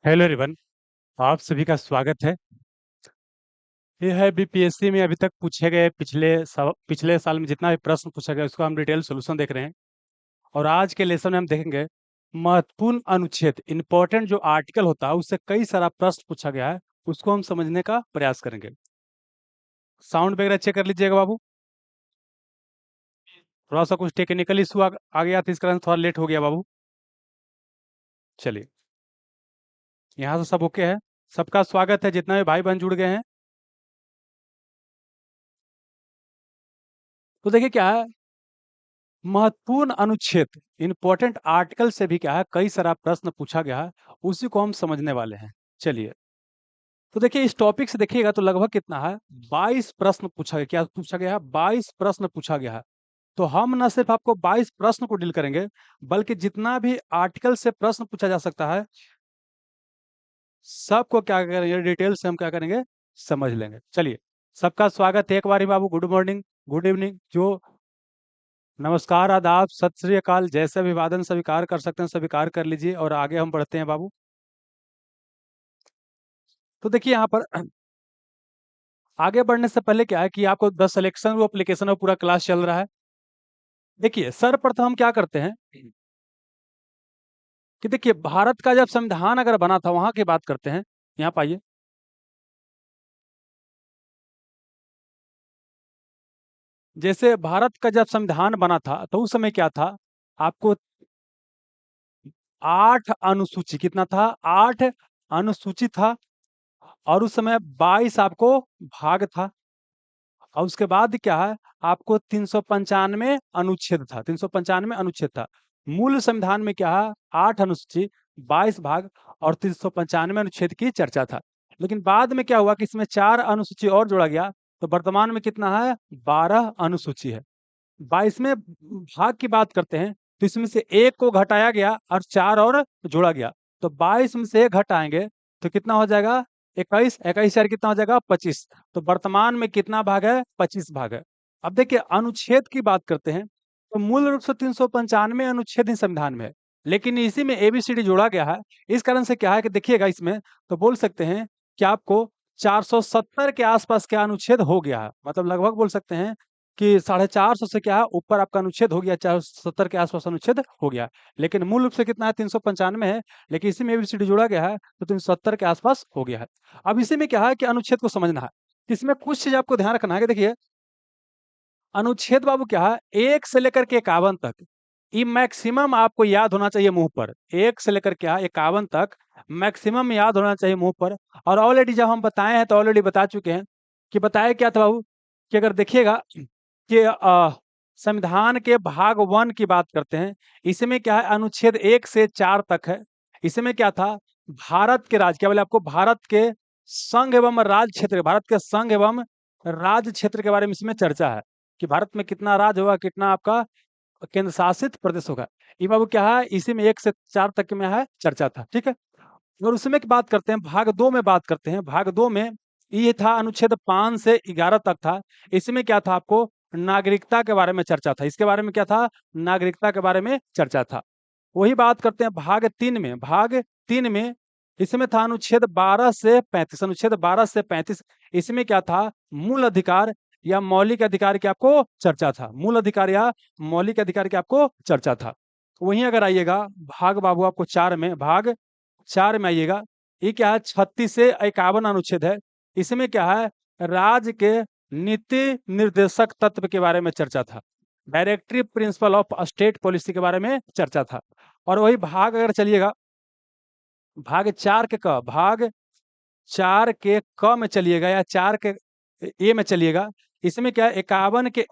Hello everyone. आप सभी का स्वागत है। ये है बीपीएससी में अभी तक पूछे गए पिछले साल में जितना भी प्रश्न पूछा गया उसको हम डिटेल सोल्यूशन देख रहे हैं। और आज के लेसन में हम देखेंगे महत्वपूर्ण अनुच्छेद, इंपॉर्टेंट जो आर्टिकल होता है उससे कई सारा प्रश्न पूछा गया है, उसको हम समझने का प्रयास करेंगे। साउंड वगैरह चेक कर लीजिएगा बाबू। थोड़ा सा कुछ टेक्निकल इशू आ गया था, इस कारण थोड़ा लेट हो गया बाबू। चलिए, यहाँ से सब ओके है। सबका स्वागत है जितना भी भाई बहन जुड़ गए हैं। तो देखिए क्या है, महत्वपूर्ण अनुच्छेद, इंपॉर्टेंट आर्टिकल से भी क्या है कई सारा प्रश्न पूछा गया है, उसी को हम समझने वाले हैं। चलिए, तो देखिए इस टॉपिक से देखिएगा तो लगभग कितना है, 22 प्रश्न पूछा गया। क्या पूछा गया है? 22 प्रश्न पूछा गया है। तो हम न सिर्फ आपको 22 प्रश्न को डील करेंगे, बल्कि जितना भी आर्टिकल से प्रश्न पूछा जा सकता है सबको क्या करेंगे, डिटेल से हम क्या करेंगे, समझ लेंगे। चलिए, सबका स्वागत है एक बार ही बाबू। गुड मॉर्निंग, गुड इवनिंग, जो नमस्कार, आदाब, सत श्री अकाल, जैसे अभिवादन स्वीकार कर सकते हैं स्वीकार कर लीजिए और आगे हम बढ़ते हैं बाबू। तो देखिए यहाँ पर आगे बढ़ने से पहले क्या है कि आपको द सिलेक्शन वो एप्लीकेशन में पूरा क्लास चल रहा है। देखिए सर्वप्रथम हम क्या करते हैं कि देखिए भारत का जब संविधान अगर बना था वहां की बात करते हैं। यहाँ पाइए, जैसे भारत का जब संविधान बना था तो उस समय क्या था, आपको 8 अनुसूची, कितना था, 8 अनुसूची था। और उस समय 22 आपको भाग था। और उसके बाद क्या है, आपको 395 अनुच्छेद था, 395 अनुच्छेद था। मूल संविधान में क्या है, 8 अनुसूची, 22 भाग और 395 अनुच्छेद की चर्चा था। लेकिन बाद में क्या हुआ कि इसमें 4 अनुसूची और जोड़ा गया। तो वर्तमान में कितना है, 12 अनुसूची है। 22वें भाग की बात करते हैं तो इसमें से एक को घटाया गया और 4 और जोड़ा गया। तो 22 में से एक घटाएंगे तो कितना हो जाएगा, 21, 21 चार कितना हो जाएगा, 25। तो वर्तमान में कितना भाग है, 25 भाग है। अब देखिए अनुच्छेद की बात करते हैं तो मूल रूप से 395 अनुच्छेद ही संविधान में है, लेकिन इसी में एबीसीडी जोड़ा गया है। इस कारण से क्या है कि देखिएगा इसमें तो बोल सकते हैं कि आपको 470 के आसपास का अनुच्छेद हो गया है। मतलब लगभग बोल सकते हैं कि 450 से क्या है ऊपर आपका अनुच्छेद हो गया, 470 के आसपास अनुच्छेद हो गया। लेकिन मूल रूप से कितना है, 395 है, लेकिन इसी में एबीसीडी जोड़ा गया है तो 370 के आसपास हो गया है। अब इसी में क्या है कि अनुच्छेद को समझना है। इसमें कुछ चीज आपको ध्यान रखना है कि देखिए अनुच्छेद बाबू क्या है, 1 से लेकर के 51 तक, ये मैक्सिमम आपको याद होना चाहिए मुंह पर। 1 से लेकर के 51 तक मैक्सिमम याद होना चाहिए मुंह पर। और ऑलरेडी जब हम बताए हैं तो ऑलरेडी बता चुके हैं कि बताया क्या था बाबू, कि अगर देखिएगा कि संविधान के भाग 1 की बात करते हैं, इसमें क्या है, अनुच्छेद 1 से 4 तक है। इसमें क्या था, भारत के राज्य, क्या बोले आपको, भारत के संघ एवं राज्य क्षेत्र, भारत के संघ एवं राज्य क्षेत्र के बारे में इसमें चर्चा है कि भारत में कितना राज्य होगा, कितना आपका केंद्र शासित प्रदेश होगा। ये बाबू क्या है, इसी में 1 से 4 तक में है चर्चा था, ठीक है। और उसमें की बात करते हैं, भाग 2 में बात करते हैं। भाग 2 में ये था, अनुच्छेद 5 से 11 तक था। इसमें क्या था, आपको नागरिकता के बारे में चर्चा था। इसके बारे में क्या था, नागरिकता के बारे में चर्चा था। वही बात करते हैं भाग 3 में इसमें था अनुच्छेद 12 से 35, अनुच्छेद 12 से 35। इसमें क्या था, मूल अधिकार या मौलिक अधिकार की आपको चर्चा था, मूल अधिकार या मौलिक अधिकार की आपको चर्चा था। वहीं अगर आइएगा भाग बाबू आपको 4 में आइएगा, ये क्या है, 36 से 51 अनुच्छेद है। इसमें क्या है, राज्य के नीति निर्देशक तत्व के बारे में चर्चा था, directive principle of state policy के बारे में चर्चा था। और वही भाग अगर चलिएगा, भाग 4 के क में चलिएगा या 4 के ए में चलिएगा। इसमें क्या है, 51 के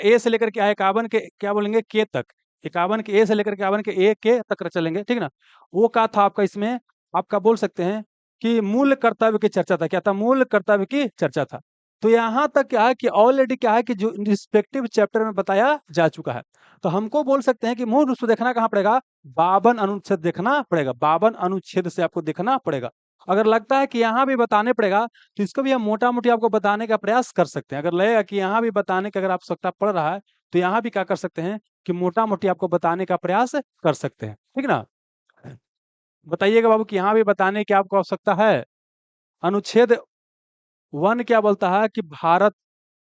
ए से लेकर के 51 के क्या बोलेंगे, के तक, 51 के ए से लेकर के 51 के तक चलेंगे, ठीक ना। वो क्या था आपका, इसमें आपका बोल सकते हैं कि मूल कर्तव्य की चर्चा था। क्या था, मूल कर्तव्य की चर्चा था। तो यहाँ तक क्या है कि ऑलरेडी क्या है कि जो रिस्पेक्टिव चैप्टर में बताया जा चुका है। तो हमको बोल सकते हैं कि मूल रूप से देखना कहाँ पड़ेगा, 52 अनुच्छेद देखना पड़ेगा, 52 अनुच्छेद से आपको देखना पड़ेगा। अगर लगता है कि यहाँ भी बताने पड़ेगा तो इसको भी हम मोटा मोटी आपको बताने का प्रयास कर सकते हैं। अगर लगेगा कि यहाँ भी बताने की अगर आवश्यकता पड़ रहा है तो यहाँ भी क्या कर सकते हैं कि मोटा मोटी आपको बताने का प्रयास कर सकते हैं, ठीक ना। बताइएगा बाबू कि यहाँ भी बताने की आपको आवश्यकता है। अनुच्छेद 1 क्या बोलता है कि Bharat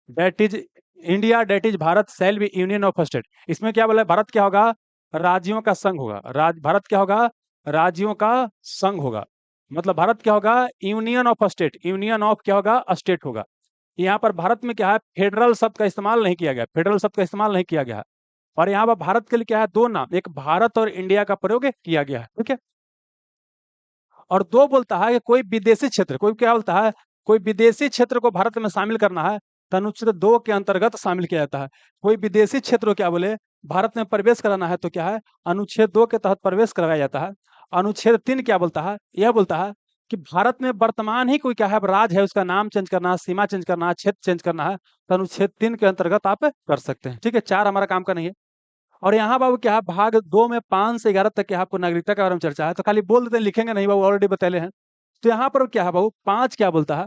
that is India that is Bharat shall be union of state. इसमें क्या बोला है? भारत क्या होगा? राज्यों का संघ होगा। भारत क्या होगा? राज्यों का संघ होगा। मतलब भारत क्या होगा? Union of state. Union of क्या होगा? स्टेट होगा। यहाँ पर भारत में क्या है? फेडरल शब्द का इस्तेमाल नहीं किया गया। फेडरल शब्द का इस्तेमाल नहीं किया गया है। और यहाँ पर भारत के लिए क्या है? दो नाम, एक भारत और इंडिया का प्रयोग किया गया है। ठीक है। और दो बोलता है कि कोई विदेशी क्षेत्र, कोई क्या बोलता है? कोई विदेशी क्षेत्र को भारत में शामिल करना है तो अनुच्छेद 2 के अंतर्गत शामिल किया जाता है। कोई विदेशी क्षेत्र को क्या बोले? भारत में प्रवेश कराना है तो क्या है? अनुच्छेद 2 के तहत प्रवेश करवाया जाता है। अनुच्छेद 3 क्या बोलता है? यह बोलता है कि भारत में वर्तमान ही कोई क्या है? राज है, उसका नाम चेंज करना है, सीमा चेंज करना है, क्षेत्र चेंज करना है तो अनुच्छेद 3 के अंतर्गत आप कर सकते हैं। ठीक है, 4 हमारा काम का नहीं है। और यहाँ बाबू क्या है? भाग 2 में 5 से 11 तक क्या है? आपको नागरिकता के बारे में चर्चा है, तो खाली बोल देते हैं, लिखेंगे नहीं बाबू, ऑलरेडी बतैले हैं। तो यहाँ पर क्या है बाबू? 5 क्या बोलता है?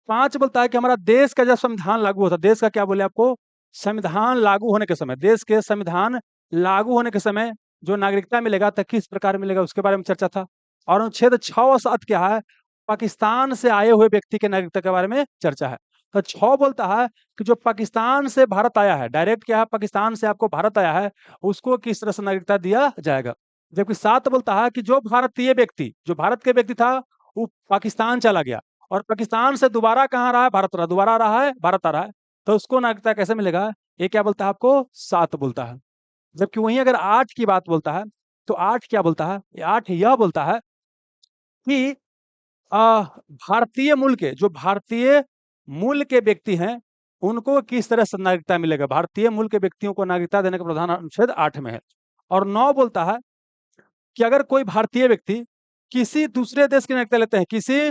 5 बोलता है कि हमारा देश का जब संविधान लागू होता है, देश का क्या बोले आपको? संविधान लागू होने के समय, देश के संविधान लागू होने के समय जो नागरिकता मिलेगा तो किस प्रकार मिलेगा उसके बारे में चर्चा था। और अनुच्छेद 6 और 7 क्या है? पाकिस्तान से आए हुए व्यक्ति के नागरिकता के बारे में चर्चा है। तो 6 बोलता है कि जो पाकिस्तान से भारत आया है, डायरेक्ट क्या है? पाकिस्तान से आपको भारत आया है, उसको किस तरह से नागरिकता दिया जाएगा। जबकि 7 बोलता है कि जो भारतीय व्यक्ति, जो भारत के व्यक्ति था, वो पाकिस्तान चला गया और पाकिस्तान से दोबारा कहाँ रहा है? भारत रहा, दोबारा आ रहा है, भारत आ रहा है, तो उसको नागरिकता कैसे मिलेगा? ये क्या बोलता है आपको? 7 बोलता है। जबकि वहीं अगर 8 की बात बोलता है तो 8 क्या बोलता है? 8 यह बोलता है कि भारतीय मूल के, जो भारतीय मूल के व्यक्ति हैं, उनको किस तरह से नागरिकता मिलेगा। भारतीय मूल के व्यक्तियों को नागरिकता देने का प्रावधान अनुच्छेद 8 में है। और 9 बोलता है कि अगर कोई भारतीय व्यक्ति किसी दूसरे देश की नागरिकता लेते हैं, किसी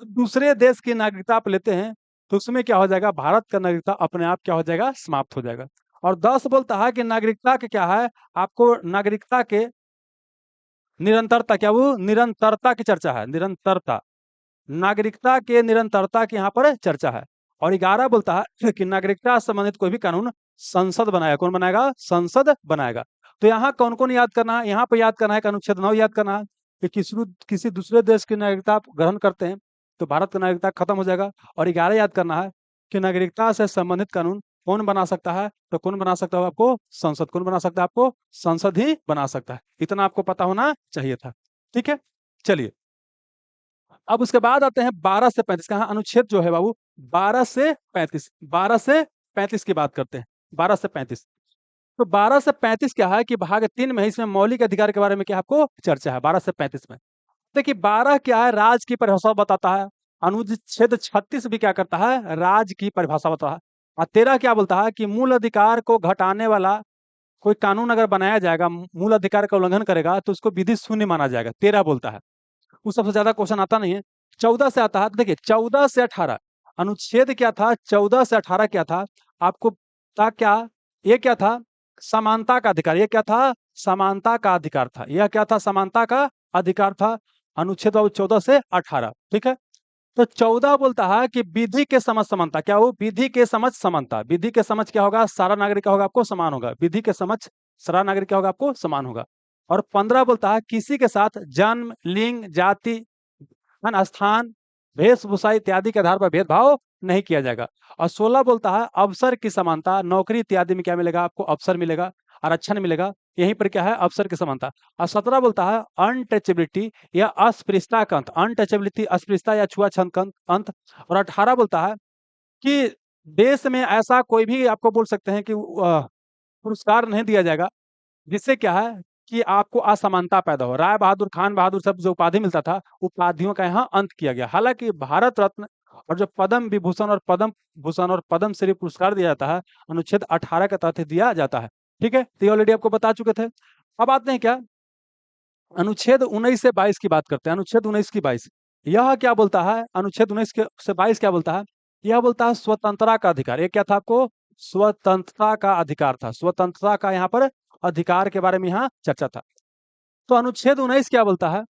दूसरे देश की नागरिकता आप लेते हैं, तो उसमें क्या हो जाएगा? भारत का नागरिकता अपने आप क्या हो जाएगा? समाप्त हो जाएगा। और 10 बोलता है कि नागरिकता के क्या है? आपको नागरिकता के निरंतरता, क्या वो निरंतरता की चर्चा है, निरंतरता, नागरिकता के निरंतरता की यहाँ पर चर्चा है। और 11 बोलता है कि नागरिकता से संबंधित कोई भी कानून संसद बनाएगा। कौन बनाएगा? संसद बनाएगा। तो यहाँ कौन कौन याद करना है? यहाँ पर याद करना है कि अनुच्छेद 9 याद करना है कि किसी दूसरे देश की नागरिकता आप ग्रहण करते हैं तो भारत का नागरिकता खत्म हो जाएगा। और 11 याद करना है कि नागरिकता से संबंधित कानून कौन बना सकता है? तो कौन बना सकता है आपको? संसद। कौन बना सकता है आपको? संसद ही बना सकता है। इतना आपको पता होना चाहिए था। ठीक है, चलिए अब उसके बाद आते हैं 12 से 35 का। हाँ, अनुच्छेद जो है बाबू 12 से 35, 12 से 35 की बात करते हैं। 12 से 35, तो 12 से 35 क्या है कि भाग 3 में है, इसमें मौलिक अधिकार के बारे में क्या आपको चर्चा है 12 से 35 में। देखिए 12 क्या है? राज की परिभाषा बताता है। अनुच्छेद 36 भी क्या करता है? राज की परिभाषा बताता है। और 13 क्या बोलता है कि मूल अधिकार को घटाने वाला कोई कानून अगर बनाया जाएगा, मूल अधिकार का उल्लंघन करेगा तो उसको विधि शून्य माना जाएगा। 13 बोलता है। उस सबसे ज्यादा क्वेश्चन आता नहीं है। 14 से आता है। देखिए 14 से 18 अनुच्छेद क्या था? 14 से 18 क्या था आपको था? क्या ये क्या था? समानता का अधिकार। ये क्या था? समानता का अधिकार था। यह क्या था? समानता का अधिकार था। अनुच्छेद 14 से 18। ठीक है, तो 14 बोलता है कि विधि के समझ समानता। क्या हो? विधि के समझ समानता। विधि के समझ क्या होगा? सारा नागरिक का होगा आपको समान होगा। विधि के समझ सारा नागरिक क्या होगा? आपको समान होगा। और 15 बोलता है किसी के साथ जन्म, लिंग, जाति, स्थान, वेशभूषा इत्यादि के आधार पर भेदभाव नहीं किया जाएगा। और 16 बोलता है अवसर की समानता। नौकरी इत्यादि में क्या मिलेगा? आपको अवसर मिलेगा, आरक्षण मिलेगा। यहीं पर क्या है? अवसर की समानता। और 17 बोलता है अनटचेबिलिटी या अस्पृश्यता का अंत। अनटचेबिलिटी, अस्पृश्यता या छुआछूत का अंत। और 18 बोलता है कि देश में ऐसा कोई भी आपको बोल सकते हैं कि पुरस्कार नहीं दिया जाएगा जिससे क्या है कि आपको असमानता पैदा हो। राय बहादुर, खान बहादुर सब जो उपाधि मिलता था, उपाधियों का यहाँ अंत किया गया। हालांकि भारत रत्न और जो पद्म विभूषण और पद्म भूषण और पद्म श्री पुरस्कार दिया जाता है, अनुच्छेद 18 के तहत दिया जाता है। ठीक है, तो ये ऑलरेडी आपको बता चुके थे। अब आते हैं क्या? अनुच्छेद 19 से 22 की बात करते हैं। अनुच्छेद 19 की 22 यह क्या बोलता है? अनुच्छेद 19 के से 22 क्या बोलता है? यह बोलता है स्वतंत्रता का अधिकार। ये क्या था आपको? स्वतंत्रता का अधिकार था। स्वतंत्रता का यहाँ पर अधिकार के बारे में यहाँ चर्चा था। तो अनुच्छेद 19 क्या बोलता है?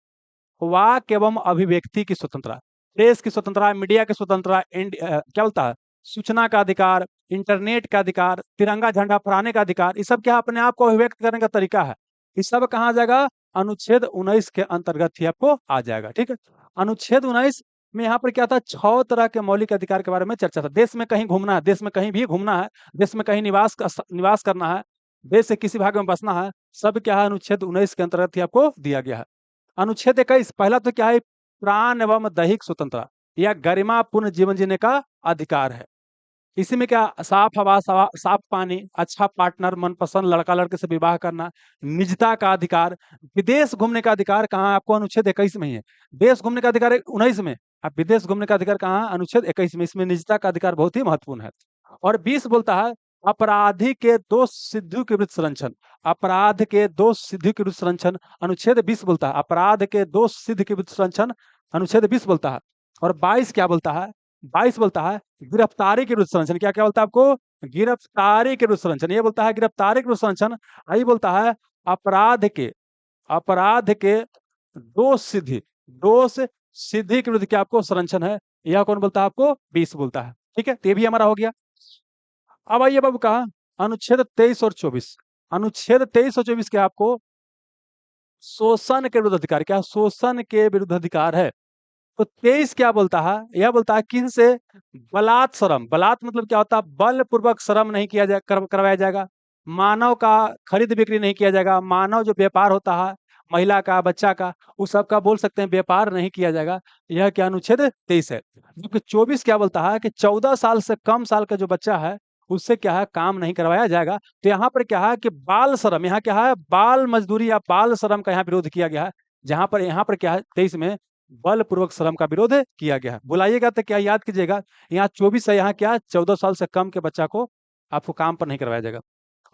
वाक एवं अभिव्यक्ति की स्वतंत्रता, प्रेस की स्वतंत्रता, मीडिया की स्वतंत्रता, क्या बोलता है? सूचना का अधिकार, इंटरनेट का अधिकार, तिरंगा झंडा फहराने का अधिकार। ये सब क्या अपने आप को अभिव्यक्त करने का तरीका है। ये सब कहाँ आ जाएगा? अनुच्छेद 19 के अंतर्गत ही आपको आ जाएगा। ठीक है, अनुच्छेद 19 में यहाँ पर क्या था, 6 तरह के मौलिक अधिकार के बारे में चर्चा था। देश में कहीं घूमना है, देश में कहीं भी घूमना है, देश में कहीं निवास करना है, देश से किसी भाग में बसना है, सब क्या है, अनुच्छेद 19 के अंतर्गत ही आपको दिया गया है। अनुच्छेद 21 पहला तो क्या है, प्राण एवं दैहिक स्वतंत्रता या गरिमापूर्ण जीवन जीने का अधिकार है। इसी में क्या, साफ हवा, साफ पानी, अच्छा पार्टनर, मनपसंद लड़का लड़के से विवाह करना, निजता का अधिकार, विदेश घूमने का अधिकार कहाँ आपको, अनुच्छेद 21 में ही है। देश घूमने का अधिकार 19 में, अब विदेश घूमने का अधिकार कहाँ, अनुच्छेद 21 में। इसमें निजता का अधिकार बहुत ही महत्वपूर्ण है। और 20 बोलता है, अपराधी के दोष सिद्धि के विरुद्ध संरक्षण, अपराध के दोष सिद्धि के विरुद्ध संरक्षण, अनुच्छेद 20 बोलता है, अपराध के दोष सिद्धि के विरुद्ध संरक्षण, अनुच्छेद 20 बोलता है। और 22 क्या बोलता है, 22 बोलता है गिरफ्तारी के विरुद्ध संरक्षण। क्या क्या बोलता है आपको, गिरफ्तारी के विरुद्ध संरक्षण, ये बोलता है गिरफ्तारी के विरुद्ध संरक्षण। यही बोलता है अपराध के दोष सिद्धि के विरुद्ध क्या आपको संरक्षण है। यह कौन बोलता है आपको, 20 बोलता है। ठीक है, तो ये भी हमारा हो गया। अब आइए बाबू कहा, अनुच्छेद 23 और 24, अनुच्छेद 23 और 24 के आपको शोषण के विरुद्ध अधिकार, क्या शोषण के विरुद्ध अधिकार है। तो 23 क्या बोलता है, यह बोलता है किन से, बलात् श्रम, बलात् मतलब क्या होता है, बलपूर्वक श्रम नहीं किया करवाया जाएगा, मानव का खरीद बिक्री नहीं किया जाएगा, मानव जो व्यापार होता है महिला का, बच्चा का, उस सब का बोल सकते हैं व्यापार नहीं किया जाएगा। यह क्या अनुच्छेद 23 है। जबकि 24 क्या बोलता है कि 14 साल से कम साल का जो बच्चा है उससे क्या है, काम नहीं करवाया जाएगा। तो यहाँ पर क्या है कि बाल श्रम, यहाँ क्या है, बाल मजदूरी या बाल श्रम का यहाँ विरोध किया गया है। जहां पर यहाँ पर क्या है, 23 में बलपूर्वक श्रम का विरोध किया गया है। बुलाइएगा तो क्या याद कीजिएगा, यहाँ 24 है, यहाँ क्या, 14 साल से कम के बच्चा को आपको काम पर नहीं करवाया जाएगा।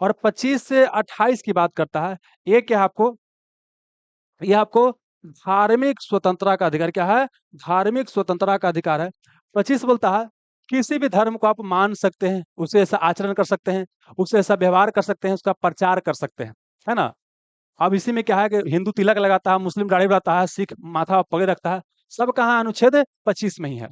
और 25 से 28 की बात करता है, ये क्या आपको, ये आपको धार्मिक स्वतंत्रता का अधिकार, क्या है, धार्मिक स्वतंत्रता का अधिकार है। 25 बोलता है किसी भी धर्म को आप मान सकते हैं, उसे ऐसा आचरण कर सकते हैं, उसे ऐसा व्यवहार कर सकते हैं, उसका प्रचार कर सकते हैं, है ना। अब इसी में क्या है कि हिंदू तिलक लगाता है, मुस्लिम दाढ़ी बढ़ाता है, सिख माथा पगड़ी रखता है, सब कहाँ अनुच्छेद 25 में ही है।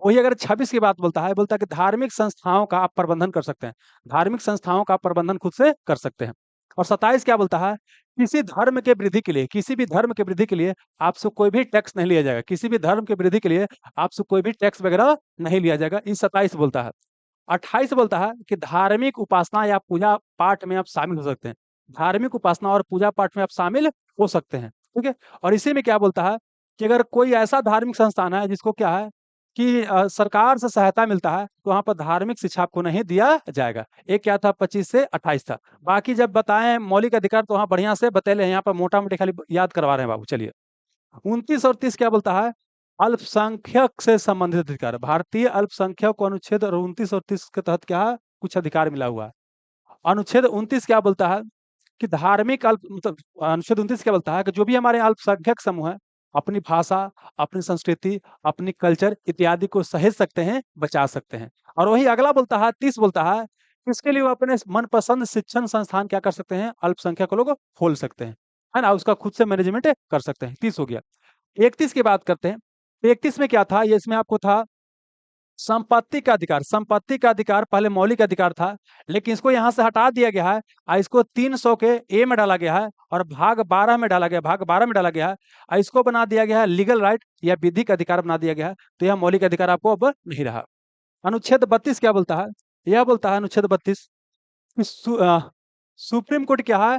वही अगर 26 की बात बोलता है, बोलता है कि धार्मिक संस्थाओं का आप प्रबंधन कर सकते हैं, धार्मिक संस्थाओं का प्रबंधन खुद से कर सकते हैं। और 27 क्या बोलता है, किसी धर्म के वृद्धि के लिए, किसी भी धर्म के वृद्धि के लिए आपसे कोई भी टैक्स नहीं लिया जाएगा, किसी भी धर्म के वृद्धि के लिए आपसे कोई भी टैक्स वगैरह नहीं लिया जाएगा, ये 27 बोलता है। 28 बोलता है कि धार्मिक उपासना या पूजा पाठ में आप शामिल हो सकते हैं, धार्मिक उपासना और पूजा पाठ में आप शामिल हो सकते हैं। ठीक है, और इसी में क्या बोलता है कि अगर कोई ऐसा धार्मिक संस्थान है जिसको क्या है कि सरकार से सहायता मिलता है, तो वहां पर धार्मिक शिक्षा आपको नहीं दिया जाएगा। एक क्या था, 25 से 28 था। बाकी जब बताएं मौलिक अधिकार तो वहां बढ़िया से बतेले हैं, यहाँ पर मोटा मोटी खाली याद करवा रहे हैं बाबू। चलिए 29 और 30 क्या बोलता है, अल्पसंख्यक से संबंधित अधिकार, भारतीय अल्पसंख्यक को अनुच्छेद 29 और 30 के तहत क्या है, कुछ अधिकार मिला हुआ है। अनुच्छेद 29 क्या बोलता है कि धार्मिक अल्प मतलब अनुच्छेद 29 क्या बोलता है कि जो भी हमारे अल्पसंख्यक समूह है, अपनी भाषा, अपनी संस्कृति, अपनी कल्चर इत्यादि को सहेज सकते हैं, बचा सकते हैं। और वही अगला बोलता है, 30 बोलता है, इसके लिए वो अपने मनपसंद शिक्षण संस्थान क्या कर सकते हैं, अल्पसंख्यक लोग खोल सकते हैं, है ना, उसका खुद से मैनेजमेंट कर सकते हैं। 30 हो गया। 31 की बात करते हैं, तो 31 में क्या था, ये इसमें आपको था संपत्ति का अधिकार। संपत्ति का अधिकार पहले मौलिक अधिकार था, लेकिन इसको यहाँ से हटा दिया गया है और इसको 300 के ए में डाला गया है और भाग 12 में डाला गया, भाग 12 में डाला गया है और इसको बना दिया गया है लीगल राइट या विधिक अधिकार बना दिया गया है। तो यह मौलिक अधिकार आपको अब नहीं रहा। अनुच्छेद 32 क्या बोलता है, यह बोलता है अनुच्छेद 32 कि सुप्रीम कोर्ट क्या है,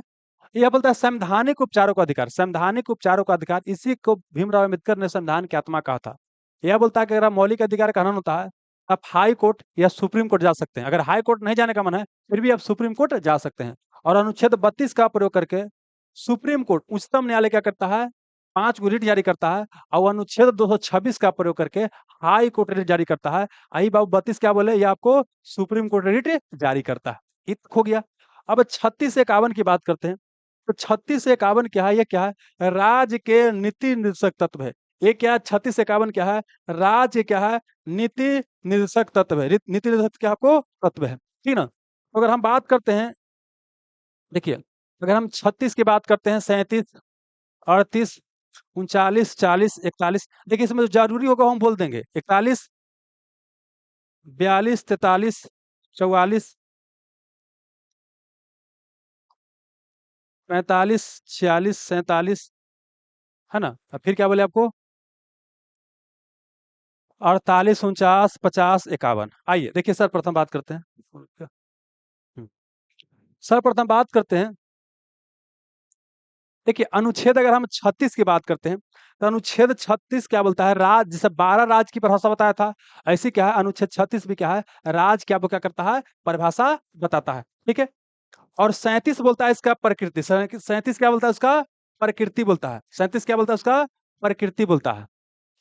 यह बोलता है संवैधानिक उपचारों का अधिकार, संवैधानिक उपचारों का अधिकार, इसी को भीमराव अम्बेडकर ने संविधान की आत्मा कहा था। यह बोलता है कि अगर आप मौलिक अधिकार का हनन होता है, आप हाई कोर्ट या सुप्रीम कोर्ट जा सकते हैं। अगर हाई कोर्ट नहीं जाने का मन है, फिर भी आप सुप्रीम कोर्ट जा सकते हैं। और अनुच्छेद 32 का प्रयोग करके सुप्रीम कोर्ट, उच्चतम न्यायालय क्या करता है, 5 को रिट जारी करता है और अनुच्छेद 226 का प्रयोग करके हाई कोर्ट रिट जारी करता है। आई बाबू 32 क्या बोले, ये आपको सुप्रीम कोर्ट रिट जारी करता है। इत हो गया। अब 36 से 51 की बात करते हैं, तो 36 से 51 क्या है, ये क्या है, राज्य के नीति निर्देशक तत्व है। ये क्या है, 36 से 51 क्या है, राज्य क्या है, नीति निर्देशक तत्व है। नीति निर्देशक क्या आपको तत्व है, ठीक ना। तो अगर हम बात करते हैं, देखिए अगर हम 36 की बात करते हैं, 37, 38, 39, 40, 41, देखिए इसमें जो जरूरी होगा हम बोल देंगे, 41, 42, 43, 44, 45, 46, 47, है ना। अब फिर क्या बोले आपको, 48, 49, 50, 51। आइए देखिए, सर्वप्रथम बात करते हैं। हम्म, सर्वप्रथम बात करते हैं। देखिए, अनुच्छेद अगर हम 36 की बात करते हैं, तो अनुच्छेद 36 क्या बोलता है, राज, जैसे 12 राज की परिभाषा बताया था, ऐसे क्या है अनुच्छेद 36 भी क्या है, राज क्या क्या करता है, परिभाषा बताता है। ठीक है। और 37 बोलता है इसका प्रकृति, 37 क्या बोलता है उसका, प्रकृति बोलता है। 37 क्या बोलता है उसका, प्रकृति बोलता है।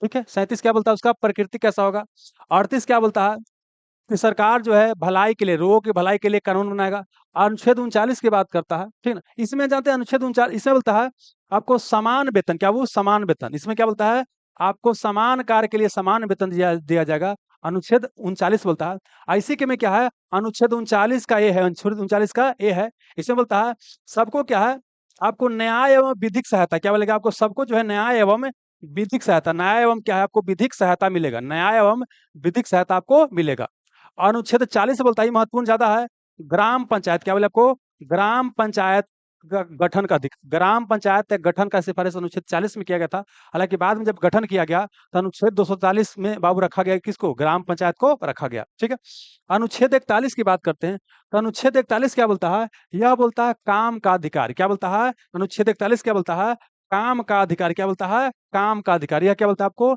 ठीक है। 37 क्या बोलता है उसका, प्रकृति कैसा होगा। 38 क्या बोलता है कि सरकार जो है भलाई के लिए, लोगों की भलाई के लिए कानून बनाएगा। अनुच्छेद 39 की बात करता है, ठीक ना। इसमें जानते हैं अनुच्छेद 39 इसमें बोलता है आपको समान वेतन, क्या वो समान वेतन, इसमें क्या बोलता है, आपको समान कार्य के लिए समान वेतन दिया दिया जाएगा। अनुच्छेद 39 बोलता है। आईसी के में क्या है, अनुच्छेद 39 का ये है, अनुच्छेद 39 का ये है। इसमें बोलता है सबको क्या है, आपको न्याय एवं विधिक सहायता, क्या बोलेगा आपको, सबको जो है न्याय एवं विधिक सहायता, न्याय एवं क्या है, आपको विधिक सहायता मिलेगा, न्याय एवं विधिक सहायता आपको मिलेगा। अनुच्छेद 40 बोलता है, ये महत्वपूर्ण ज्यादा है, ग्राम पंचायत, क्या बोले आपको, ग्राम पंचायत गठन का ग्राम पंचायत गठन का सिफारिश अनुच्छेद 40 में किया गया था। हालांकि बाद में जब गठन किया गया तो अनुच्छेद 240 में बाबू रखा गया, किसको, ग्राम पंचायत को रखा गया। ठीक है। अनुच्छेद 41 की बात करते हैं, तो अनुच्छेद 41 क्या बोलता है, यह बोलता है काम का अधिकार, क्या बोलता है, अनुच्छेद 41 क्या बोलता है, काम का अधिकार, क्या बोलता है, काम का अधिकार, यह क्या बोलता है आपको,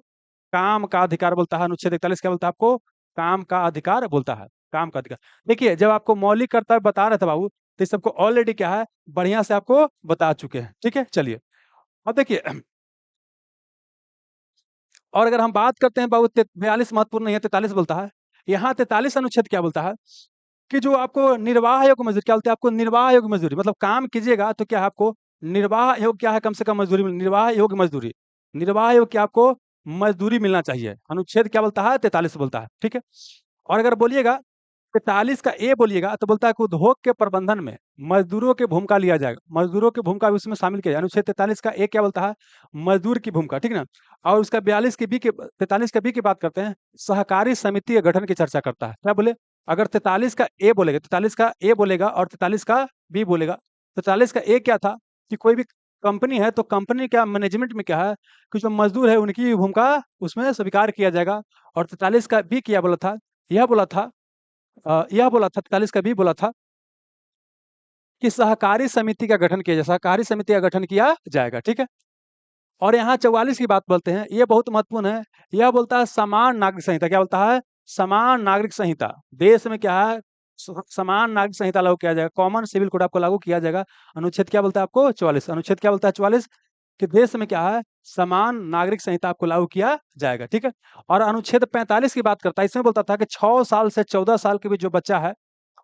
काम का अधिकार बोलता है। अनुच्छेद 41 क्या बोलता है आपको, काम का अधिकार बोलता है, काम का अधिकार। देखिए, जब आपको मौलिक कर्तव्य बता रहे थे बाबू, तो इस सबको ऑलरेडी क्या है, बढ़िया से आपको बता चुके हैं। ठीक है, चलिए अब देखिए, और अगर हम बात करते हैं बाबू, 42 महत्वपूर्ण नहीं है, 43 बोलता है। यहाँ 43 अनुच्छेद क्या बोलता है कि जो आपको निर्वाह योग्य मजदूरी, क्या बोलते हैं आपको, निर्वाह योग्य मजदूरी, मतलब काम कीजिएगा तो क्या है आपको निर्वाह योग्य, क्या है, कम से कम मजदूरी निर्वाह योग्य मजदूरी, निर्वाह योग्य क्या आपको मजदूरी मिलना चाहिए। अनुच्छेद क्या बोलता है, 43 बोलता है। ठीक है। और अगर बोलिएगा 43 का ए बोलिएगा, तो बोलता है कि उद्योग के प्रबंधन में मजदूरों की भूमिका लिया जाएगा, मजदूरों की भूमिका भी उसमें शामिल किया जाए। अनुच्छेद 43 का ए क्या बोलता है, मजदूर की भूमिका, ठीक ना। और उसका 42 के बी के 43 का बी की बात करते हैं, सहकारी समिति के गठन की चर्चा करता है। क्या बोले, अगर 43 का ए बोलेगा, 43 का ए बोलेगा और 43 का बी बोलेगा, 43 का ए क्या था कि कोई भी कंपनी है तो कंपनी क्या मैनेजमेंट में क्या है कि जो मजदूर है उनकी भूमिका उसमें स्वीकार किया जाएगा। और 43 का बी क्या बोला था, यह बोला था, यह बोला था 43 का भी बोला था कि सहकारी समिति का गठन किया जाए, सहकारी समिति का गठन किया जाएगा। ठीक है। और यहाँ 44 की बात बोलते हैं, ये बहुत महत्वपूर्ण है। यह बोलता है समान नागरिक संहिता, क्या बोलता है, समान नागरिक संहिता, देश में क्या है, समान नागरिक संहिता लागू किया जाएगा, कॉमन सिविल कोड आपको लागू किया जाएगा। अनुच्छेद क्या बोलता है आपको, 44, अनुच्छेद क्या बोलता है 44, कि देश में क्या है, समान नागरिक संहिता आपको लागू किया जाएगा। ठीक है। और अनुच्छेद 45 की बात करता है, इसमें बोलता था कि 6 साल से 14 साल के बीच जो बच्चा है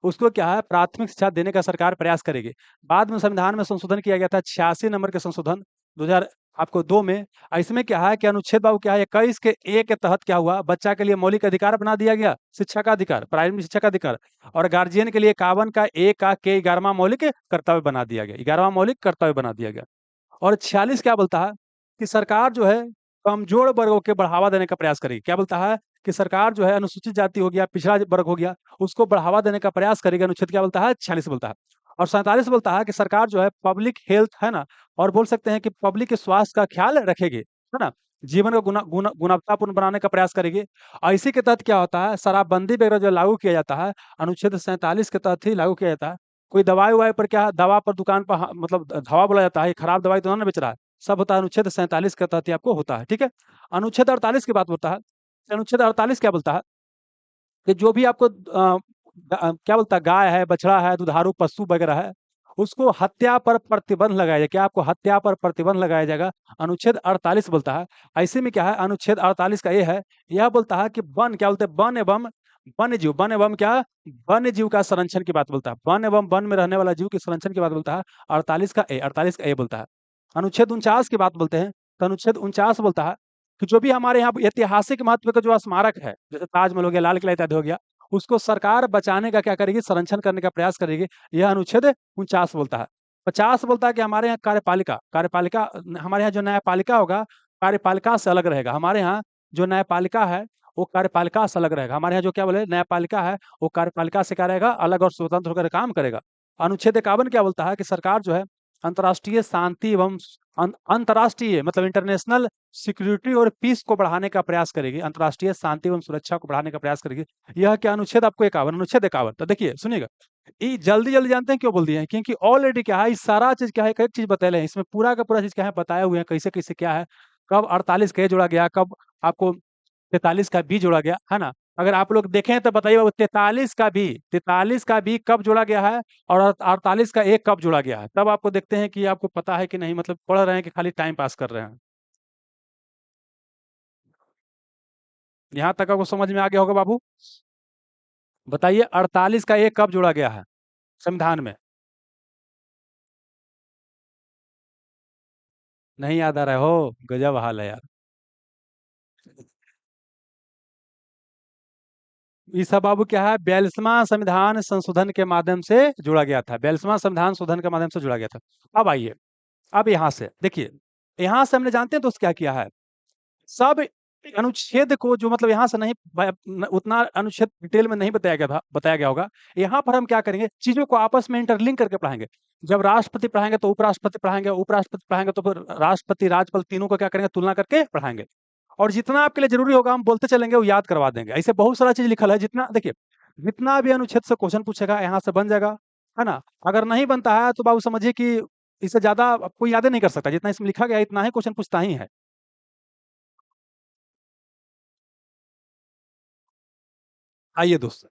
उसको क्या है, प्राथमिक शिक्षा देने का सरकार प्रयास करेगी। बाद में संविधान में संशोधन किया गया था, 86 नंबर के संशोधन 2000 आपको 2 में। इसमें क्या है कि अनुच्छेद बाबू क्या है, 21 के ए के तहत क्या हुआ, बच्चा के लिए मौलिक अधिकार बना दिया गया, शिक्षा का अधिकार, प्राइमरी शिक्षा का अधिकार। और गार्जियन के लिए 51 का ए का के 11वां मौलिक कर्तव्य बना दिया गया, 11वां मौलिक कर्तव्य बना दिया गया। और 46 क्या बोलता है कि सरकार जो है कमजोर वर्गों के बढ़ावा देने का प्रयास करेगी, क्या बोलता है कि सरकार जो है अनुसूचित जाति हो गया, पिछड़ा वर्ग हो गया, उसको बढ़ावा देने का प्रयास करेगी। अनुच्छेद क्या बोलता है, 46 बोलता है। और 47 बोलता है कि सरकार जो है पब्लिक हेल्थ, है ना, और बोल सकते हैं कि पब्लिक के स्वास्थ्य का ख्याल रखेगी, है ना, जीवन को गुणवत्तापूर्ण बनाने का प्रयास करेगी। और इसी के तहत क्या होता है, शराबबंदी वगैरह जो लागू किया जाता है, अनुच्छेद 47 के तहत ही लागू किया जाता है। कोई दवाई उवाई पर क्या, दवा पर दुकान पर मतलब धावा बोला जाता है, ये खराब दवाई तो ना बेच रहा है, सब होता है अनुच्छेद 47 के तहत ही आपको होता है। ठीक है। अनुच्छेद 48 की बात होता है, अनुच्छेद 48 क्या बोलता है कि जो भी आपको क्या बोलता है, गाय है, बछड़ा है, दुधारू पशु वगैरह है, उसको हत्या पर प्रतिबंध लगाया जाए, क्या आपको हत्या पर प्रतिबंध लगाया जाएगा। अनुच्छेद 48 बोलता है। ऐसे में क्या है, अनुच्छेद 48 का ये है, यह बोलता है कि वन, क्या बोलते हैं, वन एवं वन्य जीव, वन एवं क्या, वन्य जीव का संरक्षण की बात बोलता है, वन एवं वन में रहने वाला जीव के संरक्षण की बात बोलता है। 48 का ए बोलता है। अनुच्छेद 49 की बात बोलते हैं, तो अनुच्छेद 49 बोलता है कि जो भी हमारे यहाँ ऐतिहासिक महत्व का जो स्मारक है, जैसे ताजमहल हो गया, लाल किला इत्यादि हो गया, उसको सरकार बचाने का क्या करेगी, संरक्षण करने का प्रयास करेगी। यह अनुच्छेद 49 बोलता है। 50 बोलता है कि हमारे यहाँ कार्यपालिका, कार्यपालिका, हमारे यहाँ जो न्यायपालिका होगा कार्यपालिका से अलग रहेगा। हमारे यहाँ जो न्यायपालिका है वो कार्यपालिका से अलग रहेगा। हमारे यहाँ जो क्या बोले न्यायपालिका है वो कार्यपालिका से क्या रहेगा, अलग और स्वतंत्र होकर काम करेगा। अनुच्छेद 51 क्या बोलता है कि सरकार जो है अंतर्राष्ट्रीय शांति एवं अंतर्राष्ट्रीय मतलब इंटरनेशनल सिक्योरिटी और पीस को बढ़ाने का प्रयास करेगी, अंतर्राष्ट्रीय शांति एवं सुरक्षा को बढ़ाने का प्रयास करेगी। यह क्या अनुच्छेद आपको 51, अनुच्छेद 51। तो देखिए सुनिएगा, ये जल्दी जल्दी जानते हैं क्यों बोल दिए हैं, क्योंकि ऑलरेडी क्या है, इस सारा चीज क्या है, एक चीज बता हैं इसमें, पूरा का पूरा चीज क्या है बताए हुए हैं, कैसे कैसे क्या है, कब 48 का ए जोड़ा गया, कब आपको 43 का बी जोड़ा गया, है ना। अगर आप लोग देखें तो बताइए वो 43 का बी कब जोड़ा गया है, और 48 का ए कब जोड़ा गया है, तब आपको देखते हैं कि आपको पता है कि नहीं, मतलब पढ़ रहे हैं कि खाली टाइम पास कर रहे हैं। यहाँ तक आपको समझ में आ गया होगा बाबू। बताइए 48 का ए कब जोड़ा गया है संविधान में। नहीं याद आ रहा है हो, गजब हाल है यार। ईसा बाबू क्या है, 42वां संविधान संशोधन के माध्यम से जुड़ा गया था, 42वां संविधान शोधन के माध्यम से जुड़ा गया था। अब आइए, अब यहाँ से देखिए, यहाँ से हमने जानते हैं दोस्त क्या किया है, सब अनुच्छेद को जो मतलब यहाँ से नहीं उतना अनुच्छेद डिटेल में नहीं बताया गया होगा। यहाँ पर हम क्या करेंगे, चीजों को आपस में इंटरलिंक करके पढ़ाएंगे। जब राष्ट्रपति पढ़ाएंगे तो उपराष्ट्रपति पढ़ाएंगे, उपराष्ट्रपति पढ़ाएंगे तो फिर राष्ट्रपति राज्यपाल, तीनों को क्या करेंगे, तुलना करके पढ़ाएंगे। और जितना आपके लिए जरूरी होगा हम बोलते चलेंगे, वो याद करवा देंगे। ऐसे बहुत सारा चीज लिखल है, जितना देखिए, जितना भी अनुच्छेद से क्वेश्चन पूछेगा यहाँ से बन जाएगा, है ना। अगर नहीं बनता है तो बाबू समझिए कि इससे ज्यादा कोई याद नहीं कर सकता, जितना इसमें लिखा गया है इतना ही क्वेश्चन पूछता ही है। आइए दोस्त,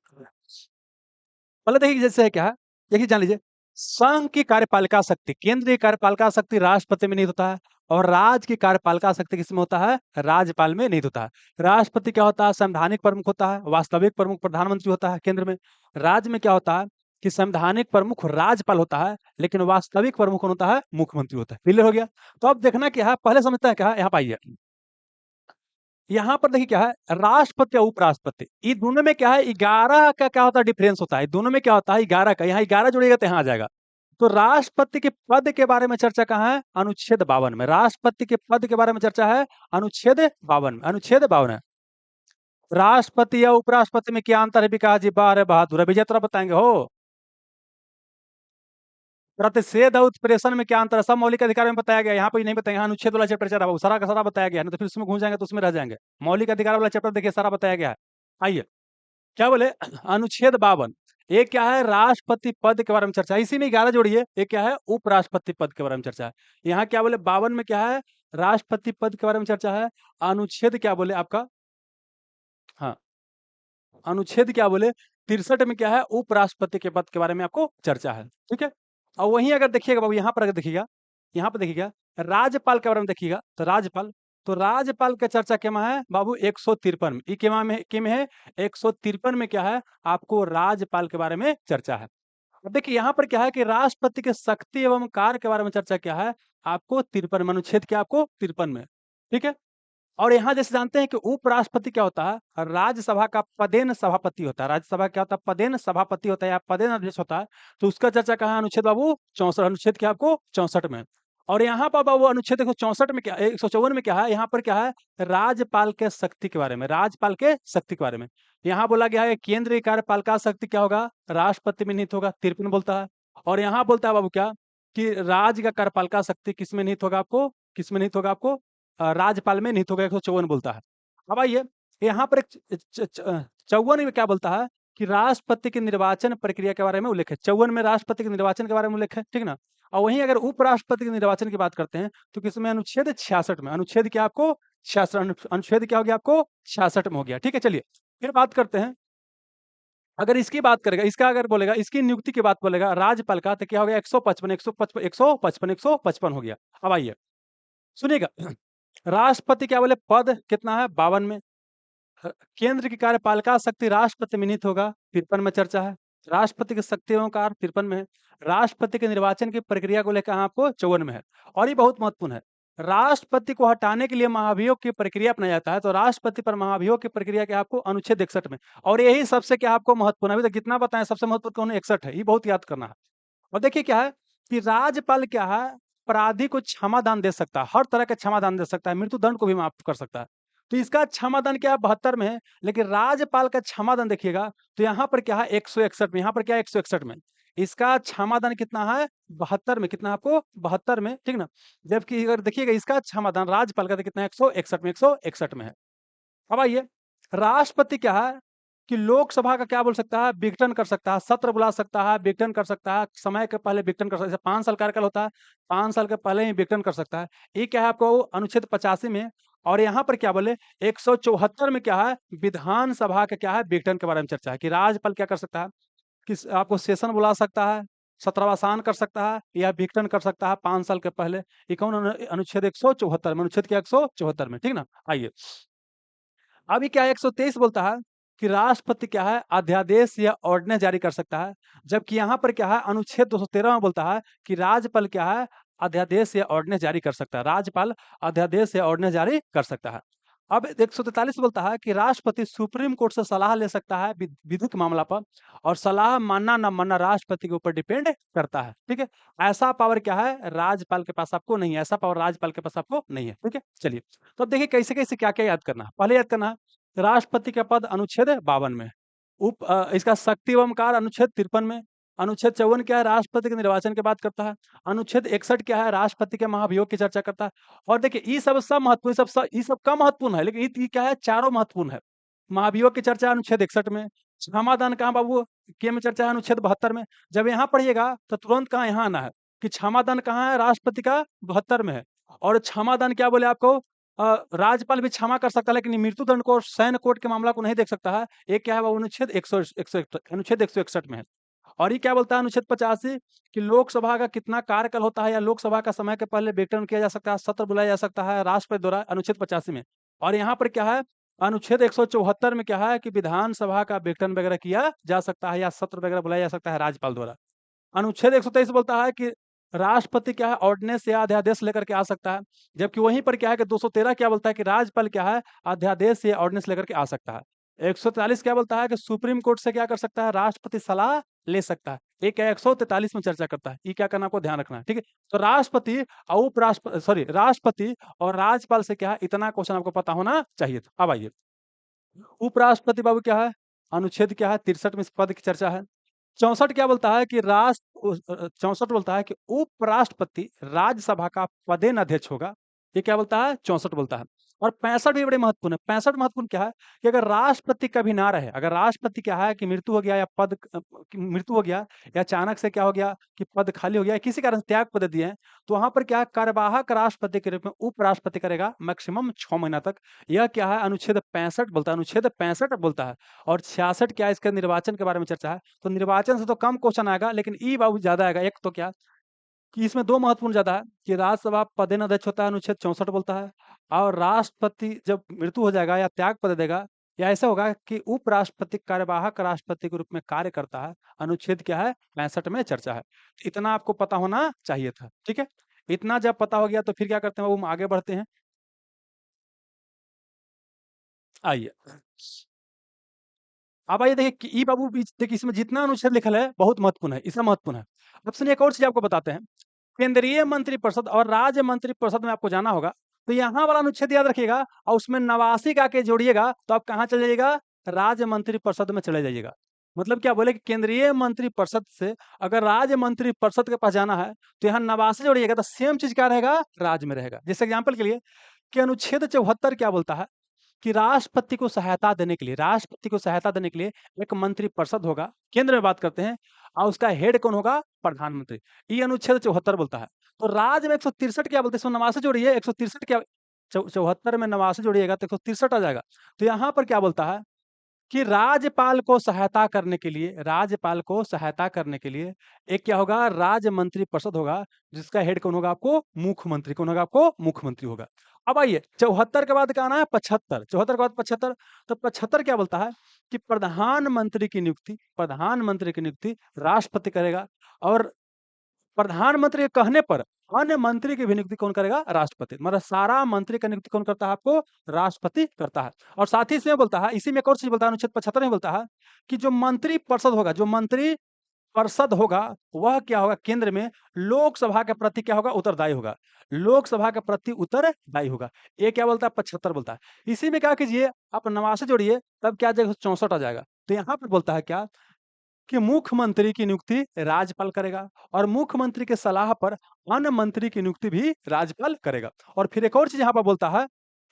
पहले देखिए जैसे है क्या है, देखिए जान लीजिए, संघ की कार्यपालिका शक्ति, केंद्रीय कार्यपालिका शक्ति राष्ट्रपति में निहित होता है, और राज्य की कार्यपालिका शक्ति किसमें होता है, राज्यपाल में निहित होता है। राष्ट्रपति क्या होता है, संवैधानिक प्रमुख होता है, वास्तविक प्रमुख प्रधानमंत्री होता है केंद्र में। राज्य में क्या होता है कि संवैधानिक प्रमुख राज्यपाल होता है, लेकिन वास्तविक प्रमुख कौन होता है, मुख्यमंत्री होता है। क्लियर हो गया। तो अब देखना क्या है, पहले समझते हैं क्या है, यहाँ पाइए, यहाँ पर देखिए क्या है, राष्ट्रपति और उपराष्ट्रपति, ये दोनों में क्या है, 11 का क्या होता है, डिफरेंस होता है। दोनों में क्या होता है, 11 का, यहाँ 11 जोड़िएगा तो यहाँ आ जाएगा। तो राष्ट्रपति के पद के बारे में चर्चा कहाँ है, अनुच्छेद 52 में। राष्ट्रपति के पद के बारे में चर्चा है अनुच्छेद 52 में, अनुच्छेद 52 है। राष्ट्रपति या उपराष्ट्रपति में क्या अंतर है, विकास जी, बारह बहादुर विजय तरह बताएंगे हो। प्रतिषेध और उत्प्रेषण में क्या अंतर है, सब मौलिक अधिकार में बताया गया, यहाँ पे नहीं बताएंगे। यहाँ अनुच्छेद वाला चैप्टर चल रहा है, सारा का सारा बताया गया है, नहीं तो फिर उसमें घुस जाएंगे तो उसमें रह जाएंगे। मौलिक अधिकार वाला चैप्टर देखिए, सारा बताया गया है। आइए, क्या बोले, अनुच्छेद 52, ये क्या है, राष्ट्रपति पद के बारे में चर्चा है। इसी में 11 जोड़िए, ये क्या है, उपराष्ट्रपति पद के बारे में चर्चा है। यहाँ क्या बोले, 52 में क्या है, राष्ट्रपति पद के बारे में चर्चा है। अनुच्छेद क्या बोले आपका, हाँ, अनुच्छेद क्या बोले, 63 में क्या है, उपराष्ट्रपति के पद के बारे में आपको चर्चा है। ठीक है। और वहीं अगर देखिएगा बाबू, यहाँ पर अगर देखिएगा, यहाँ पर देखिएगा राज्यपाल के बारे में देखिएगा, तो राज्यपाल, तो राज्यपाल का चर्चा केमा है बाबू, 153 में। ये केमा में है 153 में क्या है, आपको राज्यपाल के बारे में चर्चा है। अब देखिए यहाँ पर क्या है कि राष्ट्रपति के शक्ति एवं कार्य के बारे में चर्चा क्या है, आपको 53 में, अनुच्छेद क्या आपको 53 में। ठीक है। और यहाँ जैसे जानते हैं कि उपराष्ट्रपति क्या होता है, राज्यसभा का पदेन सभापति होता है। राज्यसभा क्या होता है, पदेन सभापति होता है या पदेन अध्यक्ष होता है। तो उसका चर्चा कहाँ है, अनुच्छेद बाबू 64, अनुच्छेद क्या आपको 64 में। और यहाँ पर बाबू अनुच्छेद 164 में क्या, 154 में क्या है, यहाँ पर क्या है, राज्यपाल के शक्ति के बारे में, राज्यपाल के शक्ति के बारे में। यहाँ बोला गया है केंद्रीय कार्यपालिका शक्ति क्या होगा, राष्ट्रपति में निहित होगा, 53 बोलता है। और यहाँ बोलता है बाबू क्या, कि राज्य का कार्यपालिका शक्ति किसमें निहित होगा आपको, किसमें निहित होगा आपको, राज्यपाल में निहित होगा, 154 बोलता है। अब आइए, यहाँ पर एक 54 में क्या बोलता है, कि राष्ट्रपति की निर्वाचन प्रक्रिया के बारे में उल्लेख है। 54 में राष्ट्रपति के निर्वाचन के बारे में उल्लेख है, ठीक ना। और वहीं अगर उपराष्ट्रपति के निर्वाचन की बात करते हैं तो किसमें, अनुच्छेद 66 में। अनुच्छेद क्या आपको 66, अनुच्छेद क्या हो गया आपको 66 में हो गया। ठीक है, चलिए फिर बात करते हैं। अगर इसकी बात करेगा, इसका अगर बोलेगा, इसकी नियुक्ति की बात बोलेगा राज्यपाल का, तो क्या हो गया, 155, 155, 155, 155 हो गया। अब आइए सुनिएगा, राष्ट्रपति क्या बोले, पद कितना है, 52 में। अ, केंद्र की कार्यपालिका शक्ति राष्ट्रपति में निहित होगा, 53 में चर्चा है। राष्ट्रपति की शक्ति एवं कार्य 53 में है। राष्ट्रपति के निर्वाचन की प्रक्रिया को लेकर आपको 54 में है। और ये बहुत महत्वपूर्ण है, राष्ट्रपति को हटाने के लिए महाभियोग की प्रक्रिया अपनाया जाता है। तो राष्ट्रपति पर महाभियोग की प्रक्रिया क्या आपको, अनुच्छेद 61 में। और यही सबसे क्या आपको महत्वपूर्ण है, अभी तक जितना बताएं सबसे महत्वपूर्ण 61 है, ये बहुत याद करना है। और देखिए क्या है, कि राज्यपाल क्या है, अपराधी को क्षमादान दे सकता है, हर तरह का क्षमादान दे सकता है, मृत्युदंड को भी माफ कर सकता है। तो इसका क्षमादान क्या है, 72 में है। लेकिन राज्यपाल का क्षमादान देखिएगा, तो यहाँ पर क्या है 161 में, यहाँ पर क्या है 161 में। इसका क्षमादान कितना है 72 में, कितना है आपको 72 में, ठीक ना। जबकि अगर देखिएगा इसका क्षमादान राज्यपाल का तो कितना है 161 में, 161 में है। अब आइए, राष्ट्रपति क्या है कि लोकसभा का क्या बोल सकता है, विघटन कर सकता है, सत्र बुला सकता है, विघटन कर सकता है, समय के पहले विघटन कर सकता है। जैसे 5 साल कार्यकाल होता है, 5 साल के पहले ही विघटन कर सकता है। ये क्या है आपको अनुच्छेद 85 में। और यहाँ पर क्या बोले 174 में क्या है, विधानसभा का क्या है विघटन के बारे में चर्चा है कि राज्यपाल क्या कर सकता है कि आपको सेशन बुला सकता है, सत्रावसान कर सकता है या विघटन कर सकता है 5 साल के पहले। ये कौन अनुच्छेद 174 में, अनुच्छेद क्या 174 में, ठीक ना। आइए, अभी क्या है 123 बोलता है कि राष्ट्रपति क्या है अध्यादेश या ऑर्डिनेंस जारी कर सकता है। जबकि यहाँ पर क्या है अनुच्छेद 213 में बोलता है कि राज्यपाल क्या है अध्यादेश या ऑर्डिनेंस जारी कर सकता है, राज्यपाल अध्यादेश या ऑर्डिनेंस जारी कर सकता है। अब 143 बोलता है कि राष्ट्रपति सुप्रीम कोर्ट से सलाह ले सकता है विधिक मामला पर, और सलाह मानना न मानना राष्ट्रपति के ऊपर डिपेंड करता है, ठीक है। ऐसा पावर क्या है राज्यपाल के पास आपको नहीं है, ऐसा पावर राज्यपाल के पास आपको नहीं है, ठीक है। चलिए, तो अब देखिए कैसे कैसे क्या क्या याद करना है। पहले याद करना है राष्ट्रपति का पद अनुच्छेद 52 में, इसका शक्ति एवं कार्य अनुच्छेद 53 में, अनुच्छेद 54 क्या है राष्ट्रपति के निर्वाचन की बात करता है, अनुच्छेद 61 क्या है राष्ट्रपति के महाभियोग की चर्चा करता है। और देखिए ये सब महत्वपूर्ण, ये सब कम महत्वपूर्ण है, लेकिन ये क्या है चारों महत्वपूर्ण है। महाभियोग की चर्चा अनुच्छेद 61 में, क्षमादान कहाँ बाबू के में चर्चा है अनुच्छेद 72 में। जब यहाँ पढ़िएगा तो तुरंत कहाँ यहाँ आना है कि क्षमादान कहाँ है राष्ट्रपति का 72 में है। और क्षमादान क्या बोले आपको राज्यपाल भी क्षमा कर सकता है, लेकिन मृत्युदंड को और सैन्य कोर्ट के मामला को नहीं देख सकता है। एक क्या है वो अनुच्छेद 161 में है। और ये क्या बोलता है अनुच्छेद 85 कि लोकसभा का कितना कार्यकाल होता है या लोकसभा का समय के पहले विघटन किया जा सकता है, सत्र बुलाया जा सकता है राष्ट्रपति द्वारा, अनुच्छेद 85 में। और यहाँ पर क्या है अनुच्छेद 174 में क्या है कि विधानसभा का विघटन वगैरह किया जा सकता है या सत्र वगैरह बुलाया जा सकता है राज्यपाल द्वारा। अनुच्छेद 123 बोलता है कि राष्ट्रपति क्या है ऑर्डिनेंस या अध्यादेश लेकर के आ सकता है। जबकि वहीं पर क्या है कि 213 क्या बोलता है कि राज्यपाल क्या है अध्यादेश या ऑर्डिनेंस लेकर के आ सकता है। 143 क्या बोलता है कि सुप्रीम कोर्ट से क्या कर सकता है राष्ट्रपति सलाह ले सकता है। ये क्या 143 में चर्चा करता है, ये क्या करना आपको ध्यान रखना है, ठीक है। तो राष्ट्रपति और उपराष्ट्रपति राष्ट्रपति और राज्यपाल से क्या है इतना क्वेश्चन आपको पता होना चाहिए था। अब आइए, उपराष्ट्रपति बाबू क्या है अनुच्छेद क्या है 63 में इस पद की चर्चा है। 64 क्या बोलता है कि 64 बोलता है कि उपराष्ट्रपति राज्यसभा का पदेन अध्यक्ष होगा। ये क्या बोलता है 64 बोलता है। और 65 भी बड़े महत्वपूर्ण है। 65 महत्वपूर्ण क्या है कि अगर राष्ट्रपति कभी ना रहे, अगर राष्ट्रपति क्या है कि मृत्यु हो गया या की मृत्यु हो गया या अचानक से क्या हो गया कि पद खाली हो गया, किसी कारण से त्याग पद दिए हैं, तो वहां पर क्या है कार्यवाहक राष्ट्रपति के रूप में उपराष्ट्रपति करेगा मैक्सिमम 6 महीना तक। यह क्या है अनुच्छेद 65 बोलता है, अनुच्छेद 65 बोलता है। और 66 क्या है इसका निर्वाचन के बारे में चर्चा है। तो निर्वाचन से तो कम क्वेश्चन आएगा, लेकिन ई बाबू ज्यादा आएगा। एक तो क्या कि इसमें दो महत्वपूर्ण ज्यादा है कि राज्यसभा पदेन अध्यक्ष होता है, अनुच्छेद 64 बोलता है। और राष्ट्रपति जब मृत्यु हो जाएगा या त्याग पद देगा या ऐसा होगा कि उपराष्ट्रपति कार्यवाहक राष्ट्रपति के रूप में कार्य करता है, अनुच्छेद क्या है 65 में चर्चा है। इतना आपको पता होना चाहिए था, ठीक है। इतना जब पता हो गया तो फिर क्या करते हैं वो आगे बढ़ते हैं। आइए, अब आइए देखिए कि ई बाबू देखिए इसमें जितना अनुच्छेद लिखल है बहुत महत्वपूर्ण है, इसमें महत्वपूर्ण है। अब सुनिए एक और चीज आपको बताते हैं। केंद्रीय मंत्रिपरिषद और राज्य मंत्रिपरिषद में आपको जाना होगा, तो यहाँ वाला अनुच्छेद याद रखिएगा और उसमें 89 का के जोड़िएगा तो आप कहाँ चले जाइएगा राज्य मंत्रिपरिषद में चले जाइएगा। मतलब क्या बोले कि केंद्रीय मंत्रिपरिषद से अगर राज्य मंत्रिपरिषद के पास जाना है तो यहाँ 89 जोड़िएगा तो सेम चीज क्या रहेगा राज्य में रहेगा। जैसे एग्जाम्पल के लिए कि अनुच्छेद 74 क्या बोलता है कि राष्ट्रपति को सहायता देने के लिए एक मंत्रिपरिषद होगा, केंद्र में बात करते हैं, और उसका हेड कौन होगा प्रधानमंत्री। ये अनुच्छेद 74 बोलता है। तो राज्य में 163 क्या बोलते हैं, 189 जोड़िए 163 क्या 74 में 89 जोड़िएगा तो 163 आ जाएगा। तो यहाँ पर क्या बोलता है कि राज्यपाल को सहायता करने के लिए एक क्या होगा राज्य मंत्री परिषद होगा, जिसका हेड कौन होगा आपको मुख्यमंत्री, कौन होगा आपको मुख्यमंत्री होगा। अब आइए 74 के बाद क्या आना है 75, 74 के बाद 75। तो 75 क्या बोलता है कि प्रधानमंत्री की नियुक्ति राष्ट्रपति करेगा। और प्रधानमंत्री के कहने पर अन्य मंत्री की भी नियुक्ति कौन करेगा राष्ट्रपति। मतलब सारा मंत्री का नियुक्ति कौन करता है आपको राष्ट्रपति करता है। और साथ ही इसमें बोलता है, इसी में एक और चीज बोलता है अनुच्छेद 75 में बोलता है कि जो मंत्री परिषद होगा वह क्या होगा केंद्र में लोकसभा के प्रति क्या होगा उत्तरदायी होगा, लोकसभा के प्रति उत्तरदायी होगा। ये क्या बोलता है 75 बोलता है। इसी में क्या कीजिए आप 89 जोड़िए तब क्या आ जाएगा 64 आ जाएगा। तो यहाँ पर बोलता है क्या कि मुख्यमंत्री की नियुक्ति राज्यपाल करेगा और मुख्यमंत्री के सलाह पर अन्य मंत्री की नियुक्ति भी राज्यपाल करेगा। और फिर एक और चीज यहाँ पर बोलता है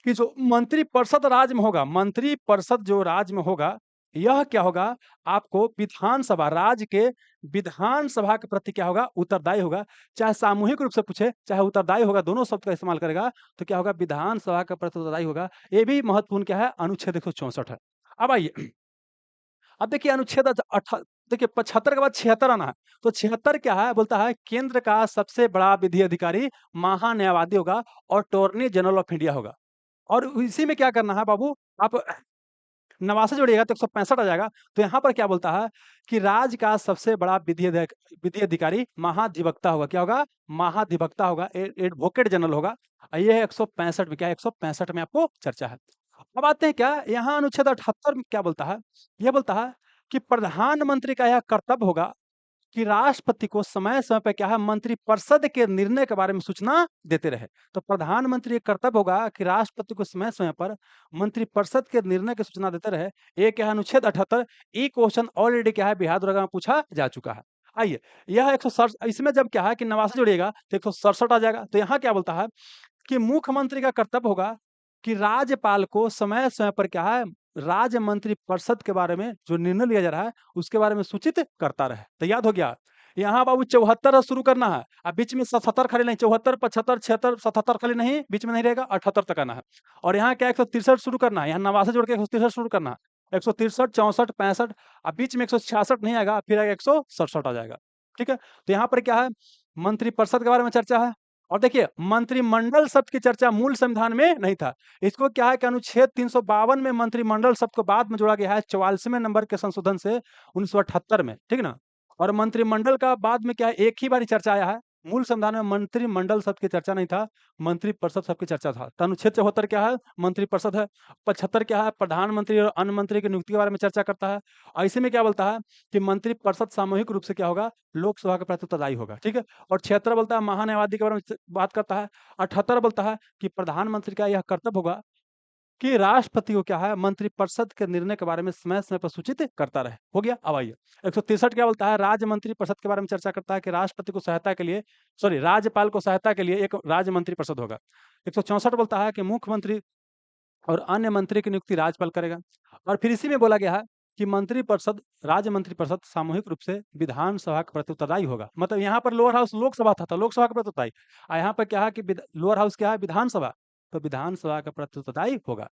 कि जो मंत्रिपरिषद राज्य में होगा, मंत्रिपरिषद जो राज्य में होगा, यह क्या होगा, आपको विधानसभा, राज्य के विधानसभा के प्रति क्या होगा, उत्तरदायी होगा। चाहे सामूहिक रूप से पूछे, चाहे उत्तरदायी होगा, दोनों शब्द का इस्तेमाल करेगा, तो क्या होगा, विधानसभा के प्रति उत्तरदायी होगा। ये भी महत्वपूर्ण क्या है, अनुच्छेद 164 है। अब आइए, अब देखिए अनुच्छेद देखिए 75 के बाद 76 आना है। तो 76 क्या है, बोलता है केंद्र का सबसे बड़ा विधि अधिकारी महान्यायवादी होगा और अटॉर्नी जनरल ऑफ इंडिया होगा। और इसी में क्या करना है बाबू, आप 89 जोड़िएगा तो 165 आ जाएगा। तो यहाँ पर क्या बोलता है कि राज्य का सबसे बड़ा विधि अधिकारी महाधिवक्ता होगा। क्या होगा, महाधिवक्ता होगा, एडवोकेट जनरल होगा। ये है 165 में, क्या है 165 में आपको चर्चा है। अब आते हैं क्या, यहाँ अनुच्छेद 78 में क्या बोलता है, ये बोलता है कि प्रधानमंत्री का यह कर्तव्य होगा कि राष्ट्रपति को समय-समय पे क्या है, मंत्रिपरिषद के निर्णय के बारे में सूचना देते रहे। तो प्रधानमंत्री का कर्तव्य होगा कि राष्ट्रपति को समय-समय पर मंत्रिपरिषद के निर्णय की सूचना देते रहे। ये क्या है, अनुच्छेद 78। ये क्वेश्चन ऑलरेडी क्या है, बिहार दरोगा में पूछा जा चुका है। आइए, यह 167, इसमें जब क्या है कि 89 जोड़िएगा तो 167 आ जाएगा। तो यहाँ क्या बोलता है कि मुख्यमंत्री का कर्तव्य होगा कि राज्यपाल को समय-समय पर क्या है, राज्य मंत्रिपरिषद के बारे में जो निर्णय लिया जा रहा है, उसके बारे में सूचित करता रहे। तो याद हो गया? यहाँ बाबू 74 शुरू करना है। अब बीच में 77 खाली नहीं, 74, 75, 76, 77 खाली नहीं, बीच में नहीं रहेगा, 78 तक आना है। और यहाँ क्या 163 शुरू करना है, यहाँ 89 जोड़ के 163 शुरू करना है। 163, 64, 65, अब बीच में 166 नहीं आएगा, फिर आएगा 167 आ जाएगा। ठीक है? तो यहाँ पर क्या है, मंत्रिपरिषद के बारे में चर्चा है। और देखिए, मंत्रिमंडल शब्द की चर्चा मूल संविधान में नहीं था। इसको क्या है कि अनुच्छेद 352 में मंत्रिमंडल शब्द को बाद में जोड़ा गया है 44वें नंबर के संशोधन से 1978 में, ठीक ना? और मंत्रिमंडल का बाद में क्या है, एक ही बार ही चर्चा आया है। मूल संविधान में मंत्रिमंडल शब्द की चर्चा नहीं था, मंत्रिपरिषद शब्द की चर्चा था। तो अनुच्छेद 74 क्या है, मंत्रिपरिषद है। 75 क्या है, प्रधानमंत्री और अन्य मंत्री की नियुक्ति के बारे में चर्चा करता है। और इसी में क्या बोलता है कि मंत्रिपरिषद सामूहिक रूप से क्या होगा, लोकसभा के प्रति उत्तरदायी होगा। ठीक है? और 76 बोलता है महान्यायवादी के बारे में बात करता है। 78 बोलता है कि प्रधानमंत्री का यह कर्तव्य होगा कि राष्ट्रपति को क्या है, मंत्रिपरिषद के निर्णय के बारे में समय-समय पर सूचित करता रहे। हो गया? अब आइए, 163 क्या बोलता है, राज्य मंत्रिपरिषद के बारे में चर्चा करता है कि राष्ट्रपति को सहायता के लिए, सॉरी, राज्यपाल को सहायता के लिए एक राज्य मंत्रिपरिषद होगा। 164 बोलता है कि मुख्यमंत्री और अन्य मंत्री की नियुक्ति राज्यपाल करेगा। और फिर इसी में बोला गया है कि मंत्रिपरिषद, राज्य मंत्रिपरिषद सामूहिक रूप से विधानसभा के प्रति उत्तरदायी होगा। मतलब यहाँ पर लोअर हाउस लोकसभा था, तो लोकसभा के प्रति उत्तरदायी। यहाँ पर क्या है कि लोअर हाउस क्या है, विधानसभा, तो विधानसभा के प्रति उत्तरदायी होगा।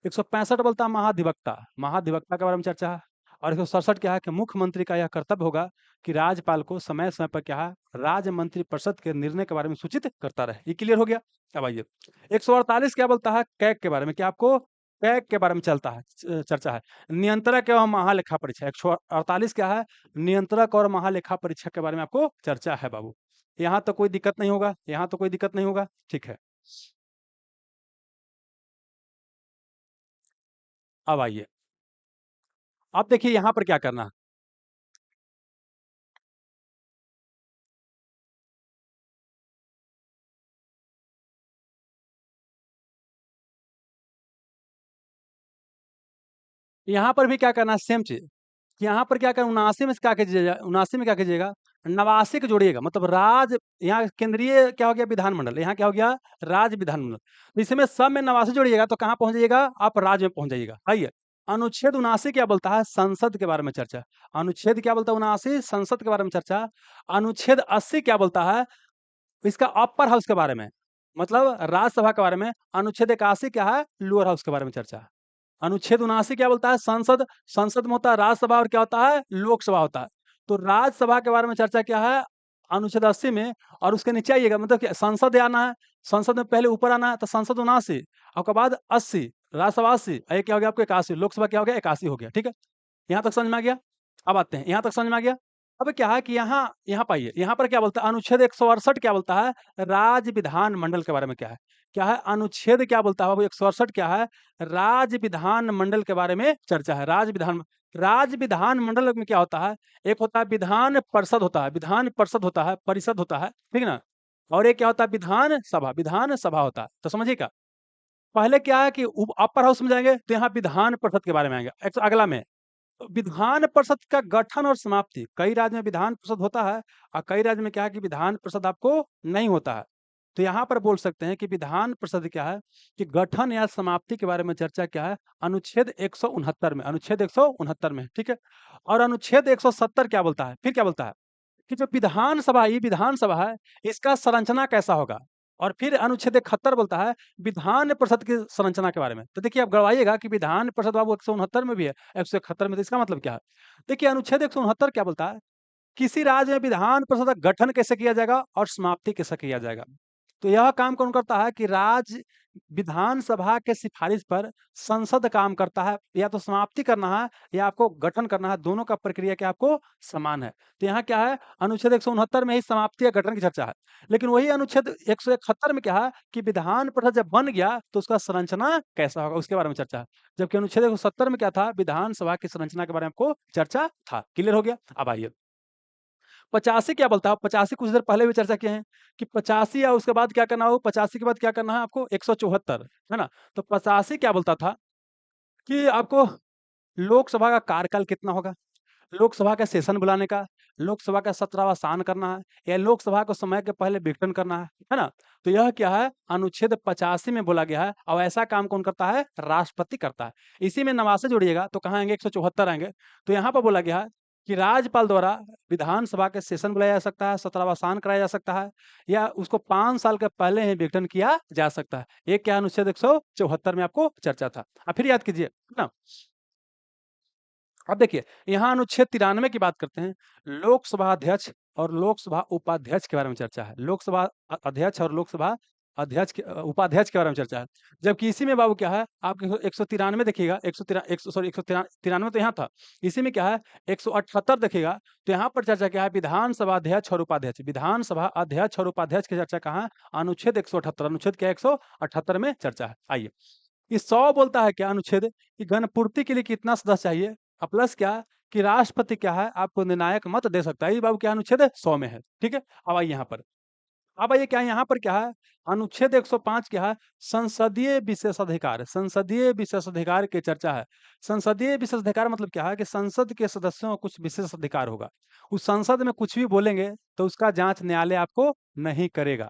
165 बोलता है महाधिवक्ता, महाधिवक्ता के बारे में चर्चा है। और 167 क्या है कि मुख्यमंत्री का यह कर्तव्य होगा कि राज्यपाल को समय-समय पर क्या है, राज्य मंत्रिपरिषद के निर्णय के बारे में सूचित करता रहे। ये क्लियर हो गया? अब आइए, 148 क्या बोलता है, कैग के बारे में, क्या आपको कैग के बारे में चलता है, चर्चा है। नियंत्रक एवं महालेखा परीक्षक। 148 क्या है, नियंत्रक और महालेखा परीक्षक के बारे में आपको चर्चा है बाबू। यहाँ तो कोई दिक्कत नहीं होगा, यहाँ तो कोई दिक्कत नहीं होगा, ठीक है। अब आइए, अब देखिए यहाँ पर क्या करना है। यहाँ पर भी क्या करना है, सेम चीज़। यहाँ पर क्या करना, 79 में से क्या कीजिएगा, 79 में क्या कीजिएगा, 89 को जोड़िएगा, मतलब यहाँ केंद्रीय क्या हो गया, विधानमंडल, यहाँ क्या हो गया, राज्य विधानमंडल। तो इसमें सब में 89 जोड़िएगा तो कहाँ पहुँच जाइएगा, आप राज्य में पहुँच जाइएगा। आइए, अनुच्छेद 79 क्या बोलता है, संसद के बारे में चर्चा। अनुच्छेद क्या बोलता है, 79 संसद के बारे में चर्चा। अनुच्छेद 80 क्या बोलता है, इसका अपर हाउस के बारे में, मतलब राज्यसभा के बारे में। अनुच्छेद 81 क्या है, लोअर हाउस के बारे में चर्चा। अनुच्छेद 79 क्या बोलता है, संसद, संसद में होता है राज्यसभा और क्या होता है, लोकसभा होता है। तो राज्यसभा के बारे में चर्चा क्या है, अनुच्छेद 80 में। और उसके नीचे आइएगा, मतलब कि संसद आना है, संसद में पहले ऊपर आना है, तो संसद 79, उसके बाद 80, राज्यसभा 80, ये क्या हो गया आपको 81, लोकसभा क्या हो गया 81 हो गया। ठीक है? यहाँ तक समझ में आ गया? अब आते हैं, यहाँ तक समझ में आ गया? अब क्या है कि यहाँ यहाँ पाइए, यहाँ पर क्या बोलता है, अनुच्छेद 168 क्या बोलता है, राज्य विधानमंडल के बारे में क्या है, अनुच्छेद क्या बोलता है बाबू, 168 क्या है, राज्य विधानमंडल के बारे में चर्चा है। राज्य विधानमंडल में क्या होता है, एक होता है विधान परिषद होता है, विधान परिषद होता है, परिषद होता है, ठीक ना? और एक क्या होता है, विधान सभा होता है। तो समझिए क्या, पहले क्या है कि अपर हाउस में जाएंगे तो यहाँ विधान परिषद के बारे में आएंगे, अगला में तो विधान परिषद का गठन और समाप्ति, कई राज्य में विधान परिषद होता है और कई राज्य में क्या है कि विधान परिषद आपको नहीं होता है। तो यहाँ पर बोल सकते हैं कि विधान परिषद क्या है कि गठन या समाप्ति के बारे में चर्चा क्या है, अनुच्छेद 169 में, अनुच्छेद 169 में, ठीक है। और अनुच्छेद 170 क्या बोलता है, फिर क्या बोलता है कि जो विधानसभा, ये विधानसभा है, इसका संरचना कैसा होगा। और फिर अनुच्छेद 71 बोलता है विधान परिषद की संरचना के बारे में। तो देखिए आप गड़वाइएगा कि विधान परिषद बाबू 169 में भी है, 171 में, तो इसका मतलब क्या है? देखिए अनुच्छेद 169 क्या बोलता है, किसी राज्य में विधान परिषद का गठन कैसे किया जाएगा और समाप्ति कैसे किया जाएगा। तो यह काम कौन करता है कि राज्य विधानसभा के सिफारिश पर संसद काम करता है, या तो समाप्ति करना है या आपको गठन करना है, दोनों का प्रक्रिया क्या आपको समान है। तो यहाँ क्या है, अनुच्छेद 169 में ही समाप्ति या गठन की चर्चा है। लेकिन वही अनुच्छेद 171 में क्या है कि विधान परिषद जब बन गया तो उसका संरचना कैसा होगा उसके बारे में चर्चा है। जबकि अनुच्छेद 170 में क्या था, विधानसभा की संरचना के बारे में आपको चर्चा था। क्लियर हो गया? अब आइए 85 क्या बोलता है? 85 कुछ देर पहले भी चर्चा किए हैं कि 85 या उसके बाद क्या करना हो, 85 के बाद क्या करना है आपको, 174, है ना? तो 85 क्या बोलता था कि आपको लोकसभा का कार्यकाल कितना होगा, लोकसभा का सेशन बुलाने का, लोकसभा का सत्रावसान करना है या लोकसभा को समय के पहले विघटन करना है ना? तो यह क्या है, अनुच्छेद 85 में बोला गया है और ऐसा काम कौन करता है, राष्ट्रपति करता है। इसी में नवासे जोड़िएगा तो कहाँ आएंगे, 174 आएंगे। तो यहाँ पर बोला गया है कि राज्यपाल द्वारा विधानसभा के सेशन बुलाया जा सकता है, सत्रावसान कराया जा सकता है या उसको 5 साल के पहले ही विघटन किया जा सकता है। ये क्या अनुच्छेद 174 में आपको चर्चा था। अब फिर याद कीजिए, है ना? अब देखिए, यहाँ अनुच्छेद 93 की बात करते हैं। लोकसभा अध्यक्ष और लोकसभा उपाध्यक्ष के बारे में चर्चा है। लोकसभा अध्यक्ष और लोकसभा उपाध्यक्ष के बारे में चर्चा है। जबकि इसी में बाबू क्या है, आप 193 देखिएगा, 193 तो यहाँ था। इसी में क्या है, 178 देखिएगा, तो यहाँ पर चर्चा क्या है, विधानसभा अध्यक्ष और उपाध्यक्ष। विधानसभा अध्यक्ष और उपाध्यक्ष की चर्चा कहाँ है, अनुच्छेद 178। अनुच्छेद क्या है, 178 में चर्चा है। आइए, ये 100 बोलता है क्या अनुच्छेद कि गणपूर्ति के लिए कितना सदस्य चाहिए, और प्लस क्या कि राष्ट्रपति क्या है आपको निर्णायक मत दे सकता है। ये बाबू क्या अनुच्छेद 100 में है, ठीक है। अब आइए यहाँ पर, अब आइए क्या यहाँ पर क्या है, अनुच्छेद 105 क्या है, संसदीय विशेषाधिकार। संसदीय विशेषाधिकार की चर्चा है। संसदीय विशेषाधिकार मतलब क्या है कि संसद के सदस्यों को कुछ विशेष अधिकार होगा। उस संसद में कुछ भी बोलेंगे तो उसका जांच न्यायालय आपको नहीं करेगा,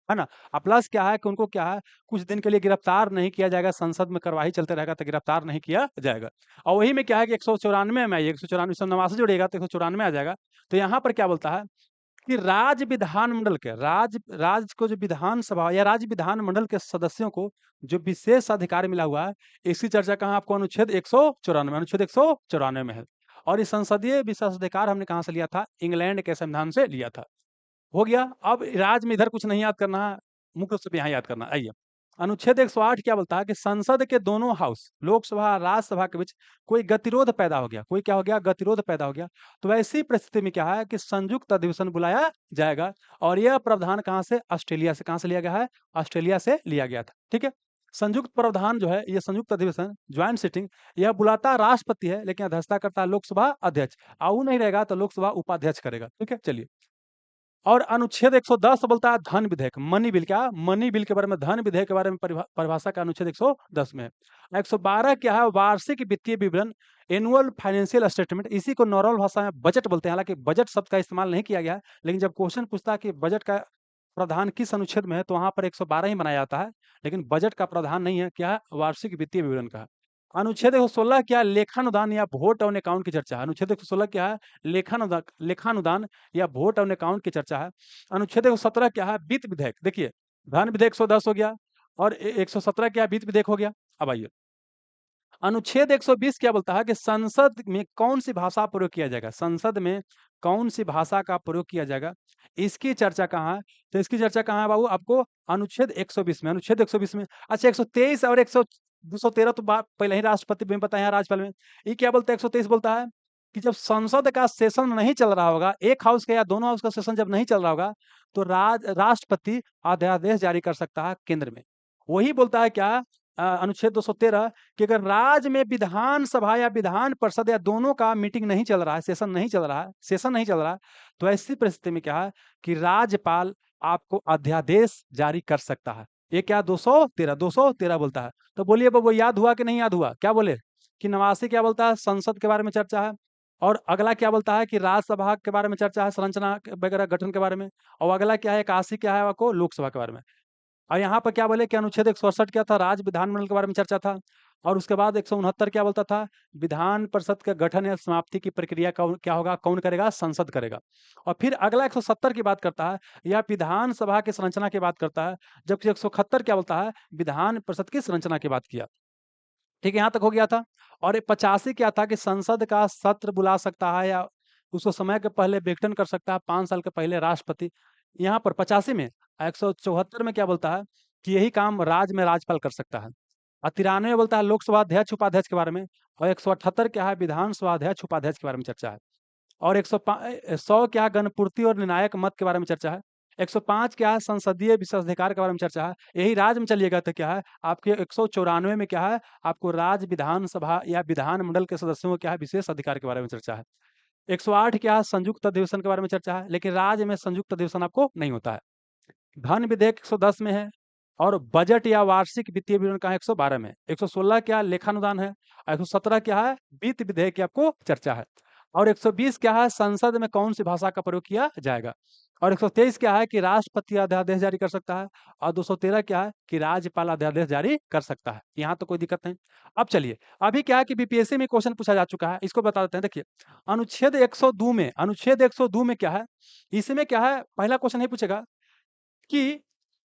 है ना? प्लस क्या है कि उनको क्या है, कुछ दिन के लिए गिरफ्तार नहीं किया जाएगा, संसद में कार्यवाही चलते रहेगा तो गिरफ्तार नहीं किया जाएगा। और वही में क्या है कि 194 में आइए, 194 से नवासी जोड़िएगा तो 194 आ जाएगा। तो यहाँ पर क्या बोलता है कि राज्य विधानमंडल के राज्य को जो विधानसभा या राज्य विधानमंडल के सदस्यों को जो विशेष अधिकार मिला हुआ है, इसकी चर्चा कहाँ आपको, अनुच्छेद 194, अनुच्छेद 194 में है। और ये संसदीय विशेषाधिकार हमने कहाँ से लिया था, इंग्लैंड के संविधान से लिया था। हो गया। अब राज्य में इधर कुछ नहीं याद करना है, मुख्य रूप से यहाँ याद करना है। आइए, अनुच्छेद 108 क्या बोलता है कि संसद के दोनों हाउस, लोकसभा और राज्यसभा के बीच कोई गतिरोध पैदा हो गया, कोई क्या हो गया, गतिरोध पैदा हो गया, तो ऐसी परिस्थिति में क्या है कि संयुक्त अधिवेशन बुलाया जाएगा। और यह प्रावधान कहाँ से, ऑस्ट्रेलिया से, कहाँ से लिया गया है, ऑस्ट्रेलिया से लिया गया था, ठीक है। संयुक्त प्रावधान जो है, ये संयुक्त अधिवेशन, ज्वाइंट सिटिंग, यह बुलाता राष्ट्रपति है लेकिन अध्यक्षता करता है लोकसभा अध्यक्ष। आऊ नहीं रहेगा तो लोकसभा उपाध्यक्ष करेगा, ठीक है। चलिए, और अनुच्छेद 110 बोलता है धन विधेयक, मनी बिल। क्या, मनी बिल के बारे में, धन विधेयक के बारे में परिभाषा का अनुच्छेद 110 में है। 112 क्या है, वार्षिक वित्तीय विवरण, एनुअल फाइनेंशियल स्टेटमेंट। इसी को नॉर्मल भाषा में बजट बोलते हैं। हालांकि बजट शब्द का इस्तेमाल नहीं किया गया है, लेकिन जब क्वेश्चन पूछता है कि बजट का प्रावधान किस अनुच्छेद में है, तो वहां पर 112 ही बनाया जाता है। लेकिन बजट का प्रावधान नहीं है, क्या है, वार्षिक वित्तीय विवरण का। अनुच्छेद 116 क्या है, लेखानुदान या वोट ऑन अकाउंट की चर्चा है। अनुच्छेद 116 क्या है, लेखानुदान या वोट ऑन अकाउंट की चर्चा है। अनुच्छेद 117 क्या है, वित्त विधेयक। देखिए, धन विधेयक 110 हो गया और 117 क्या है, वित्त विधेयक हो गया। अब आइए, अनुच्छेद 120 क्या बोलता है कि संसद में कौन सी भाषा प्रयोग किया जाएगा, संसद में कौन सी भाषा का प्रयोग किया जाएगा, इसकी चर्चा कहाँ है। तो इसकी चर्चा कहाँ है बाबू, आपको अनुच्छेद 120 में, अनुच्छेद 120 में। अच्छा, 123 और 213 तो बात पहले ही राष्ट्रपति में बताया है, राज्यपाल में। ये क्या बोलता है, 123 बोलता है कि जब संसद का सेशन नहीं चल रहा होगा, एक हाउस का या दोनों हाउस का सेशन जब नहीं चल रहा होगा, तो राष्ट्रपति अध्यादेश जारी कर सकता है केंद्र में। वही बोलता है क्या, अनुच्छेद 213 कि अगर राज्य में विधानसभा या विधान परिषद या दोनों का मीटिंग नहीं चल रहा है, सेशन नहीं चल रहा है, तो ऐसी परिस्थिति में क्या है कि राज्यपाल आपको अध्यादेश जारी कर सकता है। ये क्या, 213 बोलता है। तो बोलिए बाबू, याद हुआ कि नहीं याद हुआ, क्या बोले? कि 89 क्या बोलता है, संसद के बारे में चर्चा है। और अगला क्या बोलता है कि राज्यसभा के बारे में चर्चा है, संरचना वगैरह गठन के बारे में। और अगला क्या है, 81 क्या है आपको, लोकसभा के बारे में। और यहाँ पर क्या बोले कि अनुच्छेद 167 क्या था, राज्य विधानमंडल के बारे में चर्चा था। और उसके बाद 169 क्या बोलता था, विधान परिषद का गठन या समाप्ति की प्रक्रिया क्या होगा, कौन करेगा, संसद करेगा। और फिर अगला 170 की बात करता है, यह विधानसभा की संरचना की बात करता है। जबकि 171 क्या बोलता है, विधान परिषद की संरचना की बात किया। ठीक है, यहाँ तक हो गया था। और 85 क्या था कि संसद का सत्र बुला सकता है या उसको समय के पहले विघटन कर सकता है, 5 साल के पहले राष्ट्रपति। यहाँ पर 85 में, 174 में क्या बोलता है कि यही काम राज्य में राज्यपाल कर सकता है। और 93 में बोलता है लोकसभा अध्यक्ष उपाध्यक्ष के बारे में। और 178 क्या है, विधानसभा अध्यक्ष उपाध्यक्ष के बारे में चर्चा है। और 100 क्या है, गणपूर्ति और निर्णायक मत के बारे में चर्चा है। 105 क्या है, संसदीय विशेषाधिकार के बारे में चर्चा है। यही राज्य में चलिएगा तो क्या है आपके 194 में क्या है, आपको राज्य विधानसभा या विधानमंडल के सदस्यों को क्या है, विशेष अधिकार के बारे में चर्चा है। 108 क्या है, संयुक्त अधिवेशन के बारे में चर्चा है, लेकिन राज्य में संयुक्त अधिवेशन आपको नहीं होता है। धन विधेयक 110 में है। और बजट या वार्षिक वित्तीय विवरण का 112 में। 116 क्या, लेखानुदान है। 117 क्या है, वित्त विधेयक की आपको चर्चा है। और 120 क्या है, संसद में कौन सी भाषा का प्रयोग किया जाएगा। और 123 क्या है कि राष्ट्रपति अध्यादेश जारी कर सकता है। और 213 क्या है कि राज्यपाल अध्यादेश जारी कर सकता है। यहाँ तो कोई दिक्कत नहीं। अब चलिए, अभी क्या है कि बीपीएससी में क्वेश्चन पूछा जा चुका है, इसको बता देते हैं। देखिए, अनुच्छेद 102 में क्या है, इसमें क्या है, पहला क्वेश्चन नहीं पूछेगा कि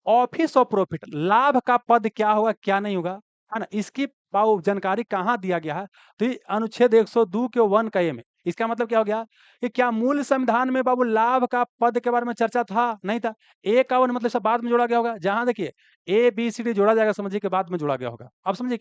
ऑफिस ऑफ प्रॉफिट, लाभ का पद क्या होगा क्या नहीं होगा, है ना, इसकी जानकारी कहाँ दिया गया है। तो ये अनुच्छेद 102 के 1 का ए में, इसका मतलब क्या हो गया कि क्या मूल संविधान में बाबू लाभ का पद के बारे में चर्चा था, नहीं था। ए का 1 मतलब सब बाद में जोड़ा गया होगा, जहां देखिए ए बी सी डी जोड़ा जाएगा, समझिए के बाद में जोड़ा गया होगा। अब समझिए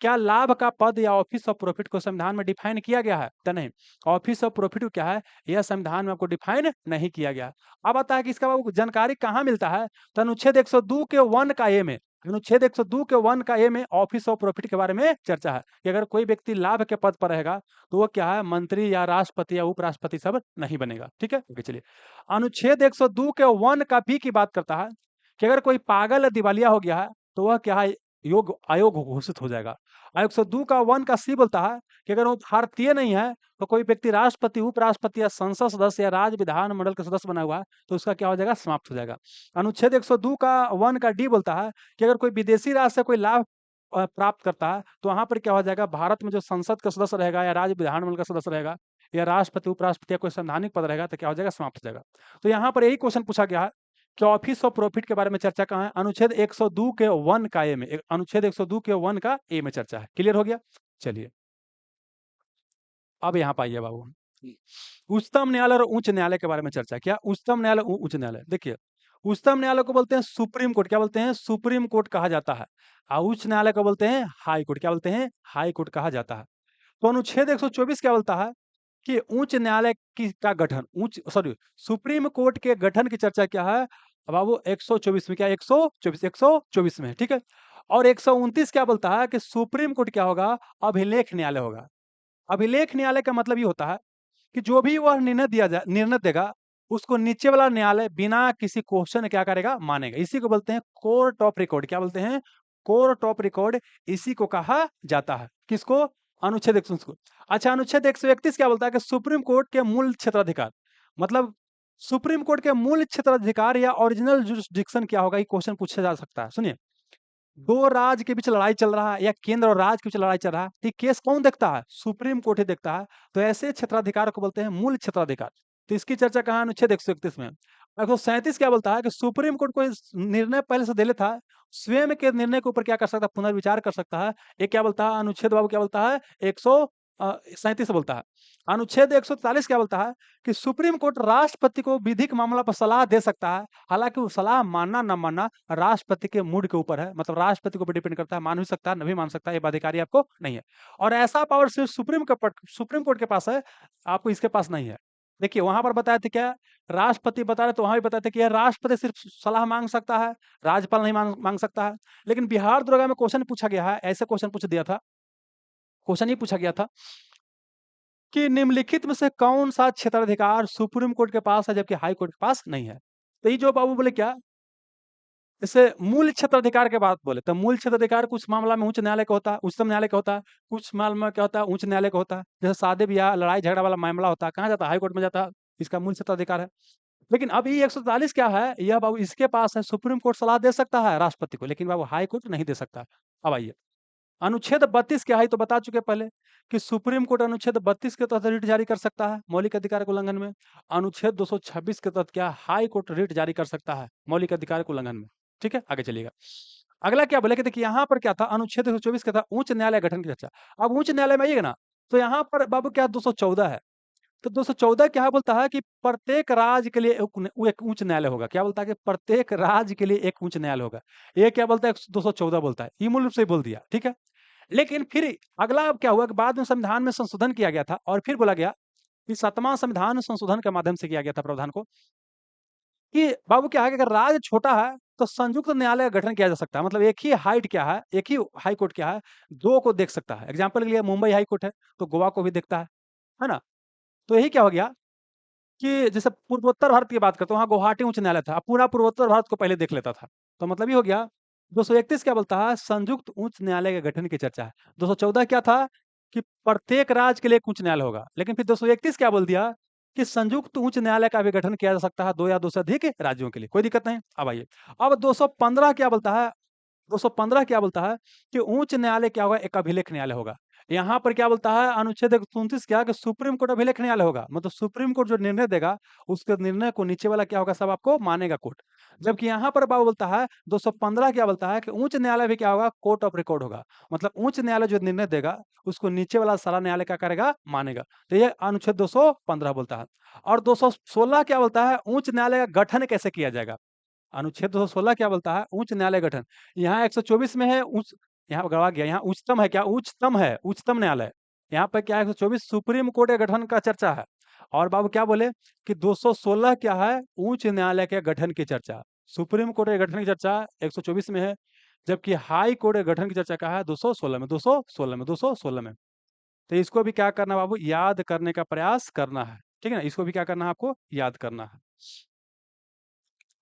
क्या लाभ का पद या ऑफिस ऑफ प्रॉफिट को संविधान में डिफाइन किया गया है, तो नहीं। ऑफिस ऑफ प्रॉफिट क्या है, यह संविधान में आपको डिफाइन नहीं किया गया। अब आता है कि इसका बाबू जानकारी कहाँ मिलता है, तो अनुच्छेद 102 के 1 का ए में, अनुच्छेद 102 के 1 का ए में ऑफिस ऑफ प्रॉफिट के बारे में चर्चा है कि अगर कोई व्यक्ति लाभ के पद पर रहेगा तो वो क्या है, मंत्री या राष्ट्रपति या उपराष्ट्रपति सब नहीं बनेगा। ठीक है, ओके चलिए। अनुच्छेद 102 के 1 का बी की बात करता है कि अगर कोई पागल या दिवालिया हो गया है तो वह क्या है, योग आयोग घोषित हो जाएगा। 102 का 1 का सी बोलता है कि अगर वो भारतीय नहीं है तो कोई व्यक्ति राष्ट्रपति, उपराष्ट्रपति या संसद सदस्य या राज्य विधानमंडल का सदस्य बना हुआ है तो उसका क्या हो जाएगा, समाप्त हो जाएगा। अनुच्छेद 102 का 1 का डी बोलता है कि अगर कोई विदेशी राज्य से कोई लाभ प्राप्त करता है तो वहां पर क्या हो जाएगा, भारत में जो संसद का सदस्य रहेगा या राज्य विधानमंडल का सदस्य रहेगा या राष्ट्रपति उपराष्ट्रपति या कोई संवैधानिक पद रहेगा तो क्या हो जाएगा, समाप्त हो जाएगा। तो यहाँ पर यही क्वेश्चन पूछा गया है कि ऑफिस ऑफ प्रॉफिट के बारे में चर्चा कहाँ है, अनुच्छेद 102 के 1 का ए में, अनुच्छेद 102 के 1 का ए में चर्चा है। क्लियर हो गया, चलिए अब यहाँ पर आइए बाबू। उच्चतम न्यायालय और उच्च न्यायालय के बारे में चर्चा। क्या उच्चतम न्यायालय, उच्च न्यायालय, देखिए उच्चतम न्यायालय को बोलते हैं सुप्रीम कोर्ट, क्या बोलते हैं, सुप्रीम कोर्ट कहा जाता है। और उच्च न्यायालय को बोलते हैं हाई कोर्ट, क्या बोलते हैं, हाई कोर्ट कहा जाता है। तो अनुच्छेद 124 क्या बोलता है कि उच्च न्यायालय की का गठन, उच्च सॉरी सुप्रीम कोर्ट के गठन की चर्चा क्या है बाबू, 124 में, क्या 124 में, ठीक है। और 129 क्या बोलता है कि सुप्रीम कोर्ट क्या होगा, अभिलेख न्यायालय होगा। अभिलेख न्यायालय का मतलब ये होता है कि जो भी वह निर्णय देगा उसको नीचे वाला न्यायालय बिना किसी क्वेश्चन क्या करेगा, मानेगा। इसी को बोलते हैं कोर्ट ऑफ रिकॉर्ड, क्या बोलते हैं, कोर्ट ऑफ रिकॉर्ड। इसी को कहा जाता है, किसको, अनुच्छेद 129 को। अच्छा, अनुच्छेद 131 क्या बोलता है कि सुप्रीम कोर्ट के मूल क्षेत्राधिकार, मतलब सुप्रीम कोर्ट के मूल क्षेत्राधिकार या ओरिजिनल जुरिस्डिक्शन क्या होगा, ये क्वेश्चन पूछा जा सकता है। सुनिए, दो राज्य के बीच लड़ाई चल रहा है या केंद्र और राज्य के बीच लड़ाई चल रहा है, तो केस कौन देखता है, सुप्रीम कोर्ट ही देखता है। तो ऐसे क्षेत्राधिकार को बोलते हैं मूल क्षेत्राधिकार। तो इसकी चर्चा कहाँ, अनुच्छेद 131 में। 137 क्या बोलता है कि सुप्रीम कोर्ट कोई निर्णय पहले से दे लेता है, स्वयं के निर्णय के ऊपर क्या कर सकता है, पुनर्विचार कर सकता है। ये क्या बोलता है, अनुच्छेद बाबू क्या बोलता है, 137 बोलता है। अनुच्छेद 143 क्या बोलता है कि सुप्रीम कोर्ट राष्ट्रपति को विधिक मामला पर सलाह दे सकता है। हालांकि वो सलाह मानना ना मानना राष्ट्रपति के मूड के ऊपर है, मतलब राष्ट्रपति को भी डिपेंड करता है, मान भी सकता है, नहीं मान सकता है, ये बाध्यकारी आपको नहीं है। और ऐसा पावर सिर्फ सुप्रीम कोर्ट के पास है, आपको इसके पास नहीं है। देखिए वहां पर बताए थे क्या, राष्ट्रपति बता रहे तो वहां भी बताए थे कि यह राष्ट्रपति सिर्फ सलाह मांग सकता है, राज्यपाल नहीं मांग सकता है। लेकिन बिहार दरोगा में क्वेश्चन पूछा गया है, ऐसे क्वेश्चन पूछ दिया था, क्वेश्चन ही पूछा गया था कि निम्नलिखित में से कौन सा क्षेत्राधिकार सुप्रीम कोर्ट के पास है जबकि हाई कोर्ट के पास नहीं है। तो ये जो बाबू बोले क्या, जैसे मूल क्षेत्राधिकार के बात बोले तो मूल क्षेत्राधिकार कुछ मामला में उच्च न्यायालय का होता है, उच्चतम न्यायालय का होता है, कुछ मामला में क्या होता है उच्च न्यायालय का होता है। जैसे शादी ब्याह लड़ाई झगड़ा वाला मामला होता है, कहाँ जाता है? हाई कोर्ट में जाता है, इसका मूल क्षेत्राधिकार है। लेकिन अब ये 144 क्या है? यह बाबू इसके पास है, सुप्रीम कोर्ट सलाह दे सकता है राष्ट्रपति को, लेकिन बाबू हाई कोर्ट नहीं दे सकता। अब आइए, अनुच्छेद 32 क्या है? ये तो बता चुके पहले कि सुप्रीम कोर्ट अनुच्छेद 32 के तहत रिट जारी कर सकता है मौलिक अधिकार के उल्लंघन में। अनुच्छेद 226 के तहत क्या हाई कोर्ट रिट जारी कर सकता है मौलिक अधिकार के उल्लंघन में। ठीक है, आगे चलिएगा। अगला क्या बोले कि देखिए यहाँ पर क्या था, अनुच्छेद 124 का था उच्च न्यायालय गठन की चर्चा। अब उच्च न्यायालय में आइएगा ना, तो यहाँ पर बाबू क्या 214 है। तो 214 क्या बोलता है कि प्रत्येक राज्य के लिए एक उच्च न्यायालय होगा। क्या बोलता है कि प्रत्येक राज्य के लिए एक उच्च न्यायालय होगा। ये क्या बोलता है? 214 बोलता है। ये मूल रूप से ही बोल दिया, ठीक है। लेकिन फिर अगला अब क्या हुआ कि बाद में संविधान में संशोधन किया गया था और फिर बोला गया कि 7वां संविधान संशोधन के माध्यम से किया गया था प्रावधान को कि बाबू क्या है कि अगर राज्य छोटा है तो संयुक्त न्यायालय का गठन किया जा सकता है। मतलब एक ही हाइट क्या है, एक ही हाई कोर्ट क्या है, 2 को देख सकता है। एग्जांपल के लिए मुंबई हाई कोर्ट है, तो गोवा को भी देखता है ना? तो यही क्या हो गया कि जैसे पूर्वोत्तर भारत की बात करते हैं, वहाँ गुवाहाटी उच्च न्यायालय था, अब पूरा पूर्वोत्तर भारत को पहले देख लेता था। तो मतलब ये हो गया, 231 क्या बोलता है? संयुक्त उच्च न्यायालय के गठन की चर्चा है। 214 क्या था कि प्रत्येक राज्य के लिए एक उच्च न्यायालय होगा। लेकिन फिर 231 क्या बोल दिया कि संयुक्त उच्च न्यायालय का भी गठन किया जा सकता है 2 या 2 से अधिक राज्यों के लिए, कोई दिक्कत नहीं। अब आइए, अब 215 क्या बोलता है? 215 क्या बोलता है कि उच्च न्यायालय क्या होगा? एक अभिलेख न्यायालय होगा। यहाँ पर क्या बोलता है अनुच्छेद 129 क्या कि सुप्रीम कोर्ट अभिलेख न्यायालय होगा। मतलब सुप्रीम कोर्ट जो निर्णय देगा, उसके निर्णय को नीचे वाला क्या होगा? सब आपको मानेगा कोर्ट। जबकि यहाँ पर बाबू बोलता है 215 क्या बोलता है कि उच्च न्यायालय भी क्या होगा? कोर्ट ऑफ रिकॉर्ड होगा। मतलब उच्च न्यायालय जो निर्णय देगा, उसको नीचे वाला सारा न्यायालय क्या करेगा? मानेगा। तो ये अनुच्छेद 215 बोलता है। और 216 क्या बोलता है? उच्च न्यायालय का गठन कैसे किया जाएगा? अनुच्छेद 216 क्या बोलता है? उच्च न्यायालय गठन। यहाँ 124 में है उच्च, यहाँ गवा गया, यहाँ उच्चतम है क्या? उच्चतम है, उच्चतम न्यायालय। यहाँ पे क्या है 124 सुप्रीम कोर्ट के गठन का चर्चा है। और बाबू क्या बोले कि 216 क्या है? उच्च न्यायालय के गठन की चर्चा। सुप्रीम कोर्ट के गठन की चर्चा 124 में है, जबकि हाई कोर्ट के गठन की चर्चा कहाँ है? 216 में, 216 में, 216 में। तो इसको भी क्या करना है बाबू? याद करने का प्रयास करना है। ठीक है ना? इसको भी क्या करना है आपको? याद करना है।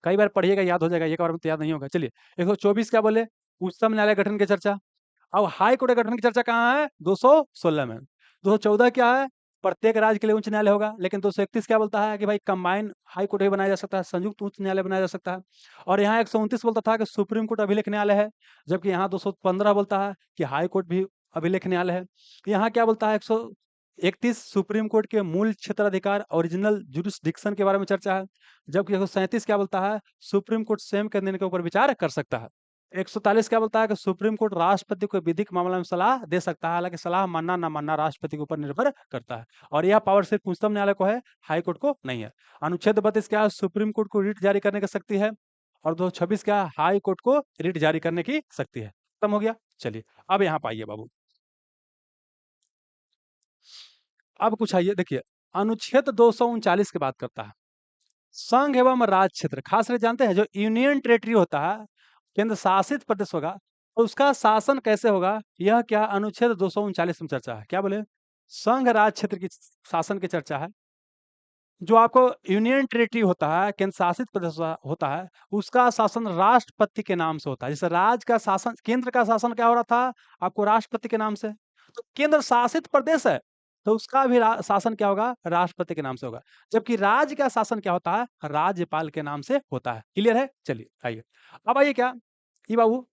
कई बार पढ़िएगा याद हो जाएगा, एक बार में तो याद नहीं होगा। चलिए, 124 क्या बोले? उच्चतम न्यायालय गठन की चर्चा। अब हाई कोर्ट के गठन की चर्चा कहाँ है? 216 में। 214 क्या है? प्रत्येक राज्य के लिए उच्च न्यायालय होगा। लेकिन 231 क्या बोलता है कि भाई कंबाइन हाई कोर्ट भी बनाया जा सकता है, संयुक्त उच्च न्यायालय बनाया जा सकता है। और यहाँ 129 बोलता था कि सुप्रीम कोर्ट अभिलेख न्यायालय है, जबकि यहाँ 215 बोलता है कि हाई कोर्ट भी अभिलेख न्यायालय है। यहाँ क्या बोलता है? 131 सुप्रीम कोर्ट के मूल क्षेत्राधिकार ओरिजिनल जुरिस्डिक्शन के बारे में चर्चा है, जबकि 137 क्या बोलता है? सुप्रीम कोर्ट स्वयं के निर्णय के ऊपर विचार कर सकता है। 143 क्या बोलता है कि सुप्रीम कोर्ट राष्ट्रपति को विधिक मामला में सलाह दे सकता है, हालांकि सलाह मानना ना मानना राष्ट्रपति के ऊपर निर्भर करता है। और यह पावर सिर्फ उच्चतम न्यायालय को है, हाई कोर्ट को नहीं है। अनुच्छेद 32 क्या है? सुप्रीम कोर्ट को रिट जारी करने की शक्ति है। और 226 क्या है? हाई कोर्ट को रिट जारी करने की शक्ति है। खत्म हो गया। चलिए, अब यहाँ पाइए बाबू, अब कुछ आइए देखिए, अनुच्छेद 239 की बात करता है संघ एवं राज्य क्षेत्र, खास कर जानते हैं जो यूनियन टेरिटरी होता है, केंद्र शासित प्रदेश होगा, तो उसका शासन कैसे होगा? यह क्या अनुच्छेद 239 में चर्चा है। क्या बोले? संघ राज्य क्षेत्र की शासन की चर्चा है। जो आपको यूनियन टेरिटरी होता है, केंद्र शासित प्रदेश होता है, उसका शासन राष्ट्रपति के नाम से होता है। जैसे राज्य का शासन, केंद्र का शासन क्या हो रहा था आपको? राष्ट्रपति के नाम से। तो केंद्र शासित प्रदेश है, तो उसका भी शासन क्या होगा? राष्ट्रपति के नाम से होगा। जबकि राज्य का शासन क्या होता है? राज्यपाल के नाम से होता है। क्लियर है? चलिए आइए, अब आइए क्या ये बाबू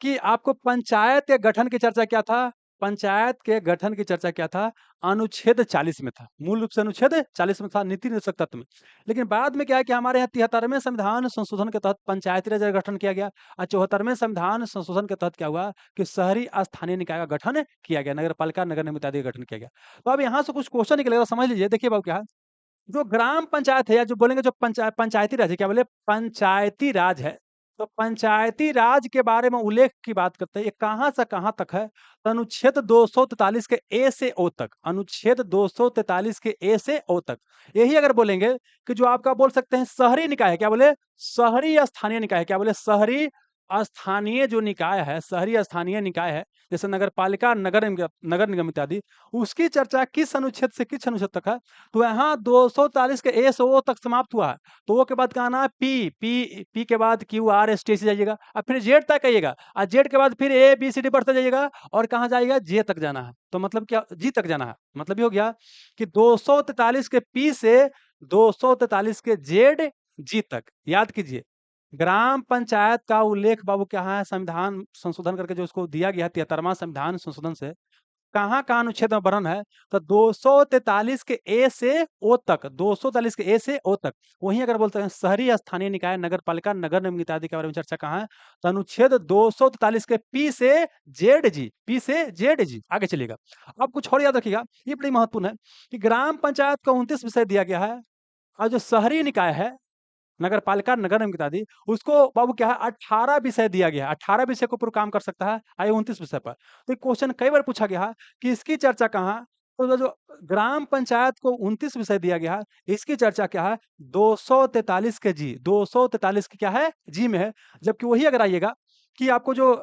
कि आपको पंचायत के गठन की चर्चा क्या था? पंचायत के गठन की चर्चा क्या था? अनुच्छेद 40 में था। मूल रूप से अनुच्छेद 40 में था, नीति निदेशक तत्व में। लेकिन बाद में क्या है कि हमारे यहाँ 73वें संविधान संशोधन के तहत पंचायती राज का गठन किया गया और 74वें संविधान संशोधन के तहत क्या हुआ कि शहरी स्थानीय निकाय का गठन किया गया, नगर पालिका, नगर निगम इत्यादि का गठन किया गया। तो अब यहाँ से कुछ क्वेश्चन निकलेगा, समझ लीजिए। देखिए बाबू क्या है, जो ग्राम पंचायत है या जो बोलेंगे जो पंचायती राज है, क्या बोले? पंचायती राज है। तो पंचायती राज के बारे में उल्लेख की बात करते हैं, ये कहाँ से कहाँ तक है? तो अनुच्छेद 243 के ए से ओ तक, अनुच्छेद 243 के ए से ओ तक। यही अगर बोलेंगे कि जो आपका बोल सकते हैं शहरी निकाय है, क्या बोले? शहरी स्थानीय निकाय है, क्या बोले? शहरी स्थानीय जो निकाय है, शहरी स्थानीय निकाय है, जैसे नगरपालिका, नगर निगम इत्यादि, उसकी चर्चा किस अनुच्छेद से किस अनुच्छेद तक है? तो यहाँ 243 के ए से ओ तक समाप्त हुआ है। तो ओ के बाद क्या आना है? पी के बाद क्यू, आर, एस, टी ऐसे जाइएगा, और फिर जेड तक आइएगा, और जेड के बाद फिर ए, बी, सी, डी बढ़ते जाइएगा, और कहाँ जाइएगा? जे तक जाना है। तो मतलब क्या? जी तक जाना है। मतलब ये हो गया कि 243 के पी से 243 के जेड, जी तक। याद कीजिए, ग्राम पंचायत का उल्लेख बाबू क्या है? संविधान संशोधन करके जो उसको दिया गया है 73वां संविधान संशोधन से, कहाँ अनुच्छेद में वर्णन है? तो 243 के ए से ओ तक, 243 के ए से ओ तक। वहीं अगर बोलते हैं शहरी स्थानीय निकाय, नगर पालिका, नगर निगम इत्यादि के बारे में चर्चा कहाँ है? तो अनुच्छेद 243 के पी से जेड, जी, पी से जेड, जी। आगे चलिएगा। अब कुछ और याद रखिएगा, ये बड़ी महत्वपूर्ण है कि ग्राम पंचायत का 29 विषय दिया गया है, और जो शहरी निकाय है, नगर पालिका, नगर निगम इत्यादि, उसको बाबू क्या है? 18 विषय दिया गया है। 18 विषय के ऊपर काम कर सकता है, आइए 29 विषय पर। तो ये क्वेश्चन कई बार पूछा गया है कि इसकी चर्चा कहाँ? तो जो ग्राम पंचायत को 29 विषय दिया गया है, इसकी चर्चा क्या है? 243 के जी, 243 की क्या है? जी में है। जबकि वही अगर आइएगा कि आपको जो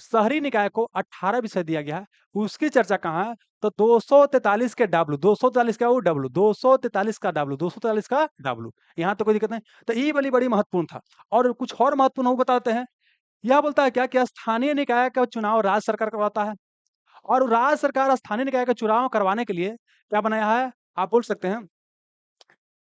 शहरी निकाय को 18 विषय दिया गया है, उसकी चर्चा कहाँ है? तो 243 के डब्ल्यू, 243 का वो डब्ल्यू, 243 का डब्ल्यू, 243 का डब्ल्यू। यहाँ तो कोई दिक्कत नहीं। तो ये वाली बड़ी महत्वपूर्ण था। और कुछ और महत्वपूर्ण वो बताते हैं। यह बोलता है क्या कि स्थानीय निकाय का चुनाव राज्य सरकार करवाता है, और राज्य सरकार स्थानीय निकाय का चुनाव करवाने के लिए क्या बनाया है? आप बोल सकते हैं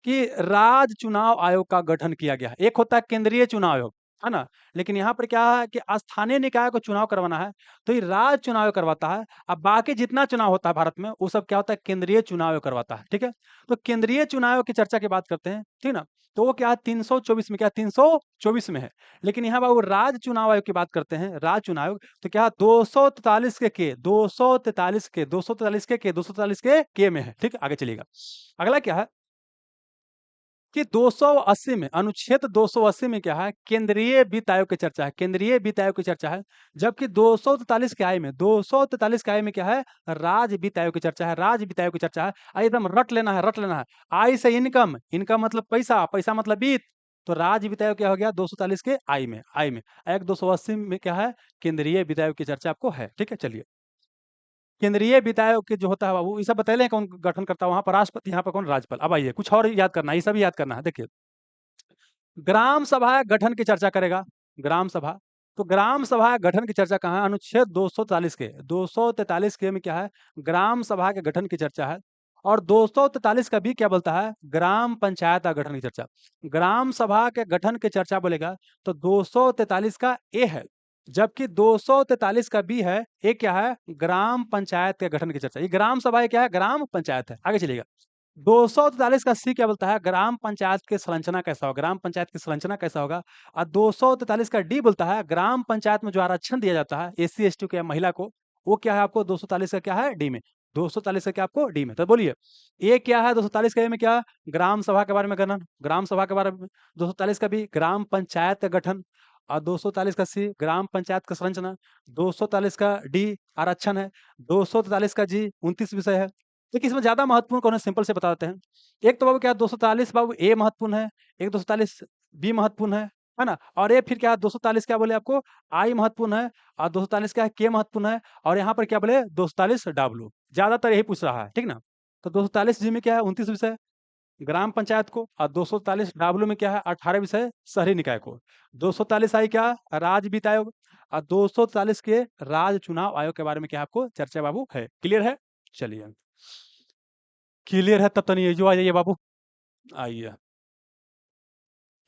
कि राज्य चुनाव आयोग का गठन किया गया है। एक होता है केंद्रीय चुनाव आयोग, है ना? लेकिन यहाँ पर क्या है कि स्थानीय निकाय को चुनाव करवाना है, तो ये राज्य चुनाव आयोग करवाता है। अब बाकी जितना चुनाव होता है भारत में, वो सब क्या होता है? केंद्रीय चुनाव आयोग करवाता है, ठीक है? तो केंद्रीय चुनाव आयोग की चर्चा की बात करते हैं, ठीक ना? तो वो क्या है? 324 में, क्या 324 में है। लेकिन यहाँ बाबू राज्य चुनाव आयोग की बात करते हैं, राज्य चुनाव आयोग, तो क्या 243 के 243 के 243 के 243 के में है, ठीक है? आगे चलिएगा। अगला क्या है कि 280 में, अनुच्छेद 280 में क्या है? केंद्रीय वित्त आयोग की चर्चा है, केंद्रीय वित्त आयोग की चर्चा है। जबकि 243 के आई में, 243 के आई में क्या है? राज्य वित्त आयोग की चर्चा है, राज्य वित्त आयोग की चर्चा है। एकदम रट लेना है, रट लेना है। आई से इनकम, इनकम मतलब पैसा, पैसा मतलब वित्त। तो राज्य वित्त आयोग क्या हो गया? 243 के आई में, आई में। एक 280 में क्या है? केंद्रीय वित्त आयोग की चर्चा आपको है, ठीक है? चलिए, केंद्रीय वित्त आयोग के जो होता है बाबू, ये सब बतैले हैं कौन गठन करता है? वहां पर राष्ट्रपति, यहाँ पर कौन? राज्यपाल। अब आइए कुछ और याद करना है, ये सब याद करना है। देखिए, ग्राम सभा गठन की चर्चा करेगा, ग्राम सभा। तो ग्राम सभा गठन की चर्चा कहाँ है? अनुच्छेद 243 के, 243 के में क्या है? ग्राम सभा के गठन की चर्चा है। और 243 का भी क्या बोलता है? ग्राम पंचायत का गठन की चर्चा। ग्राम सभा के गठन की चर्चा बोलेगा तो 243 का ए है, जबकि 243 का बी है। ए क्या है? ग्राम पंचायत के गठन की चर्चा। ये ग्राम सभा ये क्या है? ग्राम पंचायत है। आगे चलिएगा। 243 का सी क्या बोलता है? ग्राम पंचायत की संरचना कैसा होगा? ग्राम पंचायत की संरचना कैसा होगा? और 243 का डी बोलता है ग्राम पंचायत में जो आरक्षण दिया जाता है एससी एसटी को या महिला को, वो क्या है आपको? 243 का क्या है? डी में। 243 का क्या आपको? डी में। तो बोलिए, ये क्या है? 243 का ए में क्या? ग्राम सभा के बारे में गणन, ग्राम सभा के बारे में। 243 का भी ग्राम पंचायत का गठन, और 243 का सी ग्राम पंचायत का संरचना। 243 का डी आरक्षण है। 243 का जी 29 विषय है। देखिए, इसमें ज़्यादा महत्वपूर्ण कौन है? सिंपल से बता देते हैं। एक तो बाबू क्या है? 243 बाबू ए महत्वपूर्ण है, एक 243 बी महत्वपूर्ण है ना? और ये फिर क्या है? 243 क्या बोले आपको? आई महत्वपूर्ण है, और 243 क्या है? के महत्वपूर्ण है, और यहाँ पर क्या बोले? 243 डब्ल्यू। ज़्यादातर यही पूछ रहा है, ठीक ना? तो 243 जी में क्या है? 29 विषय ग्राम पंचायत को, और 243 डब्ल्यू में क्या है? 18 विषय शहरी निकाय को। 243 आई क्या? राज्य वित्त आयोग, और 243 के राज्य चुनाव आयोग के बारे में क्या आपको चर्चा बाबू है? क्लियर है? चलिए, क्लियर है तब तो नहीं, जो आ जाइए बाबू, आइए।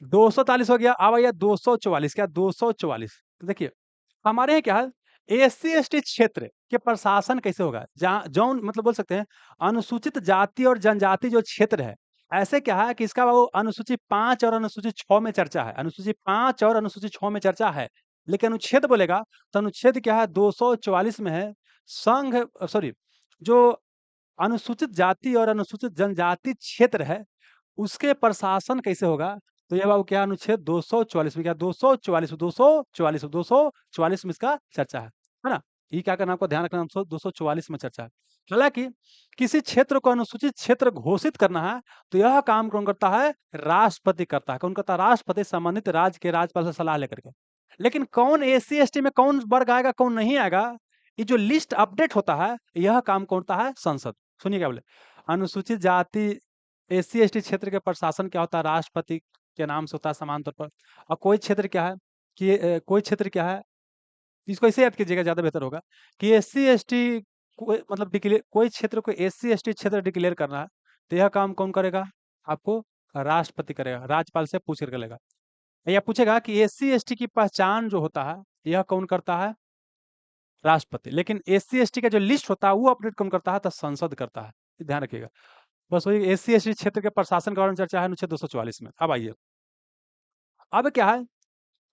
243 हो गया। अब आइए 244, क्या 244? तो देखिए, हमारे यहाँ क्या है? एससी एसटी क्षेत्र के प्रशासन कैसे होगा? जहाँ जौन मतलब बोल सकते हैं अनुसूचित जाति और जनजाति जो क्षेत्र है, ऐसे क्या है कि इसका वो अनुसूची 5 और अनुसूची 6 में चर्चा है। अनुसूची 5 और अनुसूची 6 में चर्चा है। लेकिन अनुच्छेद बोलेगा तो अनुच्छेद क्या है? 244 में है। संघ सॉरी, जो अनुसूचित जाति और अनुसूचित जनजाति क्षेत्र है, उसके प्रशासन कैसे होगा? तो ये बाबू क्या? अनुच्छेद 244 में, क्या 244 244 244 में इसका चर्चा है ना? ये क्या करना आपको ध्यान रखना, 244 में चर्चा है। हालाँकि किसी क्षेत्र को अनुसूचित क्षेत्र घोषित करना है, तो यह काम कौन करता है? राष्ट्रपति करता है। कौन करता है? राष्ट्रपति संबंधित राज्य के राज्यपाल से सलाह लेकर के। लेकिन कौन एससी एसटी में कौन वर्ग आएगा कौन नहीं आएगा, ये जो लिस्ट अपडेट होता है यह काम कौन होता है, संसद। सुनिए क्या बोले, अनुसूचित जाति एससी एसटी क्षेत्र के प्रशासन क्या होता है, राष्ट्रपति के नाम से होता है समान तौर पर। और कोई क्षेत्र क्या है कि कोई क्षेत्र क्या है, इसको ऐसे याद कीजिएगा ज्यादा बेहतर होगा कि एससी एसटी कोई मतलब डिक्लेयर, कोई क्षेत्र को एससी एसटी क्षेत्र डिक्लेयर करना है तो यह काम कौन करेगा, आपको राष्ट्रपति करेगा, राज्यपाल से पूछ कर करेगा। या पूछेगा कि एससी एसटी की पहचान जो होता है यह कौन करता है, राष्ट्रपति। लेकिन एससी एसटी का जो लिस्ट होता है वो अपडेट कौन करता है, तो संसद करता है। ध्यान रखिएगा। बस वही एससी एसटी क्षेत्र के प्रशासन के बारे में चर्चा है अनुच्छेद 244 में। अब आइए, अब क्या है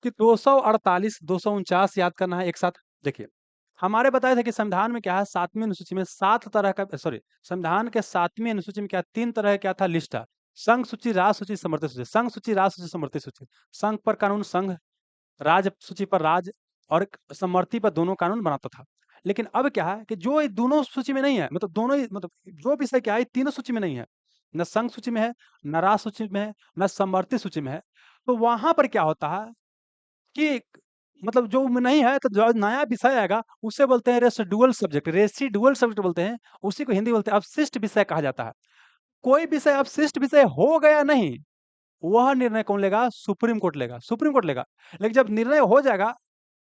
कि 248 249 याद करना है एक साथ। देखिए, हमारे बताए थे कि संविधान में क्या है, 7वीं अनुसूची में 7 तरह का, सॉरी, संविधान के 7वीं अनुसूची में क्या 3 तरह का क्या था, लिस्ट था। संघ सूची, राज सूची, समर्थित सूची। संघ सूची, राज सूची, समर्थित सूची। संघ पर कानून संघ, राज सूची पर राज, और समर्थी पर दोनों कानून बनाता था। लेकिन अब क्या है कि जो ये दोनों सूची में नहीं है, मतलब दोनों ही, मतलब जो विषय क्या है तीनों सूची में नहीं है, न संघ सूची में है, न राज सूची में है, न समर्थी सूची में है। तो वहां पर क्या होता है कि मतलब जो में नहीं है, तो जो नया विषय आएगा उसे बोलते हैं रेसिडुअल सब्जेक्ट, रेसिडुअल सब्जेक्ट बोलते हैं। उसी को हिंदी बोलते हैं अवशिष्ट विषय कहा जाता है। कोई विषय अवशिष्ट विषय हो गया नहीं, वह निर्णय कौन लेगा, सुप्रीम कोर्ट लेगा, सुप्रीम कोर्ट लेगा। लेकिन जब निर्णय हो जाएगा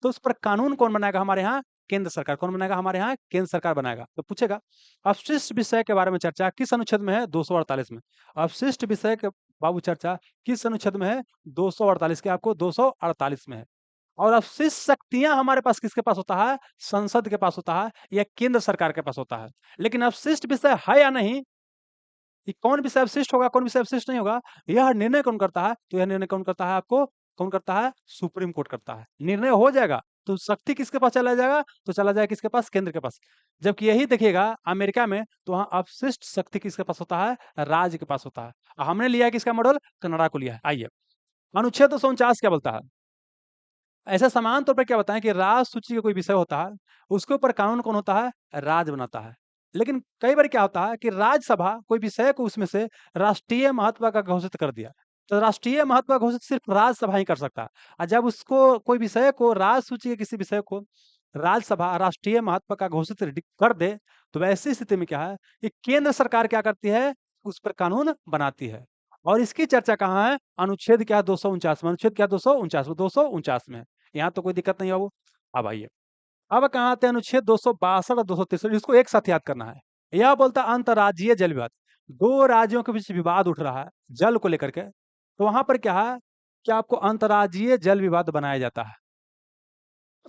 तो उस पर कानून कौन बनाएगा, हमारे यहाँ केंद्र सरकार। कौन बनाएगा, हमारे यहाँ केंद्र सरकार बनाएगा। तो पूछेगा अवशिष्ट विषय के बारे में चर्चा किस अनुच्छेद में है, 248 में। अवशिष्ट विषय के बाबू चर्चा किस अनुच्छेद में है, 248 के, आपको 248 में है। और अवशिष्ट शक्तियां हमारे पास किसके पास होता है, संसद के पास होता है या केंद्र सरकार के पास होता है। लेकिन अवशिष्ट विषय है या नहीं, कि कौन विषय अवशिष्ट होगा कौन विषय अवशिष्ट नहीं होगा, यह निर्णय कौन करता है, तो यह निर्णय कौन करता है, आपको कौन करता है, सुप्रीम कोर्ट करता है। निर्णय हो जाएगा तो शक्ति किसके पास चला जाएगा, तो चला जाएगा किसके पास, केंद्र के पास। जबकि यही देखिएगा अमेरिका में, तो वहां अवशिष्ट शक्ति किसके पास होता है, राज्य के पास होता है। और हमने लिया है किसका मॉडल, कनाडा को लिया है। आइए, अनुच्छेद 249 क्या बोलता है, ऐसा समान तौर पर क्या बताएं कि राज सूची का कोई विषय होता है, उसके ऊपर कानून कौन होता है, राज्य बनाता है। लेकिन कई बार क्या होता है कि राज्यसभा कोई विषय को उसमें से राष्ट्रीय महत्व का घोषित कर दिया, तो राष्ट्रीय महत्व घोषित सिर्फ राज्यसभा ही कर सकता है। और जब उसको कोई विषय को, राज सूची के किसी विषय को राज्यसभा राष्ट्रीय महत्व का घोषित कर दे, तो वैसी स्थिति में क्या है कि केंद्र सरकार क्या करती है, उस पर कानून बनाती है। और इसकी चर्चा कहाँ है, अनुच्छेद क्या, 249 में। अनुच्छेद क्या, 249 में, 249 में। यहाँ तो कोई दिक्कत नहीं है वो। अब आइए, अब कहाँ आते हैं, अनुच्छेद 262 और 263, इसको एक साथ याद करना है। यह बोलता है अंतर्राज्यीय जल विवाद, दो राज्यों के बीच विवाद उठ रहा है जल को लेकर के, तो वहां पर क्या है कि आपको अंतर्राज्यीय जल विवाद बनाया जाता है।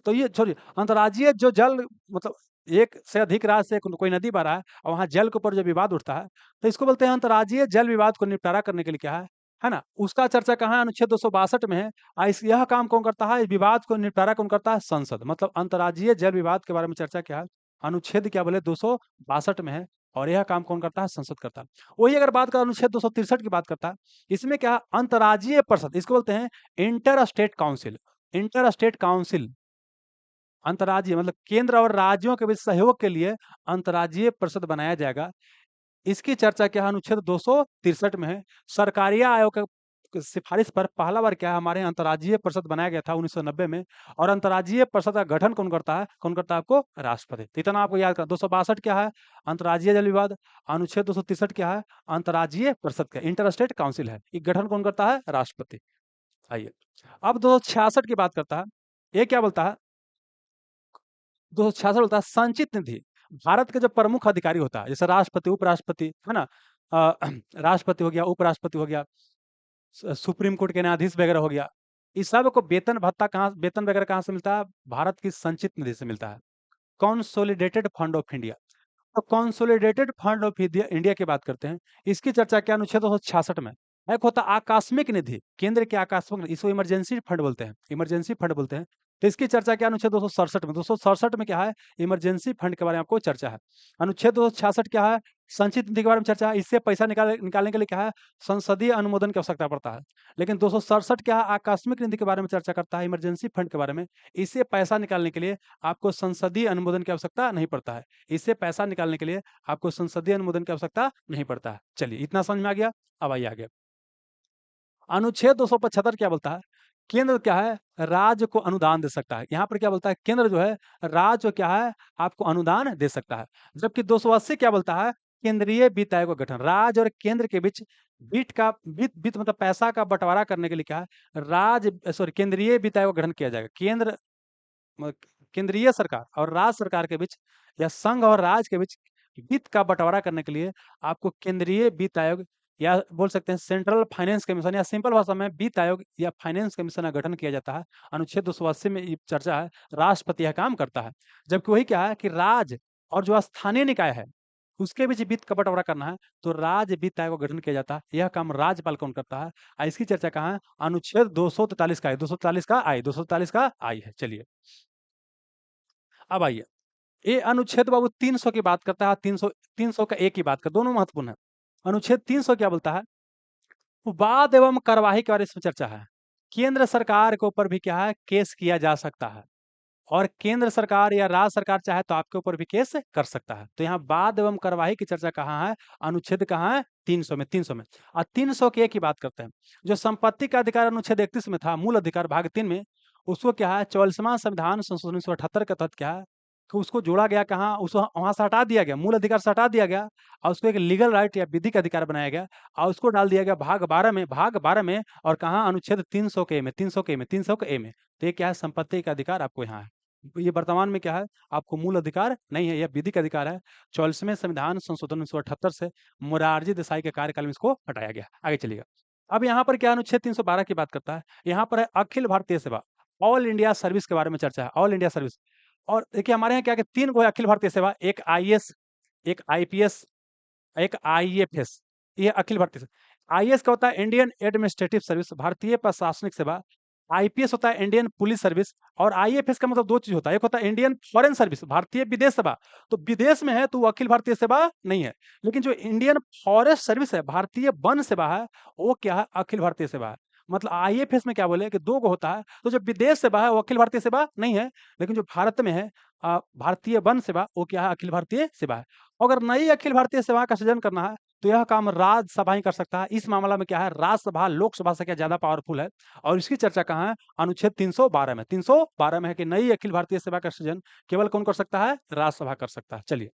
तो ये छोड़िए, अंतर्राज्यीय जो जल, मतलब एक से अधिक राज्य से कोई नदी बह रहा है और वहां जल के ऊपर जो विवाद उठता है, तो इसको बोलते हैं अंतर्राज्यीय जल विवाद को निपटारा करने के लिए क्या है ना, उसका चर्चा कहाँ है, अनुच्छेद 262 में है। यह काम कौन करता है, इस विवाद को निपटारा कौन करता है, संसद। मतलब अंतर्राज्यीय जल विवाद के बारे में चर्चा क्या है, अनुच्छेद क्या बोले 262 में है। और यह काम कौन करता है, संसद करता है। वही अगर बात करें अनुच्छेद 263 की बात करता है, इसमें क्या है, अंतर्राज्यीय परिषद, इसको बोलते हैं inter state council. Inter state council, अंतर्राज्यीय मतलब केंद्र और राज्यों के बीच सहयोग के लिए अंतर्राज्यीय परिषद बनाया जाएगा। इसकी चर्चा क्या है, अनुच्छेद 263 में है। सरकारी आयोग की सिफारिश पर पहला बार क्या है, हमारे यहाँ अंतर्राज्यीय परिषद बनाया गया था 1990 में। और अंतर्राज्यीय परिषद का गठन कौन करता है, कौन करता है, आपको राष्ट्रपति। तो इतना आपको याद करना। 262 क्या है, अंतर्राज्यीय जल विवाद। अनुच्छेद 263 क्या है, अंतर्राज्यीय परिषद का इंटर स्टेट काउंसिल है, ये गठन कौन करता है, राष्ट्रपति। आइए, अब 266 की बात करता है। ये क्या बोलता है, 266 होता है संचित निधि। भारत के जो प्रमुख अधिकारी होता है, जैसे राष्ट्रपति, उपराष्ट्रपति, है ना, राष्ट्रपति हो गया, उपराष्ट्रपति हो गया, सुप्रीम कोर्ट के न्यायाधीश वगैरह हो गया, इस सब को वेतन भत्ता कहाँ, वेतन वगैरह कहाँ से मिलता है, भारत की संचित निधि से मिलता है, कॉन्सोलिडेटेड फंड ऑफ इंडिया। तो consolidated fund of India, India की बात करते हैं। इसकी चर्चा क्या, अनुच्छेद 266 में। एक होता है आकस्मिक निधि, केंद्र के आकस्मिक निधि, इसको इमरजेंसी फंड बोलते हैं, इमरजेंसी फंड बोलते हैं। तो इसकी चर्चा क्या, अनुच्छेद 267 में। 267 में क्या है, इमरजेंसी फंड के बारे में आपको चर्चा है। अनुच्छेद 266 क्या है, संचित निधि के बारे में चर्चा है। इससे पैसा निकालने के लिए क्या है, संसदीय अनुमोदन की आवश्यकता पड़ता है। लेकिन 267 क्या है, आकस्मिक निधि के बारे में चर्चा करता है, इमरजेंसी फंड के बारे में। इससे पैसा निकालने के लिए आपको संसदीय अनुमोदन की आवश्यकता नहीं पड़ता है। इससे पैसा निकालने के लिए आपको संसदीय अनुमोदन की आवश्यकता नहीं पड़ता है। चलिए, इतना समझ में आ गया। अब आइए आगे, अनुच्छेद 275 क्या बोलता है केंद्र क्या है, राज्य को अनुदान दे सकता है। यहाँ पर क्या बोलता है, केंद्र जो है राज्य को क्या है, आपको अनुदान दे सकता है। जबकि 280 क्या बोलता है, केंद्रीय वित्त आयोग का गठन, राज्य और केंद्र के बीच वित्त वित्त मतलब पैसा का बंटवारा करने के लिए क्या है, केंद्रीय वित्त आयोग का गठन किया जाएगा। म- केंद्रीय सरकार और राज्य सरकार के बीच या संघ और राज्य के बीच वित्त का बंटवारा करने के लिए आपको केंद्रीय वित्त आयोग या बोल सकते हैं सेंट्रल फाइनेंस कमीशन, या सिंपल भाषा में वित्त आयोग या फाइनेंस कमीशन का गठन किया जाता है। अनुच्छेद 280 में ये चर्चा है, राष्ट्रपति यह काम करता है। जबकि वही क्या है कि राज्य और जो स्थानीय निकाय है उसके बीच वित्त का बंटवारा करना है, तो राज्य वित्त आयोग का गठन किया जाता है। यह काम राज्यपाल कौन करता है। इसकी चर्चा कहाँ है, अनुच्छेद 243 का है, 243 का आई है। चलिए अब आइए, ये अनुच्छेद बाबू 300 की बात करता है, 300 का एक की बात कर, दोनों महत्वपूर्ण है। अनुच्छेद 300 क्या बोलता है, वाद एवं कार्यवाही के बारे में इसमें चर्चा है। केंद्र सरकार के ऊपर भी क्या है, केस किया जा सकता है, और केंद्र सरकार या राज्य सरकार चाहे तो आपके ऊपर भी केस कर सकता है। तो यहाँ वाद एवं कार्यवाही की चर्चा कहाँ है, अनुच्छेद कहाँ है, 300 में, 300 में। और 300 के एक की बात करते हैं, जो संपत्ति का अधिकार अनुच्छेद 31 में था, मूल अधिकार भाग 3 में, उसको क्या है 44वां संविधान संशोधन 1978 के तहत क्या है कि उसको जोड़ा गया, कहाँ, उसको वहां से हटा दिया गया, मूल अधिकार से हटा दिया गया, और उसको एक लीगल राइट या विधिक अधिकार बनाया गया, और उसको डाल दिया गया भाग 12 में, और कहाँ, अनुच्छेद 300 के ए में, 300 के ए में। तो ये क्या है, संपत्ति का अधिकार आपको यहाँ है। ये वर्तमान में क्या है, आपको मूल अधिकार नहीं है, यह विधिक अधिकार है। 44वें संविधान संशोधन 1978 से मोरारजी देसाई के कार्यकाल में इसको हटाया गया। आगे चलिएगा। अब यहाँ पर क्या अनुच्छेद 312 की बात करता है, यहाँ पर है अखिल भारतीय सेवा, ऑल इंडिया सर्विस के बारे में चर्चा है, ऑल इंडिया सर्विस। और देखिए हमारे यहाँ क्या कि 3 गो है अखिल भारतीय सेवा, एक आईएएस, एक आईपीएस, एक आईएफएस। ये अखिल भारतीय सेवा। आईएएस का होता है इंडियन एडमिनिस्ट्रेटिव सर्विस, भारतीय प्रशासनिक सेवा। आईपीएस होता है इंडियन पुलिस सर्विस, और आईएफएस का मतलब दो चीज होता है, एक होता है इंडियन फॉरेन सर्विस, भारतीय विदेश सेवा। तो विदेश में है तो वो अखिल भारतीय सेवा नहीं है, लेकिन जो इंडियन फॉरेस्ट सर्विस है, भारतीय वन सेवा है, वो क्या है, अखिल भारतीय सेवा है। मतलब आईएफएस में क्या बोले कि दो गो होता है, तो जो विदेश सेवा है वो अखिल भारतीय सेवा नहीं है, लेकिन जो भारत में है भारतीय वन सेवा, वो क्या है, अखिल भारतीय सेवा है। अगर नई अखिल भारतीय सेवा का सृजन करना है तो यह काम राज्यसभा ही कर सकता है। इस मामला में क्या है, राज्यसभा लोकसभा से क्या ज्यादा पावरफुल है। और इसकी चर्चा कहाँ है, अनुच्छेद 312 में, 312 में है कि नई अखिल भारतीय सेवा का सृजन केवल कौन कर सकता है, राज्यसभा कर सकता है। चलिए,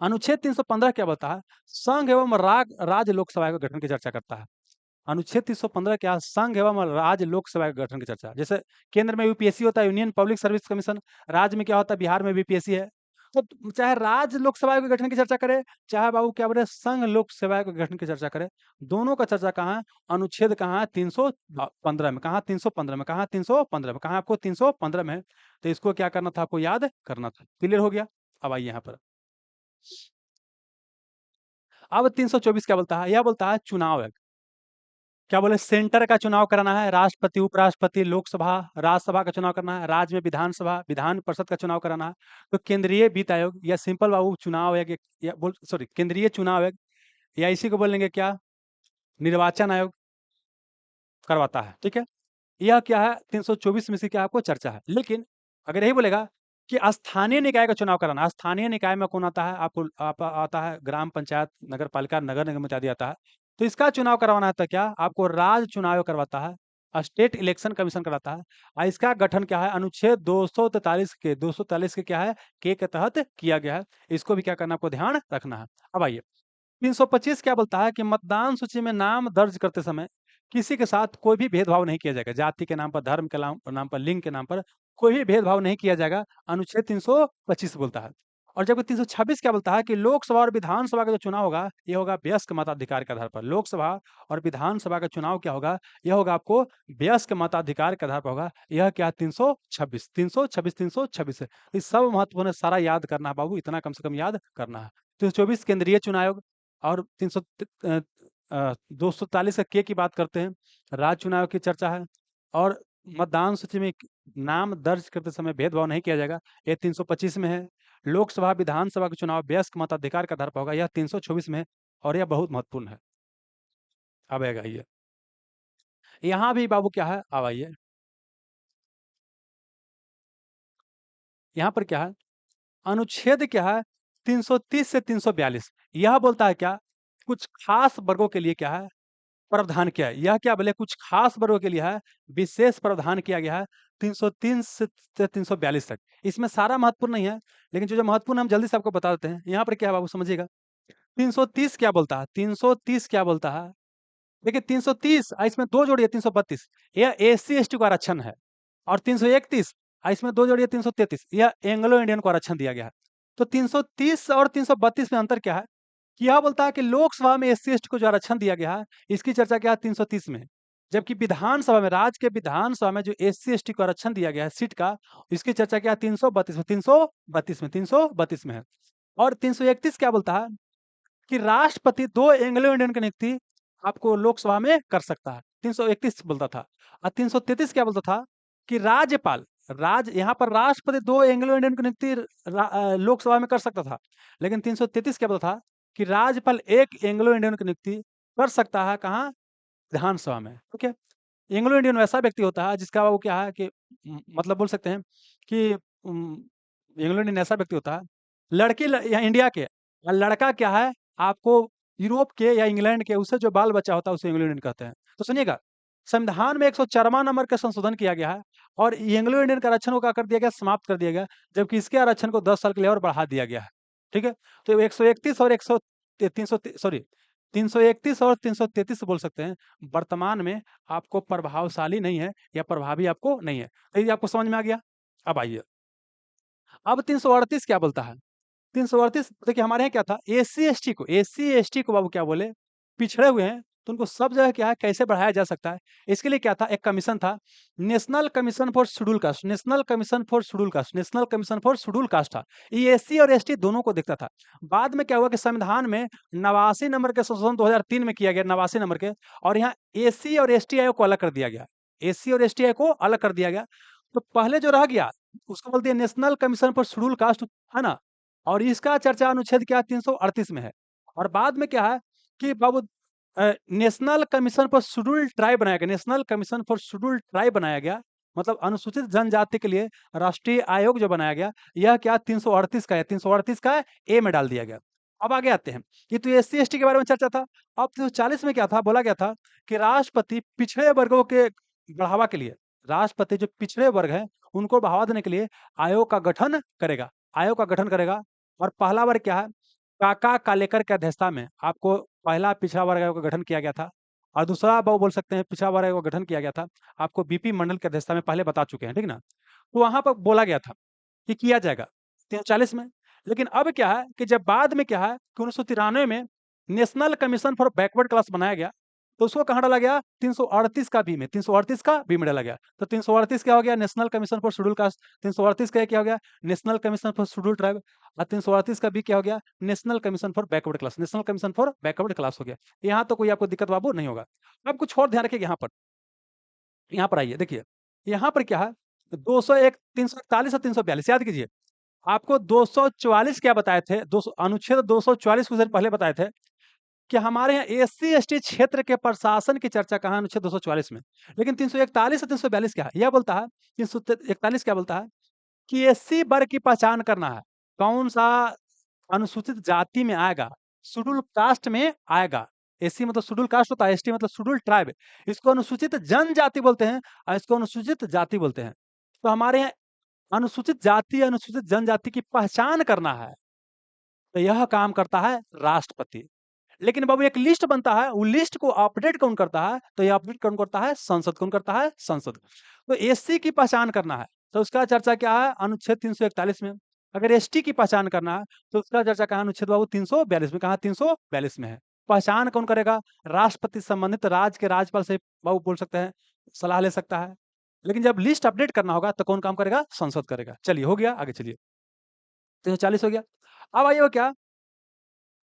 अनुच्छेद 315 क्या बताता है, संघ एवं राज्य लोकसभा के गठन की चर्चा करता है। अनुच्छेद 315 क्या, संघ एवं राज्य लोक सेवा के गठन की चर्चा। जैसे केंद्र में यूपीएससी होता है, यूनियन पब्लिक सर्विस कमीशन, राज्य में क्या होता है, बिहार में बीपीएससी है। तो चाहे राज्य लोक सेवा के गठन की चर्चा करे, चाहे बाबू क्या बोले संघ लोक सेवा के गठन की चर्चा करे, दोनों का चर्चा कहाँ है, अनुच्छेद कहाँ है, 315 में। कहाँ, 315 में। कहाँ, 315 में। कहाँ, आपको 315 में है। तो इसको क्या करना था, आपको याद करना था। क्लियर हो गया। अब आइए यहाँ पर, अब 324 क्या बोलता है, यह बोलता है चुनाव है। क्या बोले, सेंटर का चुनाव कराना है, राष्ट्रपति, उपराष्ट्रपति, लोकसभा, राज्यसभा का चुनाव करना है, राज्य में विधानसभा, विधान परिषद का चुनाव कराना है। तो केंद्रीय वित्त आयोग या सिंपल बाबू चुनाव आयोग, या बोल सॉरी केंद्रीय चुनाव आयोग, या इसी को बोलेंगे क्या, निर्वाचन आयोग करवाता है। ठीक है, यह क्या है, 324 में से क्या आपको चर्चा है। लेकिन अगर यही बोलेगा कि स्थानीय निकाय का चुनाव कराना, स्थानीय निकाय में कौन आता है, आपको आता है ग्राम पंचायत, नगर पालिका, नगर निगम इत्यादि आता है। तो इसका चुनाव करवाना है तो क्या आपको राज्य चुनाव करवाता है, स्टेट इलेक्शन कमीशन कराता है। और इसका गठन क्या है, अनुच्छेद 243 के क्या है, के तहत किया गया है। इसको भी क्या करना, आपको ध्यान रखना है। अब आइए, 325 क्या बोलता है कि मतदान सूची में नाम दर्ज करते समय किसी के साथ कोई भी भेदभाव नहीं किया जाएगा, जाति के नाम पर, धर्म के नाम पर, लिंग के नाम पर कोई भी भेदभाव नहीं किया जाएगा, अनुच्छेद 325 बोलता है। और जबकि 326 क्या बोलता है कि लोकसभा और विधानसभा का जो चुनाव होगा, यह होगा वयस्क मताधिकार के आधार पर। लोकसभा और विधानसभा का चुनाव क्या होगा, यह होगा आपको वयस्क मताधिकार के आधार पर होगा। यह क्या, 326, 326, 326 है। इस सब महत्वपूर्ण है, सारा याद करना है बाबू, इतना कम से कम याद करना है। 324 केंद्रीय चुनाव आयोग, और 243 का की बात करते हैं, राज्य चुनाव की चर्चा है। और मतदान सूची में नाम दर्ज करते समय भेदभाव नहीं किया जाएगा, ये 325 में है। लोकसभा विधानसभा का चुनाव वयस्क मताधिकार के आधार पर होगा, यह 324 में है। और यह बहुत महत्वपूर्ण है। अब आएगा ये, यहाँ भी बाबू क्या है, अब आइए, यहाँ पर क्या है, अनुच्छेद क्या है, 330 से 342, यह बोलता है क्या, कुछ खास वर्गों के लिए क्या है, प्रावधान किया है। यह क्या बोले कुछ खास वर्गों के लिए है, विशेष प्रावधान किया गया है 303 से 342 तक। इसमें सारा महत्वपूर्ण नहीं है, लेकिन जो महत्वपूर्ण हम जल्दी से आपको बता देते हैं। यहाँ पर क्या है बाबू समझिएगा, 330 क्या बोलता है, 330 क्या बोलता है। देखिए 330 इसमें दो जोड़िए 332, यह एससी एसटी को आरक्षण है। और 331 इसमें दो जोड़िए 333, यह एंग्लो इंडियन को आरक्षण दिया गया है। तो 330 और 332 में अंतर क्या है कि यह बोलता है कि लोकसभा में एससी एसटी को जो आरक्षण दिया गया है, इसकी चर्चा क्या है 330 में। जबकि विधानसभा में, राज्य के विधानसभा में जो एससी एसटी को आरक्षण दिया गया है सीट का, इसकी चर्चा क्या है 332 में, 332 में है। और 331 क्या बोलता है कि राष्ट्रपति दो एंग्लो इंडियन की नियुक्ति आपको लोकसभा में कर सकता है, 331 बोलता था। और 333 क्या बोलता था कि राज्यपाल, यहाँ पर राष्ट्रपति दो एंग्लो इंडियन की नियुक्ति लोकसभा में कर सकता था, लेकिन 333 क्या बोलता था कि राज्यपाल एक एंग्लो इंडियन की नियुक्ति कर सकता है, कहाँ, विधानसभा में। ठीक है, एंग्लो इंडियन वैसा व्यक्ति होता है जिसका वो क्या है कि मतलब बोल सकते हैं कि एंग्लो इंडियन ऐसा व्यक्ति होता है, या इंडिया के, और लड़का क्या है आपको यूरोप के या इंग्लैंड के, उससे जो बाल बच्चा होता है उसे एंग्लो इंडियन कहते हैं। तो सुनिएगा, संविधान में 104वां नंबर का संशोधन किया गया है, और एंग्लो इंडियन का आरक्षण को क्या कर दिया गया, समाप्त कर दिया गया, जबकि इसके आरक्षण को 10 साल के लिए और बढ़ा दिया गया है। ठीक है, तो 131 और 100 300 सॉरी 331 और 333 बोल सकते हैं, वर्तमान में आपको प्रभावशाली नहीं है या प्रभावी आपको नहीं है। तो ये आपको समझ में आ गया। अब आइए, अब 338 क्या बोलता है। 338 देखिए हमारे यहाँ क्या था, एससी एसटी को बाबू क्या बोले, पिछड़े हुए हैं, तो उनको सब जगह क्या है कैसे बढ़ाया जा सकता है। इसके लिए क्या था, एक कमीशन था, national commission for schedule caste, national commission for schedule caste था। ये एससी और एसटी दोनों को देखता था। बाद में क्या हुआ कि संविधान में 89 नंबर के संशोधन 2003 में किया गया, 89 नंबर के, और यहाँ एससी और एसटी आयोग को अलग कर दिया गया, एससी और एसटी आयोग को अलग कर दिया गया। तो पहले जो रह गया उसको बोलते हैं national commission for schedule caste, है ना। और इसका चर्चा अनुच्छेद क्या 338 में है। और बाद में क्या है कि बाबू national commission for scheduled tribe बनाया गया, national commission for scheduled tribe बनाया गया, मतलब अनुसूचित जनजाति के लिए राष्ट्रीय आयोग जो बनाया गया, यह क्या 338 का है, 338 का है, ए में डाल दिया गया। अब आगे आते हैं, ये तो एससी एसटी के बारे में चर्चा था। अब 340 में क्या था, बोला गया था कि राष्ट्रपति पिछड़े वर्गों के बढ़ावा के लिए, राष्ट्रपति जो पिछड़े वर्ग है उनको बढ़ावा देने के लिए आयोग का गठन करेगा, आयोग का गठन करेगा। और पहला वर्ग क्या है, काका कालेकर की अध्यक्षता में आपको पहला पिछड़ा वर्ग आयोग का गठन किया गया था। और दूसरा वो बोल सकते हैं पिछड़ा वर्ग आयोग का गठन किया गया था आपको बीपी मंडल की अध्यक्षता में, पहले बता चुके हैं, ठीक ना। तो वहां पर बोला गया था कि किया जाएगा 340 में। लेकिन अब क्या है कि जब बाद में क्या है कि 1993 में national commission for backward class बनाया गया, तो उसको कहाँ डाला गया, 338 का बी में, 338 का बी में डाला गया। तो 338 क्या हो गया, national commission for schedule caste, 338 का क्या हो गया, national commission for schedule tribe. और 338 का बी क्या हो गया, national commission for backward class, national commission for backward class हो गया। यहाँ तो कोई आपको दिक्कत बाबू नहीं होगा। अब कुछ और ध्यान रखिए, यहाँ पर आइए, देखिए यहाँ पर क्या है, 201 341 और 342 याद कीजिए। आपको 244 क्या बताए थे, 200 अनुच्छेद 244 कुछ देर पहले बताए थे कि हमारे यहाँ एससी एसटी क्षेत्र के प्रशासन की चर्चा कहाँ, अनुच्छेद 244 में। लेकिन 341 और 342 क्या है, यह बोलता है, 341 क्या बोलता है कि एससी वर्ग की पहचान करना है, कौन सा अनुसूचित जाति में आएगा, शेड्यूल कास्ट में आएगा। एससी मतलब शेड्यूल कास्ट होता है, एसटी मतलब शेड्यूल ट्राइब, इसको अनुसूचित जनजाति बोलते हैं और इसको अनुसूचित जाति बोलते हैं। तो हमारे यहाँ अनुसूचित जाति, अनुसूचित जनजाति की पहचान करना है, तो यह काम करता है राष्ट्रपति। लेकिन बाबू एक लिस्ट बनता है, वो लिस्ट को अपडेट कौन करता है, तो ये अपडेट कौन करता है, संसद। कौन करता है, संसद। तो एससी की पहचान करना है तो उसका चर्चा क्या है, अनुच्छेद 341 में। अगर एसटी की पहचान करना है तो उसका चर्चा कहाँ, अनुच्छेद बाबू 342 में। कहाँ, 342 में है। पहचान कौन करेगा, राष्ट्रपति संबंधित राज्य के राज्यपाल से बाबू बोल सकते हैं, सलाह ले सकता है। लेकिन जब लिस्ट अपडेट करना होगा तो कौन काम करेगा, संसद करेगा। चलिए हो गया, आगे चलिए, 340 हो गया। अब आइए क्या,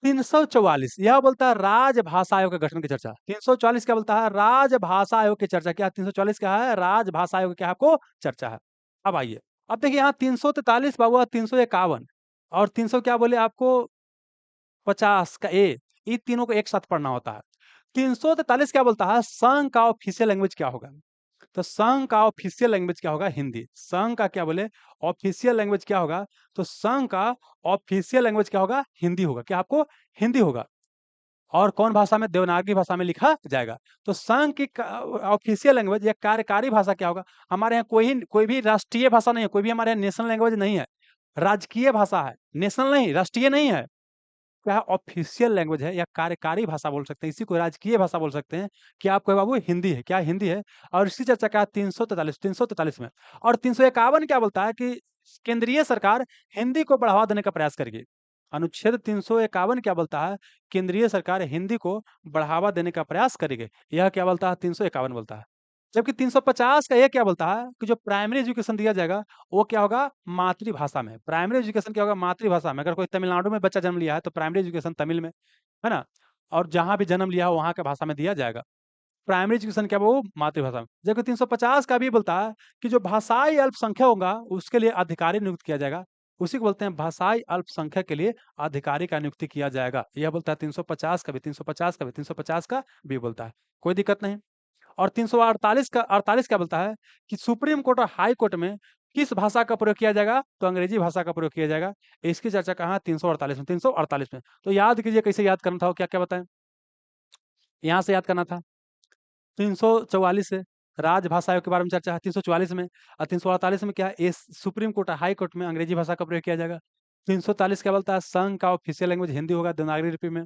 344 यह बोलता है राजभाषा आयोग के गठन की चर्चा। 344 क्या बोलता है, राजभाषा आयोग की चर्चा। क्या 344 क्या है, राजभाषा आयोग क्या आपको चर्चा है। अब आइए, अब देखिए यहाँ 343 बाबू, 351 और 300 क्या बोले आपको 50 का ए, इन तीनों को एक साथ पढ़ना होता है। 343 क्या बोलता है, संघ का ऑफिशियल लैंग्वेज क्या होगा, तो संघ का ऑफिशियल लैंग्वेज क्या होगा, हिंदी। संघ का क्या बोले, ऑफिशियल लैंग्वेज क्या होगा, तो संघ का ऑफिशियल लैंग्वेज क्या होगा, हिंदी होगा। क्या आपको हिंदी होगा। और कौन भाषा में? देवनागरी भाषा में लिखा जाएगा। तो संघ की ऑफिशियल लैंग्वेज या कार्यकारी भाषा क्या होगा? हमारे यहाँ कोई भी राष्ट्रीय भाषा नहीं है, कोई भी हमारे यहाँ नेशनल लैंग्वेज नहीं है, राजकीय भाषा है, नेशनल नहीं, राष्ट्रीय नहीं है। क्या ऑफिशियल लैंग्वेज है या कार्यकारी भाषा बोल सकते हैं, इसी को राजकीय भाषा बोल सकते हैं। कि आपको बाबू हिंदी है, क्या हिंदी है? और इसकी चर्चा क्या 343 में। और 351 क्या बोलता है कि केंद्रीय सरकार हिंदी को बढ़ावा देने का प्रयास करेगी। अनुच्छेद 351 क्या बोलता है? केंद्रीय सरकार हिंदी को बढ़ावा देने का प्रयास करेगी। यह क्या बोलता है? 351 बोलता है। जबकि 350 का ये क्या बोलता है कि जो प्राइमरी एजुकेशन दिया जाएगा वो क्या होगा? मातृभाषा में। प्राइमरी एजुकेशन क्या होगा? मातृभाषा में। अगर कोई तमिलनाडु में बच्चा जन्म लिया है तो प्राइमरी एजुकेशन तमिल में, है ना? और जहाँ भी जन्म लिया हो वहाँ के भाषा में दिया जाएगा। प्राइमरी एजुकेशन क्या वो? मातृभाषा में। जबकि 350 का भी बोलता है कि जो भाषाई अल्पसंख्यक होगा उसके लिए अधिकारी नियुक्त किया जाएगा। उसी को बोलते हैं भाषाई अल्पसंख्यक के लिए अधिकारी का नियुक्ति किया जाएगा। यह बोलता है 350 का भी, 350 का भी, 350 का भी बोलता है। कोई दिक्कत नहीं। और 348 क्या बोलता है कि सुप्रीम कोर्ट और हाई कोर्ट में किस भाषा का प्रयोग किया जाएगा? तो अंग्रेजी भाषा का प्रयोग किया जाएगा। इसकी चर्चा कहाँ? 348 में। 348 में। तो याद कीजिए कैसे याद करना था, वो क्या क्या बताएं? यहाँ से याद करना था। 344 से राजभाषा आयोग के बारे में चर्चा है 344 में। और 348 में क्या है? सुप्रीम कोर्ट और हाई कोर्ट में अंग्रेजी भाषा का प्रयोग किया जाएगा। 343 क्या बोलता है? संघ का ऑफिशियल लैंग्वेज हिंदी होगा देवनागरी लिपि में।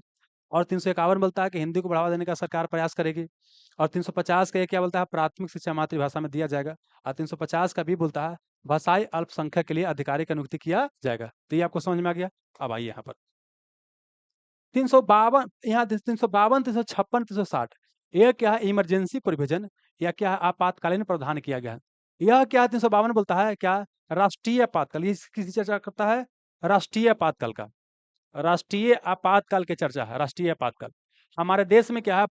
और 351 बोलता है कि हिंदी को बढ़ावा देने का सरकार प्रयास करेगी। और 350 का ये क्या बोलता है? प्राथमिक शिक्षा मातृभाषा में दिया जाएगा। और 350 का भी बोलता है भाषाई अल्पसंख्यक के लिए अधिकारी का नियुक्ति किया जाएगा। तो ये आपको समझ में आ गया। अब आइए यहाँ पर 352, यहाँ 352, 356, 360। ये क्या है? इमरजेंसी प्रोविजन या क्या है? आपातकालीन प्रावधान किया गया है। यह क्या है? 352 बोलता है क्या? राष्ट्रीय आपातकाल। ये किसी चर्चा करता है? राष्ट्रीय आपातकाल का। राष्ट्रीय आपातकाल की चर्चा है। राष्ट्रीय आपातकाल हमारे देश में क्या है?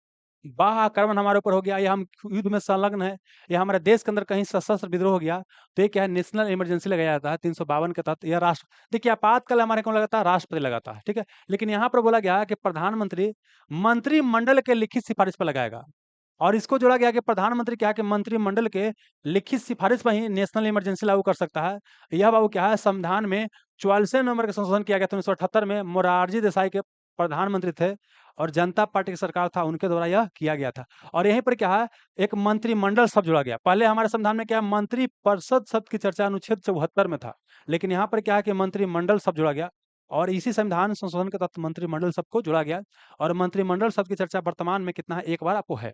बाह्य आक्रमण हमारे ऊपर हो गया, या हम युद्ध में संलग्न है, या हमारे देश के अंदर कहीं सशस्त्र विद्रोह हो गया, तो ये क्या है? नेशनल इमरजेंसी लगाया जाता है 352 के तहत। यह राष्ट्र, देखिए आपातकाल हमारे कौन लगाता है? राष्ट्रपति लगाता है, ठीक है। लेकिन यहाँ पर बोला गया है कि प्रधानमंत्री मंत्रिमंडल के लिखित सिफारिश पर लगाएगा। और इसको जोड़ा गया कि प्रधानमंत्री क्या है कि मंत्रिमंडल के लिखित सिफारिश पर ही नेशनल इमरजेंसी लागू कर सकता है। यह बाबू क्या है? संविधान में 44वें नंबर का संशोधन किया गया था 1978 में। मोरारजी देसाई के प्रधानमंत्री थे और जनता पार्टी की सरकार था, उनके द्वारा यह किया गया था। और यहीं पर क्या है? एक मंत्रिमंडल शब्द जोड़ा गया। पहले हमारे संविधान में क्या है? मंत्री परिषद शब्द की चर्चा अनुच्छेद 74 में था। लेकिन यहाँ पर क्या है कि मंत्रिमंडल शब्द जोड़ा गया। और इसी संविधान संशोधन के तहत मंत्रिमंडल शब्द को जोड़ा गया। और मंत्रिमंडल शब्द की चर्चा वर्तमान में कितना है? एक बार आपको है।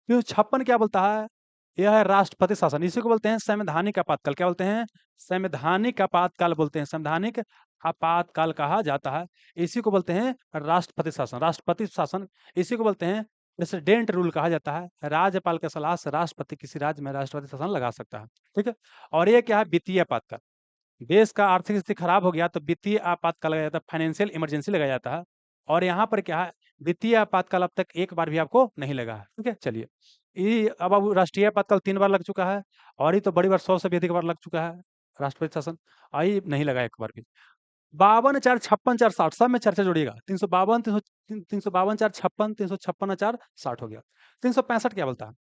356 क्या बोलता है? यह है राष्ट्रपति शासन। इसी को बोलते हैं संवैधानिक आपातकाल। क्या बोलते हैं? संवैधानिक आपातकाल बोलते हैं। संवैधानिक आपातकाल कहा जाता है। इसी को बोलते हैं राष्ट्रपति शासन। राष्ट्रपति शासन इसी को बोलते हैं प्रेसिडेंट रूल कहा जाता है। राज्यपाल के सलाह से राष्ट्रपति किसी राज्य में राष्ट्रपति शासन लगा सकता है, ठीक है। और ये क्या है? वित्तीय आपातकाल। देश का आर्थिक स्थिति खराब हो गया तो वित्तीय आपातकाल लगाया जाता है, फाइनेंशियल इमरजेंसी लगाया जाता है। और यहाँ पर क्या है? वित्तीय आपातकाल अब तक एक बार भी आपको नहीं लगा है, ठीक है। चलिए, ये अब राष्ट्रीय आपातकाल 3 बार लग चुका है। और ये तो बड़ी बार 100 से भी अधिक बार लग चुका है राष्ट्रपति शासन। आई नहीं लगा एक बार भी। 52, 4, 56, 4, 60 सब में चर्चा जोड़िएगा। 352, 352, 4, 56, 356, 4, 60 हो गया। 365 क्या बोलता है?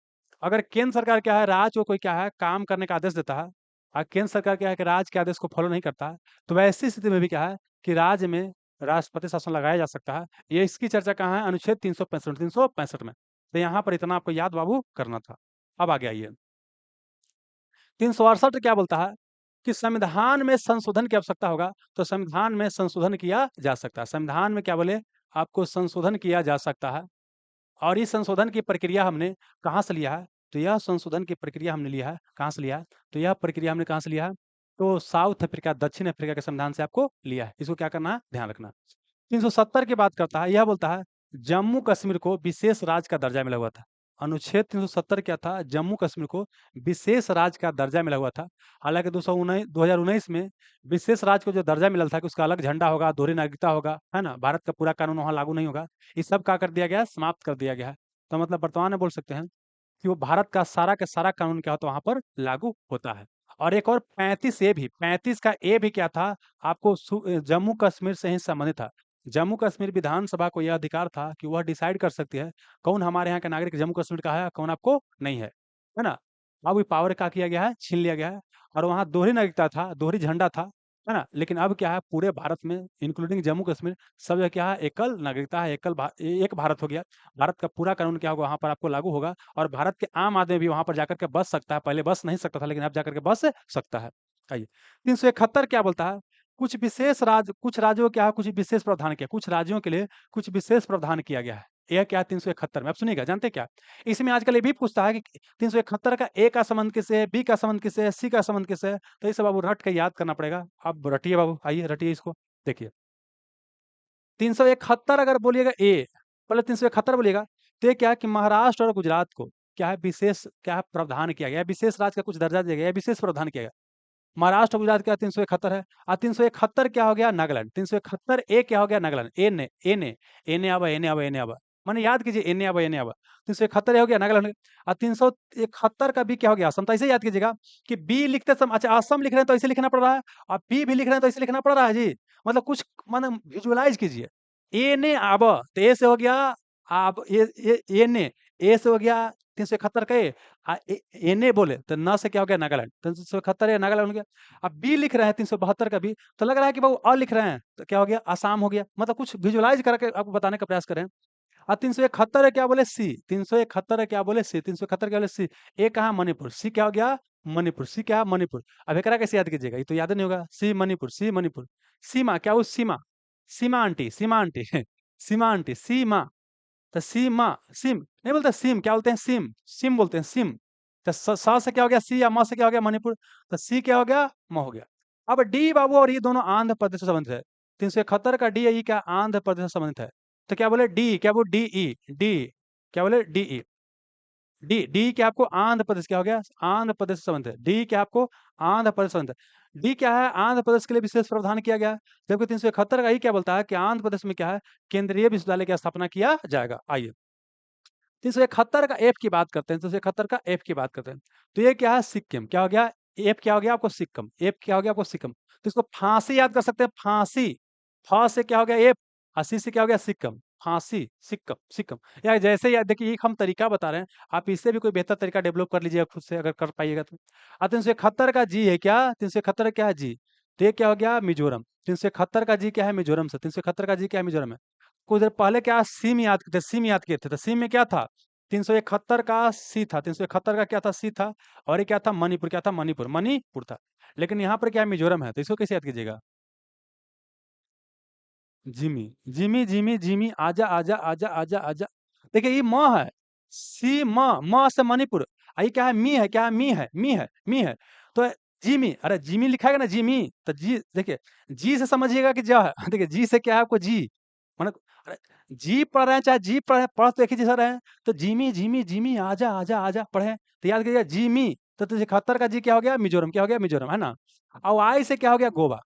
अगर केंद्र सरकार क्या है? राज्य को कोई क्या है? काम करने का आदेश देता है। और केंद्र सरकार क्या है कि राज्य के आदेश को फॉलो नहीं करता है, तो वैसी स्थिति में भी क्या है कि राज्य में राष्ट्रपति शासन लगाया जा सकता है। ये इसकी चर्चा कहाँ है? अनुच्छेद 365 में। तो यहाँ पर इतना आपको याद बाबू करना था। अब आगे आइए 368 क्या बोलता है कि संविधान में संशोधन की आवश्यकता होगा तो संविधान में संशोधन किया जा सकता है। संविधान में क्या बोले? आपको संशोधन किया जा सकता है। और इस संशोधन की प्रक्रिया हमने कहाँ से लिया है? तो यह संशोधन की प्रक्रिया हमने लिया है कहाँ से लिया है? तो यह प्रक्रिया हमने कहाँ से लिया है? तो साउथ अफ्रीका, दक्षिण अफ्रीका के संविधान से आपको लिया है। इसको क्या करना है? ध्यान रखना। 370 की बात करता है। यह बोलता है जम्मू कश्मीर को विशेष राज्य का दर्जा मिला हुआ था। अनुच्छेद 370 क्या था? जम्मू कश्मीर को विशेष राज्य का दर्जा मिला हुआ था। हालांकि 2019 में विशेष राज्य को जो दर्जा मिला था कि उसका अलग झंडा होगा, दोहरी नागरिकता होगा, है ना, भारत का पूरा कानून वहां लागू नहीं होगा, ये सब क्या कर दिया गया है? समाप्त कर दिया गया है। तो मतलब वर्तमान में बोल सकते हैं कि वो भारत का सारा कानून क्या होता है वहां पर लागू होता है। और एक और 35 का ए भी क्या था? आपको जम्मू कश्मीर से ही संबंधित था। जम्मू कश्मीर विधानसभा को यह अधिकार था कि वह डिसाइड कर सकती है कौन हमारे यहाँ का नागरिक जम्मू कश्मीर का है, कौन आपको नहीं है ना। अब ये पावर क्या किया गया है? छीन लिया गया है। और वहाँ दोहरी नागरिकता था, दोहरी झंडा था, है ना। लेकिन अब क्या है, पूरे भारत में इंक्लूडिंग जम्मू कश्मीर सब जगह क्या है, एकल नागरिकता है, एक भारत हो गया। भारत का पूरा कानून क्या होगा, वहां पर आपको लागू होगा, और भारत के आम आदमी भी वहां पर जाकर के बस सकता है। पहले बस नहीं सकता था, लेकिन अब जाकर के बस सकता है। आइए, 371 क्या बोलता है, कुछ राज्यों को क्या है, कुछ विशेष प्रावधान किया, कुछ राज्यों के लिए कुछ विशेष प्रावधान किया गया है। यह क्या है 371 में, अब सुनिएगा, जानते क्या, इसमें आजकल ये भी पूछता है कि 371 का ए का संबंध किससे है, बी का संबंध किससे है, सी का संबंध किससे है। तो ये सब बाबू रट के याद करना पड़ेगा। अब रटिए बाबू, आइए रटिए इसको। देखिए, 371 अगर बोलिएगा ए, पहले 371 बोलिएगा, तो ये क्या है कि महाराष्ट्र और गुजरात को क्या है, विशेष क्या है, प्रावधान किया गया है, विशेष राज्य का कुछ दर्जा दिया गया है, विशेष प्रावधान किया गया। महाराष्ट्र और गुजरात क्या 371 है, और 371 क्या हो गया, नागालैंड। 371 ए क्या हो गया, नागालैंड। एने आवा, एने आवा, एने आवा, माने याद कीजिए, एने आवा, एने आवा। 371 हो गया नागालैंड, और 371 का बी क्या हो गया, असम। तो ऐसे याद कीजिएगा कि बी लिखते समय, अच्छा असम लिख रहे हैं तो ऐसे लिखना पड़ रहा है, और बी भी लिख रहे हैं तो ऐसे लिखना पड़ रहा है जी। मतलब कुछ मतलब विजुअलाइज कीजिए। एने आब, तो ए से हो गया आब, एने, ए से हो गया 371 का ए, एने बोले तो न से क्या हो गया, नागालैंड। 371 नागालैंड हो गया। अब बी लिख रहे हैं 372 का बी, तो लग रहा है कि वो अ लिख रहे हैं, तो क्या हो गया, आसाम हो गया। मतलब कुछ विजुअलाइज करके आपको बताने का प्रयास करें। और 371 है क्या बोले, सी। 371 है क्या बोले, सी। 371 क्या बोले, सी। ए कहा, मणिपुर। सी क्या हो गया, मणिपुर। सी क्या, मणिपुर। अब एकरा कैसे याद कीजिएगा, ये तो याद नहीं होगा। सी मणिपुर, सी मणिपुर। सीमा क्या, वो सीमा, सीमा आंटी, सीमा आंटी सीमा आंटी, सीमा। तो सीमा, सिम नहीं बोलते, सिम क्या बोलते हैं, सिम, सिम बोलते हैं, सिम। तो से क्या हो गया, सी, या म से क्या हो गया, मणिपुर। तो सी क्या हो गया, म हो गया। अब डी बाबू, और ये दोनों आंध्र प्रदेश से संबंधित है। 371 का डी है, ये क्या आंध्र प्रदेश से संबंधित है। तो क्या बोले, डी क्या, वो डी ई, डी क्या बोले, डी ई, डी डी क्या आपको आंध्र प्रदेश क्या हो गया, आंध्र प्रदेश से संबंधित है। डी क्या आपको आंध्र प्रदेश से संबंधित है। डी क्या है, आंध्र प्रदेश के लिए विशेष प्रावधान किया गया है। जबकि 371 का ही क्या बोलता है कि आंध्र प्रदेश में क्या है, केंद्रीय विश्वविद्यालय की स्थापना किया जाएगा। आइए, 371 का एफ की बात करते हैं, 371 का एफ की बात करते हैं। तो ये क्या है, सिक्किम क्या हो गया, एफ क्या हो गया आपको, सिक्किम। एफ क्या हो गया आपको, सिक्किम। तो इसको फांसी याद कर सकते हैं, फांसी। फ से क्या हो गया, एफ। और सी से क्या हो गया, सिक्किम। फांसी, सिक्किम, सिक्किम। या जैसे याद देखिए, एक हम तरीका बता रहे हैं, आप इससे भी कोई बेहतर तरीका डेवलप कर लीजिएगा खुद से, अगर कर पाइएगा तो। 371 का जी है क्या, 371 क्या है, जी। तो ये क्या हो गया, मिजोरम। 371 का जी क्या है, मिजोरम से। 371 का जी क्या है, मिजोरम है। कुछ देर पहले क्या सिम याद करते, सिम याद किए थे, तो सिम में क्या था, 371 का सी था। 371 का क्या था, सी था। और ये क्या था, मणिपुर, क्या था, मणिपुर, मणिपुर था। लेकिन यहाँ पर क्या है, मिजोरम है। तो इसको कैसे याद कीजिएगा, जिमी, जिमी, जिमी, जिमी, आजा, आजा, आजा, आजा, आजा। देखिए ये म है, सी म, म से मणिपुर। ये क्या है, मी है, क्या है, मी है, मी है, मी है। तो जिमी, अरे जिमी लिखाएगा ना, जिमी। तो जी देखिए, जी से समझिएगा कि जा है देखिए, जी से क्या है आपको, जी मतलब, अरे जी पढ़ रहे हैं, चाहे जी पढ़ पढ़ तो एक ही जैसा रहे हैं। तो जिमी, जिमी, जिमी, आजा, आजा, आजा पढ़े, तो याद कीजिएगा जिमी। तो 73 का जी क्या हो गया, मिजोरम, क्या हो गया, मिजोरम, है ना। और आई से क्या हो गया, गोवा।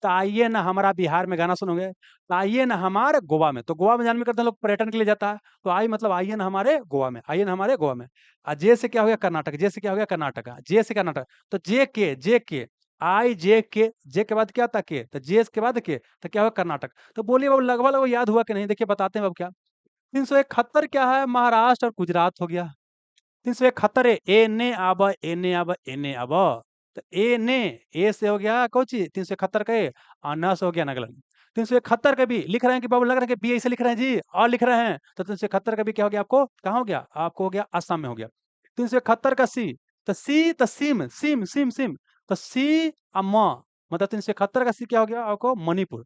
तो आइए ना हमारा बिहार में गाना सुनोगे, तो आइए ना हमारे गोवा में। तो गोवा में जानवे करते हैं लोग, पर्यटन के लिए जाता है। तो आई मतलब आइए ना हमारे गोवा में, आइए ना हमारे गोवा में। और जे से क्या हो गया, कर्नाटक। जे से क्या हो गया, कर्नाटक। जे से कर्नाटक। तो जे के, आई जे के, जे के बाद क्या था, के। तो जे के बाद के, तो क्या हुआ, कर्नाटक। तो बोलिए बाबू, लगभग वो याद हुआ कि नहीं, देखिए बताते हैं बाबू क्या। 371 क्या है, महाराष्ट्र और गुजरात हो गया। 371 है, एने आब, एने आब, एने आब। तो ए ने, ए से हो गया कौची, 371 का ए, और न से हो गया नगलन। 371 का भी लिख रहे हैं कि बाबू, लग रहा है कि बी ऐसे लिख रहे हैं जी, और लिख रहे हैं। तो 371 का भी क्या हो गया आपको, कहाँ हो गया आपको, हो गया असम में हो गया। 371 का सी, तो सी, तो सिम, सिम, सिम, सिम। तो सी और म, मतलब 371 का सी क्या हो गया आपको, मणिपुर।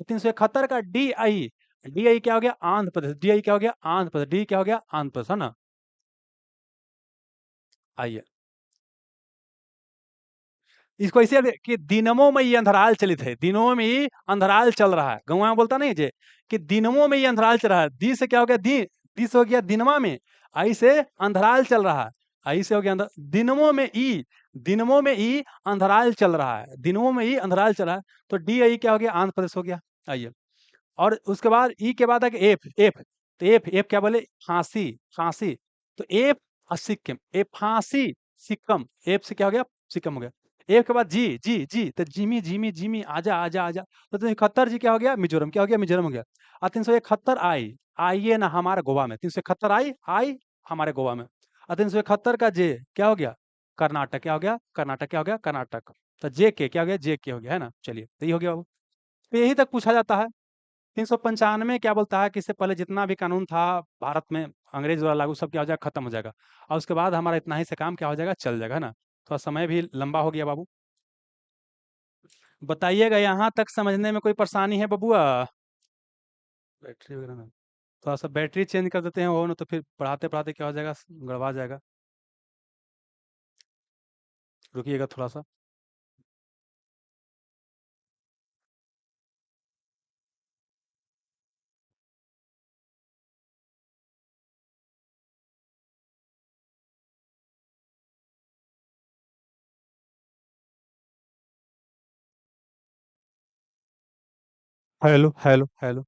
371 का डी आई, डी आई क्या हो गया, आंध्र प्रदेश। डी आई क्या हो गया, आंध्र प्रदेश। डी क्या हो गया, आंध्र प्रदेश, है ना। आइए, इसको ऐसे कि दिनमो में ये अंधराल चलित है, दिनों में ही अंधराल चल रहा है। गौवा में बोलता नहीं जे, कि दिनमो में ये अंधराल चल रहा है। दी से क्या हो गया, दी से हो गया दिनमा में। आई से अंधराल चल रहा है। आई से हो गया दिनमो में ई, दिनमो में ई अंधराल चल रहा है, दिनमो में ई अंधराल चल रहा है। तो डी आई क्या हो गया, आंध्र प्रदेश हो गया। आइए, और उसके बाद ई के बाद है एफ, एफ। तो एफ, एफ क्या बोले, फांसी, फांसी। तो एफ और सिक्किम, एफ फांसी, सिक्किम। एफ से क्या हो गया, सिक्किम हो गया। एफ के बाद जी, जी, जी। तो जिमी, जिमी, जिमी, आजा, आजा, आजा। तो 371 जी क्या हो गया, मिजोरम, क्या हो गया, मिजोरम हो गया। और 371 आई, आइए ना हमारे गोवा में। 371 आई, आई हमारे गोवा में। और 371 का जे क्या हो गया, कर्नाटक, क्या हो गया, कर्नाटक, क्या हो गया, कर्नाटक। तो जे के क्या हो गया, जे के हो गया, है ना। चलिए, तो ये हो गया बाबू। तो यही तक पूछा जाता है। 395 क्या बोलता है कि इससे पहले जितना भी कानून था भारत में अंग्रेज द्वारा लागू, सब क्या हो जाएगा, खत्म हो जाएगा, और उसके बाद हमारा इतना ही से काम क्या हो जाएगा, चल जाएगा, है ना। थोड़ा समय भी लंबा हो गया बाबू। बताइएगा, यहाँ तक समझने में कोई परेशानी है बबुआ? बैटरी वगैरह ना, थोड़ा सा बैटरी चेंज कर देते हैं वो ना, तो फिर पढ़ाते पढ़ाते क्या हो जाएगा, गड़बड़ा जाएगा। रुकिएगा थोड़ा सा। Hello hello hello.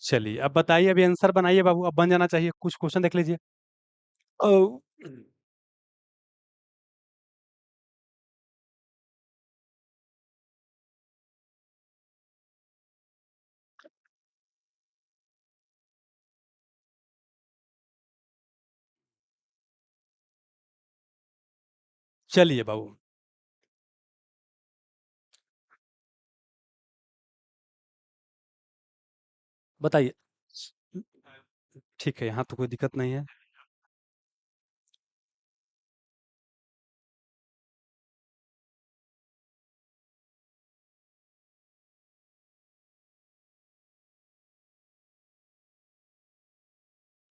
चलिए, अब बताइए, अभी आंसर बनाइए बाबू, अब बन जाना चाहिए, कुछ क्वेश्चन देख लीजिए। ओ, चलिए बाबू, बताइए। ठीक है, यहाँ तो कोई दिक्कत नहीं है।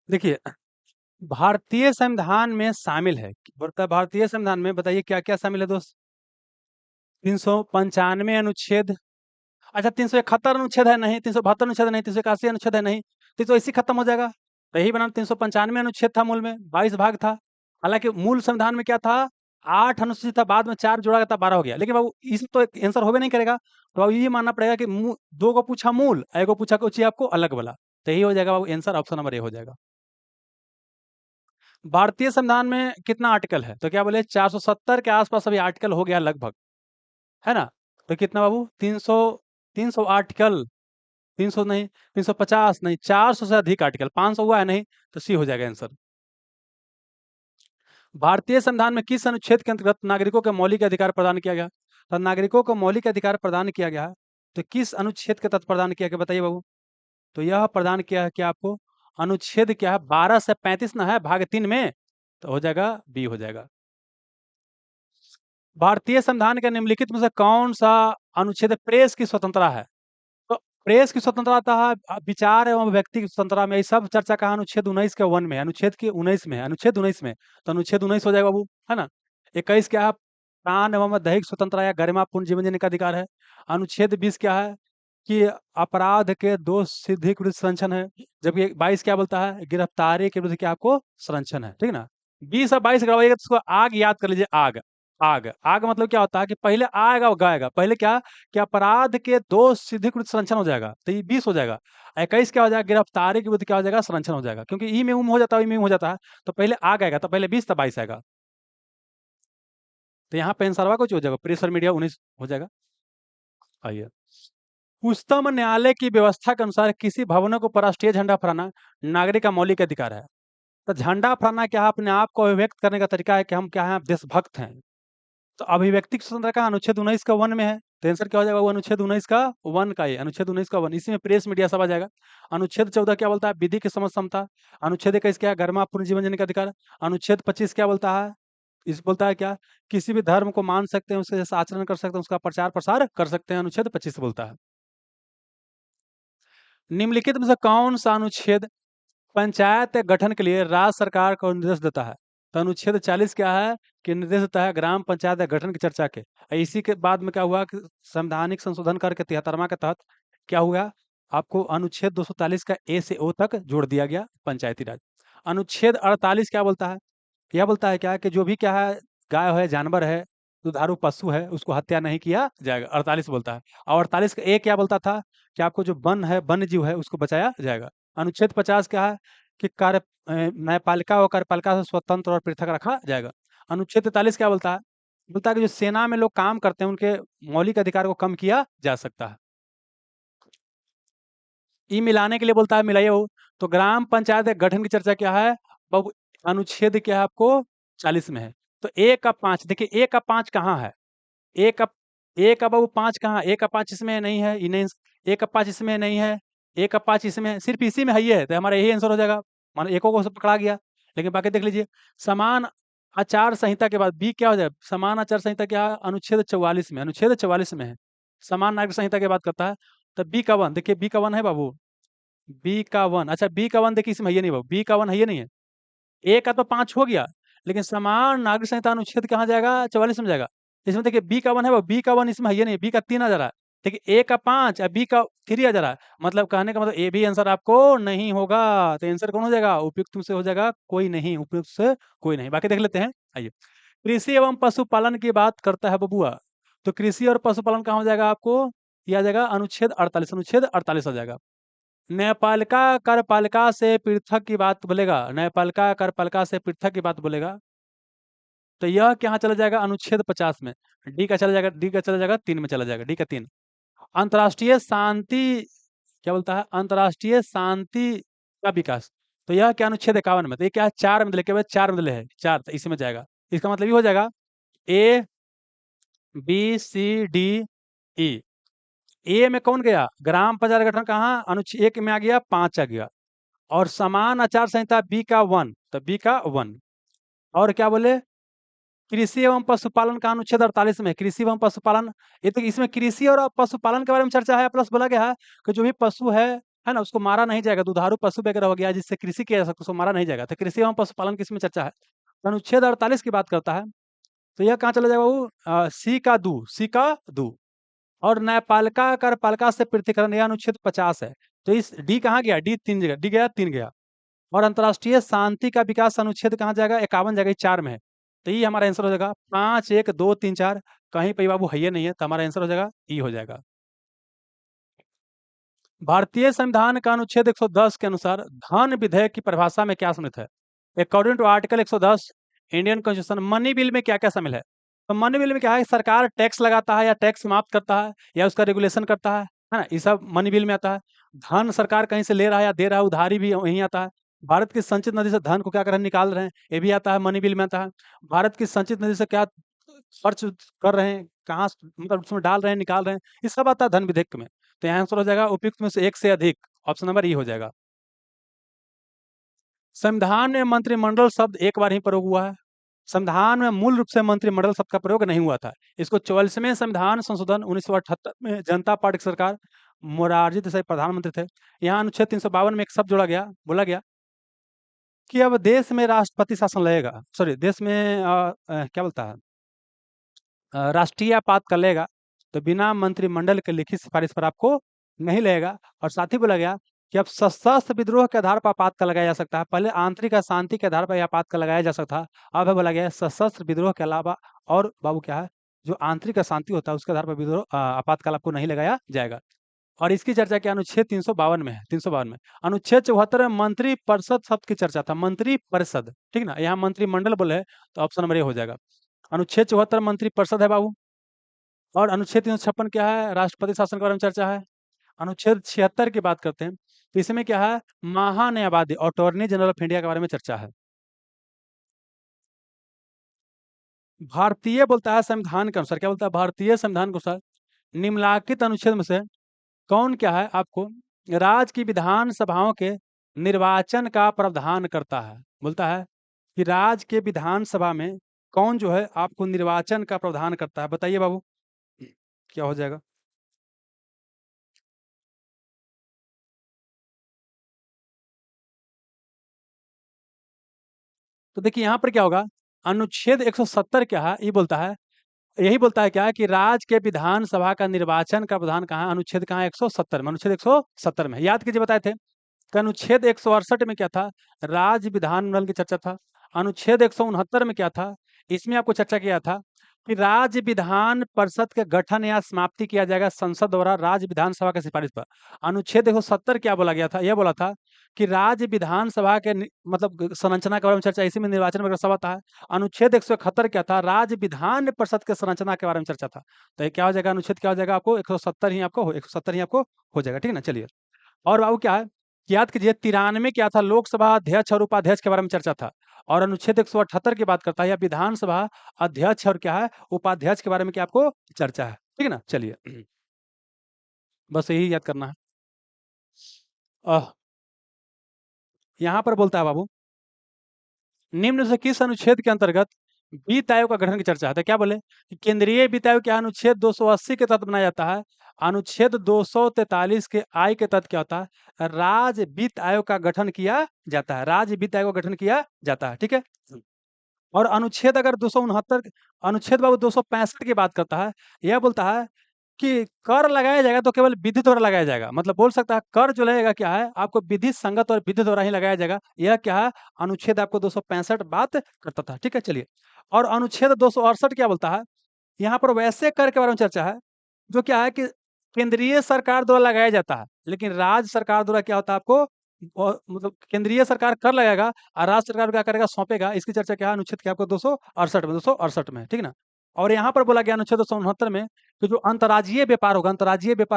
देखिए, भारतीय संविधान में शामिल है, बोलता है भारतीय संविधान में, बताइए क्या क्या शामिल है दोस्त। 395 अनुच्छेद, अच्छा 371 अनुच्छेद है नहीं, 372 अनुच्छेद है नहीं, 381 अनुच्छेद है नहीं, तो इसी खत्म हो जाएगा। तो यही बना, 395 अनुच्छेद था मूल में, 22 भाग था। हालांकि मूल संविधान में क्या था, 8 अनुच्छेद था, बाद में 4 जोड़ा गया था, 12 हो गया। लेकिन बाबू इस तो आंसर होबे नहीं करेगा, तो बाबू ये मानना पड़ेगा कि दो को पूछा मूल, एक को पूछा कुछ आपको अलग वाला। तो यही हो जाएगा बाबू, आंसर ऑप्शन नंबर ए हो जाएगा। भारतीय संविधान में कितना आर्टिकल है, तो क्या बोले, 470 के आसपास अभी आर्टिकल हो गया लगभग, है ना। तो कितना बाबू, 300, 300 आर्टिकल, 300 नहीं, 350 नहीं, 400 से अधिक आर्टिकल, 500 हुआ है नहीं, तो सी हो जाएगा आंसर। भारतीय संविधान में किस अनुच्छेद के अंतर्गत नागरिकों के मौलिक अधिकार प्रदान किया गया? तो नागरिकों को मौलिक अधिकार प्रदान किया गया है, तो किस अनुच्छेद के तहत प्रदान किया गया, बताइए बाबू। तो यह प्रदान किया है क्या आपको, अनुच्छेद क्या है, 12 से 35 ना है, भाग 3 में, तो हो जाएगा बी हो जाएगा। भारतीय संविधान के निम्नलिखित में से कौन सा अनुच्छेद प्रेस की स्वतंत्रता है? तो प्रेस की स्वतंत्रता है, विचार एवं व्यक्ति की स्वतंत्रता में, ये सब चर्चा कहाँ, अनुच्छेद 19 के 1 में, अनुच्छेद के 19 में, अनुच्छेद 19 में। तो अनुच्छेद 19 हो जाएगा बाबू, है ना। 21 क्या है, प्राण एवं दैहिक स्वतंत्रता या गरिमापूर्ण जीवन जीने का अधिकार है। अनुच्छेद 20 क्या है, कि अपराध के दोष सिद्धि के विरुद्ध संरक्षण है। जबकि 22 क्या बोलता है, गिरफ्तारी के विरुद्ध क्या आपको संरक्षण है, ठीक है ना। 20 और 22 गड़बड़ाइएगा तो उसको आग याद कर लीजिए, आग। आग आग मतलब क्या होता है कि पहले आएगा और गाएगा, पहले क्या, कि अपराध के दोष सिद्धि के विरुद्ध संरक्षण हो जाएगा, तो ये 20 हो जाएगा। 21 क्या हो जाएगा, गिरफ्तारी के विरुद्ध क्या हो जाएगा, संरक्षण हो जाएगा, क्योंकि ई में उम हो जाता है, ई में उम हो जाता है, तो पहले आग आएगा, तो पहले 20 तब 22 आएगा। तो यहाँ पे आंसर कुछ हो जाएगा, प्रेस और मीडिया 19 हो जाएगा। आइए, उच्चतम न्यायालय की व्यवस्था के अनुसार किसी भवनों को ऊपर राष्ट्रीय झंडा फहराना नागरिक का मौलिक अधिकार है। तो झंडा फहराना क्या है, अपने आप को अभिव्यक्त करने का तरीका है कि हम क्या है, देशभक्त हैं। तो अभिव्यक्ति स्वतंत्रता का अनुच्छेद 19 का 1 में है, तो आंसर क्या हो जाएगा, वो अनुच्छेद 19 का 1 का, ये अनुच्छेद 19 का 1, इसी में प्रेस मीडिया सब आ जाएगा। अनुच्छेद 14 क्या बोलता है, विधि की समझ समता। अनुच्छेद 21 क्या है, गरिमापूर्ण जीवन जीने का अधिकार। अनुच्छेद 25 क्या बोलता है, इस बोलता है क्या, किसी भी धर्म को मान सकते हैं, उसके जैसा आचरण कर सकते हैं, उसका प्रचार प्रसार कर सकते हैं, अनुच्छेद 25 बोलता है। निम्नलिखित में से कौन सा अनुच्छेद पंचायत गठन के लिए राज्य सरकार को निर्देश देता है? तो अनुच्छेद 40 क्या है, कि निर्देश देता है ग्राम पंचायत गठन की चर्चा के। इसी के बाद में क्या हुआ कि संवैधानिक संशोधन करके 73वां के तहत क्या हुआ, आपको अनुच्छेद 243 का ए से ओ तक जोड़ दिया गया, पंचायती राज। अनुच्छेद 48 क्या बोलता है, क्या बोलता है क्या, कि जो भी क्या है, गाय है, जानवर है, दुधारू पशु है, उसको हत्या नहीं किया जाएगा, 48 बोलता है। और 48 का ए क्या बोलता था, कि आपको जो वन है, वन्य जीव है, उसको बचाया जाएगा। अनुच्छेद 50 क्या है, कि न्यायपालिका और कार्यपालिका से स्वतंत्र और पृथक रखा जाएगा। अनुच्छेद 43 क्या बोलता है, बोलता है कि जो सेना में लोग काम करते हैं, उनके मौलिक अधिकार को कम किया जा सकता है। ई मिलाने के लिए बोलता है, मिलाइए वो। तो ग्राम पंचायत गठन की चर्चा क्या है, बाबू अनुच्छेद क्या है आपको, 40 में है। तो ए का 5, देखिए ए का 5 कहाँ है, ए का बाबू 5 कहाँ, ए का 5 इसमें नहीं है, ये नहीं, ए का 5 इसमें नहीं है, ए का 5 इसमें है, सिर्फ इसी में है, ये है, तो हमारा यही आंसर हो जाएगा। मानो एको को पकड़ा गया, लेकिन बाकी देख लीजिए। समान आचार संहिता के बाद बी क्या हो जाएगा? समान आचार संहिता क्या है? अनुच्छेद 44 में, अनुच्छेद 44 में है, समान नागरिक संहिता की बात करता है। तो बी का 1 देखिए, बी का 1 है बाबू, बी का 1, अच्छा बी का 1 देखिए इसमें है ये नहीं बाबू, बी का 1 है ये नहीं है। ए का तो 5 हो गया, लेकिन समान नागरिक संहिता अनुच्छेद कहाँ जाएगा? 44 में जाएगा। इसमें देखिए बी का 1 है, वो बी का 1 इसमें है ये नहीं, बी का 3 आ जा रहा है। देखिए ए का 5 और बी का 3 आ जा रहा है, मतलब कहने का मतलब ए भी आंसर आपको नहीं होगा। तो आंसर कौन हो जाएगा? उपयुक्त में से हो जाएगा कोई नहीं, उपयुक्त से कोई नहीं। बाकी देख लेते हैं, आइए। कृषि एवं पशुपालन की बात करता है बबुआ, तो कृषि और पशुपालन कहाँ हो जाएगा आपको? यह आ जाएगा अनुच्छेद 48, अनुच्छेद 48 हो जाएगा। न्यायपालिका कार्यपालिका से पृथक की बात बोलेगा, न्यायपालिका कार्यपालिका से पृथक की बात बोलेगा, तो यह क्या चला जाएगा? अनुच्छेद 50 में। डी का चला जाएगा, डी का चला जाएगा 3 में चला जाएगा, डी का 3। अंतर्राष्ट्रीय शांति क्या बोलता है? अंतर्राष्ट्रीय शांति का विकास, तो यह क्या? अनुच्छेद 51 में। तो ये क्या है? 4 में दिले, केवल 4 में दिले है, 4, तो इसी में जाएगा। इसका मतलब ये हो जाएगा A B C D E. ए में कौन गया? ग्राम पंचायत गठन कहाँ? अनुच्छेद 1 में आ गया, 5 आ गया। और समान आचार संहिता बी का 1, तो बी का 1। और क्या बोले? कृषि एवं पशुपालन का अनुच्छेद 48 में, कृषि एवं पशुपालन, ये तो इसमें कृषि और पशुपालन के बारे में चर्चा है, प्लस बोला गया है कि जो भी पशु है ना, उसको मारा नहीं जाएगा, दुधारू पशु वगैरह हो गया जिससे कृषि किया जा सकता है, उसको मारा नहीं जाएगा। तो कृषि एवं पशुपालन की इसमें चर्चा है, तो अनुच्छेद 48 की बात करता है। तो यह कहाँ चला जाएगा वो? सी का दू, सी का दू। और न्यायपालिका कार्यपालिका से पृथक्करण, यह अनुच्छेद 50 है। तो इस डी कहाँ गया? डी 3 जगह, डी गया 3 गया। और अंतर्राष्ट्रीय शांति का विकास अनुच्छेद कहाँ जाएगा? 51 जगह, 4 में है। तो ये हमारा आंसर हो जाएगा 5, 1, 2, 3, 4, कहीं पे बाबू है ये नहीं है, तो हमारा आंसर हो जाएगा ई हो जाएगा। भारतीय संविधान का अनुच्छेद 110 के अनुसार धन विधेयक की परिभाषा में क्या सम्मिलित है? According to article 110 Indian constitution, money bill में क्या क्या शामिल है? तो मनी बिल में क्या है? सरकार टैक्स लगाता है या टैक्स समाप्त करता है या उसका रेगुलेशन करता है ना, ये सब मनी बिल में आता है। धन सरकार कहीं से ले रहा है या दे रहा है, उधारी भी वहीं आता है। भारत की संचित नदी से धन को क्या कर रहे हैं? निकाल रहे हैं, ये भी आता है, मनी बिल में आता है। भारत की संचित नदी से क्या खर्च कर रहे हैं, कहाँ मतलब उसमें डाल रहे हैं, निकाल रहे हैं, ये सब आता है धन विधेयक में। तो यहाँ आंसर हो जाएगा उपयुक्त में से एक से अधिक, ऑप्शन नंबर ई हो जाएगा। संविधान में मंत्रिमंडल शब्द एक बार ही प्रयोग हुआ है। संविधान में मूल रूप से मंत्रिमंडल शब्द का प्रयोग नहीं हुआ था। इसको 44वें संविधान संशोधन 1978 में जनता पार्टी की सरकार, मोरारजी देसाई प्रधानमंत्री थे। यहाँ अनुच्छेद 352 में एक शब्द जोड़ा गया, बोला गया कि अब देश में राष्ट्रपति शासन लगेगा, सॉरी देश में क्या बोलता है, राष्ट्रीय आपातकाल लगेगा, तो बिना मंत्रिमंडल के लिखित सिफारिश पर आपको नहीं लगेगा। और साथ ही बोला गया कि अब सशस्त्र विद्रोह के आधार पर आपातकाल लगाया जा सकता है। पहले आंतरिक अशांति के आधार पर यह आपातकाल लगाया जा सकता है, अब है बोला गया है सशस्त्र विद्रोह के अलावा और बाबू क्या है, जो आंतरिक अशांति होता है उसके आधार पर विद्रोह आपातकाल आपको नहीं लगाया जाएगा। और इसकी चर्चा क्या अनुच्छेद 352 में है, 352 में। अनुच्छेद 74 में मंत्री परिषद शब्द की चर्चा था, मंत्री परिषद, ठीक ना, यहाँ मंत्रिमंडल बोले तो ऑप्शन नंबर ए हो जाएगा। अनुच्छेद 74 मंत्री परिषद है बाबू। और अनुच्छेद 356 क्या है? राष्ट्रपति शासन के बारे में चर्चा है। अनुच्छेद 76 की बात करते हैं, तो इसमें क्या है? महान्यायवादी, अटॉर्नी जनरल ऑफ इंडिया के बारे में चर्चा है। भारतीय बोलता है संविधान के अनुसार, क्या बोलता है? भारतीय संविधान के अनुसार निम्नलिखित अनुच्छेद में से कौन क्या है आपको राज्य की विधान सभाओं के निर्वाचन का प्रावधान करता है? बोलता है कि राज्य के विधान सभा में कौन जो है आपको निर्वाचन का प्रावधान करता है? बताइए बाबू, क्या हो जाएगा? तो देखिए यहाँ पर क्या होगा, अनुच्छेद 170 क्या है? ये बोलता है, यही बोलता है क्या है कि राज्य के विधानसभा का निर्वाचन का प्रावधान कहाँ है? अनुच्छेद कहाँ है? 170 में, अनुच्छेद 170 में। याद कीजिए, बताए थे कि अनुच्छेद 168 में क्या था? राज्य विधानमंडल की चर्चा था। अनुच्छेद 169 में क्या था? इसमें आपको चर्चा किया था कि राज्य विधान परिषद के गठन या समाप्ति किया जाएगा संसद द्वारा राज्य विधानसभा की सिफारिश पर। अनुच्छेद 170 क्या बोला गया था? यह बोला था कि राज्य विधानसभा के मतलब संरचना के बारे में चर्चा, इसी में निर्वाचन वगैरह सब आता है। अनुच्छेद 171 क्या था? राज्य विधान परिषद के संरचना के बारे में चर्चा था। तो ये क्या हो जाएगा? अनुच्छेद क्या हो जाएगा आपको? 170 ही आपको 170 ही आपको हो जाएगा, ठीक है ना। चलिए, और बाबू क्या है याद कीजिए 93 क्या था, लोकसभा अध्यक्ष और उपाध्यक्ष के बारे में चर्चा था। और अनुच्छेद 178 की बात करता है या विधानसभा अध्यक्ष और क्या है उपाध्यक्ष के बारे में क्या आपको चर्चा है। ठीक है ना, चलिए बस यही याद करना है। यहाँ पर बोलता है बाबू, निम्न से किस अनुच्छेद के अंतर्गत वित्त आयोग का गठन की चर्चा है? तो क्या बोले कि केंद्रीय वित्त आयोग क्या अनुच्छेद 280 के तहत बनाया जाता है। अनुच्छेद 243 के आय के तहत क्या होता है, राज्य वित्त आयोग का गठन किया जाता है। राज्य वित्त आयोग का गठन किया जाता है। ठीक है। और अनुच्छेद अगर 269 अनुच्छेद बाबू 265 की बात करता है, यह बोलता है कि कर लगाया जाएगा तो केवल विधि द्वारा लगाया जाएगा। मतलब बोल सकता है कर जो लगेगा क्या है आपको विधि संगत और विधि द्वारा ही लगाया जाएगा। यह क्या है अनुच्छेद आपको 265 बात करता था। ठीक है, चलिए। और अनुच्छेद 268 क्या बोलता है, यहाँ पर वैसे कर के बारे में चर्चा है जो क्या है कि केंद्रीय सरकार द्वारा लगाया जाता है, लेकिन राज्य सरकार द्वारा क्या होता है आपको मतलब केंद्रीय सरकार कर लगाएगा और राज्य सरकार क्या करेगा सौंपेगा। इसकी चर्चा क्या है अनुच्छेद क्या आपको 268 में। ठीक है ना। और यहाँ पर बोला गया अनुच्छेद 269 में कि जो अंतर्राज्यीय व्यापार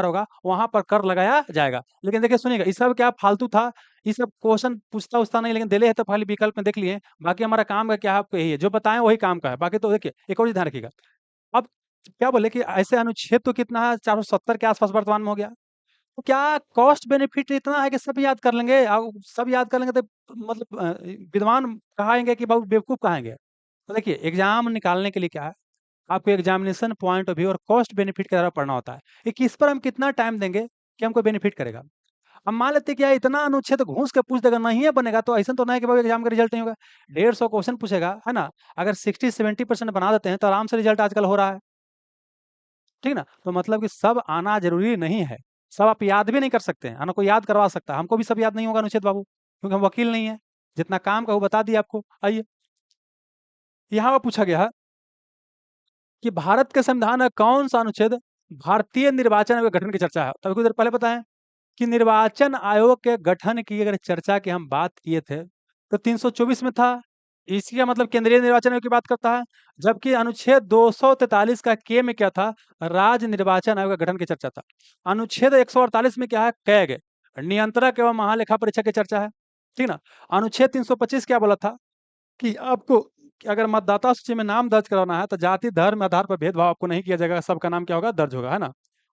होगा वहां पर कर लगाया जाएगा। लेकिन देखिए सुनिएगा, इस सब क्या फालतू था, ये सब क्वेश्चन पूछता उछता नहीं, लेकिन दिले है तो खाली विकल्प में देख लिए। बाकी हमारा काम का क्या है आपको यही है, जो बताएं वही काम का है। बाकी तो देखिए एक और चीज ध्यान रखिएगा, अब क्या बोले कि ऐसे अनुच्छेद तो कितना है 470 के आसपास वर्तमान में हो गया। तो क्या कॉस्ट बेनिफिट इतना है कि सब याद कर लेंगे, सब याद कर लेंगे तो मतलब विद्वान कहाएंगे कि बाबू बेवकूफ कहाएंगे। तो देखिए एग्जाम निकालने के लिए क्या है आपको एग्जामिनेशन पॉइंट ऑफ व्यू और कॉस्ट बेनिफिट के द्वारा पढ़ना होता है कि किस पर हम कितना टाइम देंगे कि हमको बेनिफिट करेगा। अब मान लेते हैं कि यार इतना अनुच्छेद घूस के पूछ देगा नहीं है बनेगा, तो ऐसा तो नहीं कि भाई एग्जाम का रिजल्ट नहीं होगा। 150 क्वेश्चन पूछेगा है ना, अगर 60-70% बना देते हैं तो आराम से रिजल्ट आजकल हो रहा है। ठीक ना, तो मतलब कि सब आना जरूरी नहीं है, सब आप याद भी नहीं कर सकते हैं। आना कोई याद करवा सकता है, हमको भी सब याद नहीं होगा अनुच्छेद बाबू, क्योंकि हम वकील नहीं है। जितना काम का वो बता दिया आपको। आइए यहाँ पर पूछा गया है कि भारत के संविधान का कौन सा अनुच्छेद भारतीय निर्वाचन आयोग के गठन की चर्चा है। तभी कुछ देर पहले बताएं कि निर्वाचन आयोग के गठन की अगर चर्चा की हम बात किए थे तो 324 में था। इसी का मतलब केंद्रीय निर्वाचन आयोग की बात करता है। जबकि अनुच्छेद 243 का के में क्या था, राज्य निर्वाचन आयोग का गठन की चर्चा था। अनुच्छेद 148 में क्या है, कैग नियंत्रक एवं महालेखा परीक्षक की चर्चा है। ठीक ना। अनुच्छेद 325 क्या बोला था कि आपको कि अगर मतदाता सूची में नाम दर्ज कराना है तो जाति धर्म आधार पर भेदभाव आपको नहीं किया जाएगा, सबका नाम क्या होगा दर्ज होगा, है ना।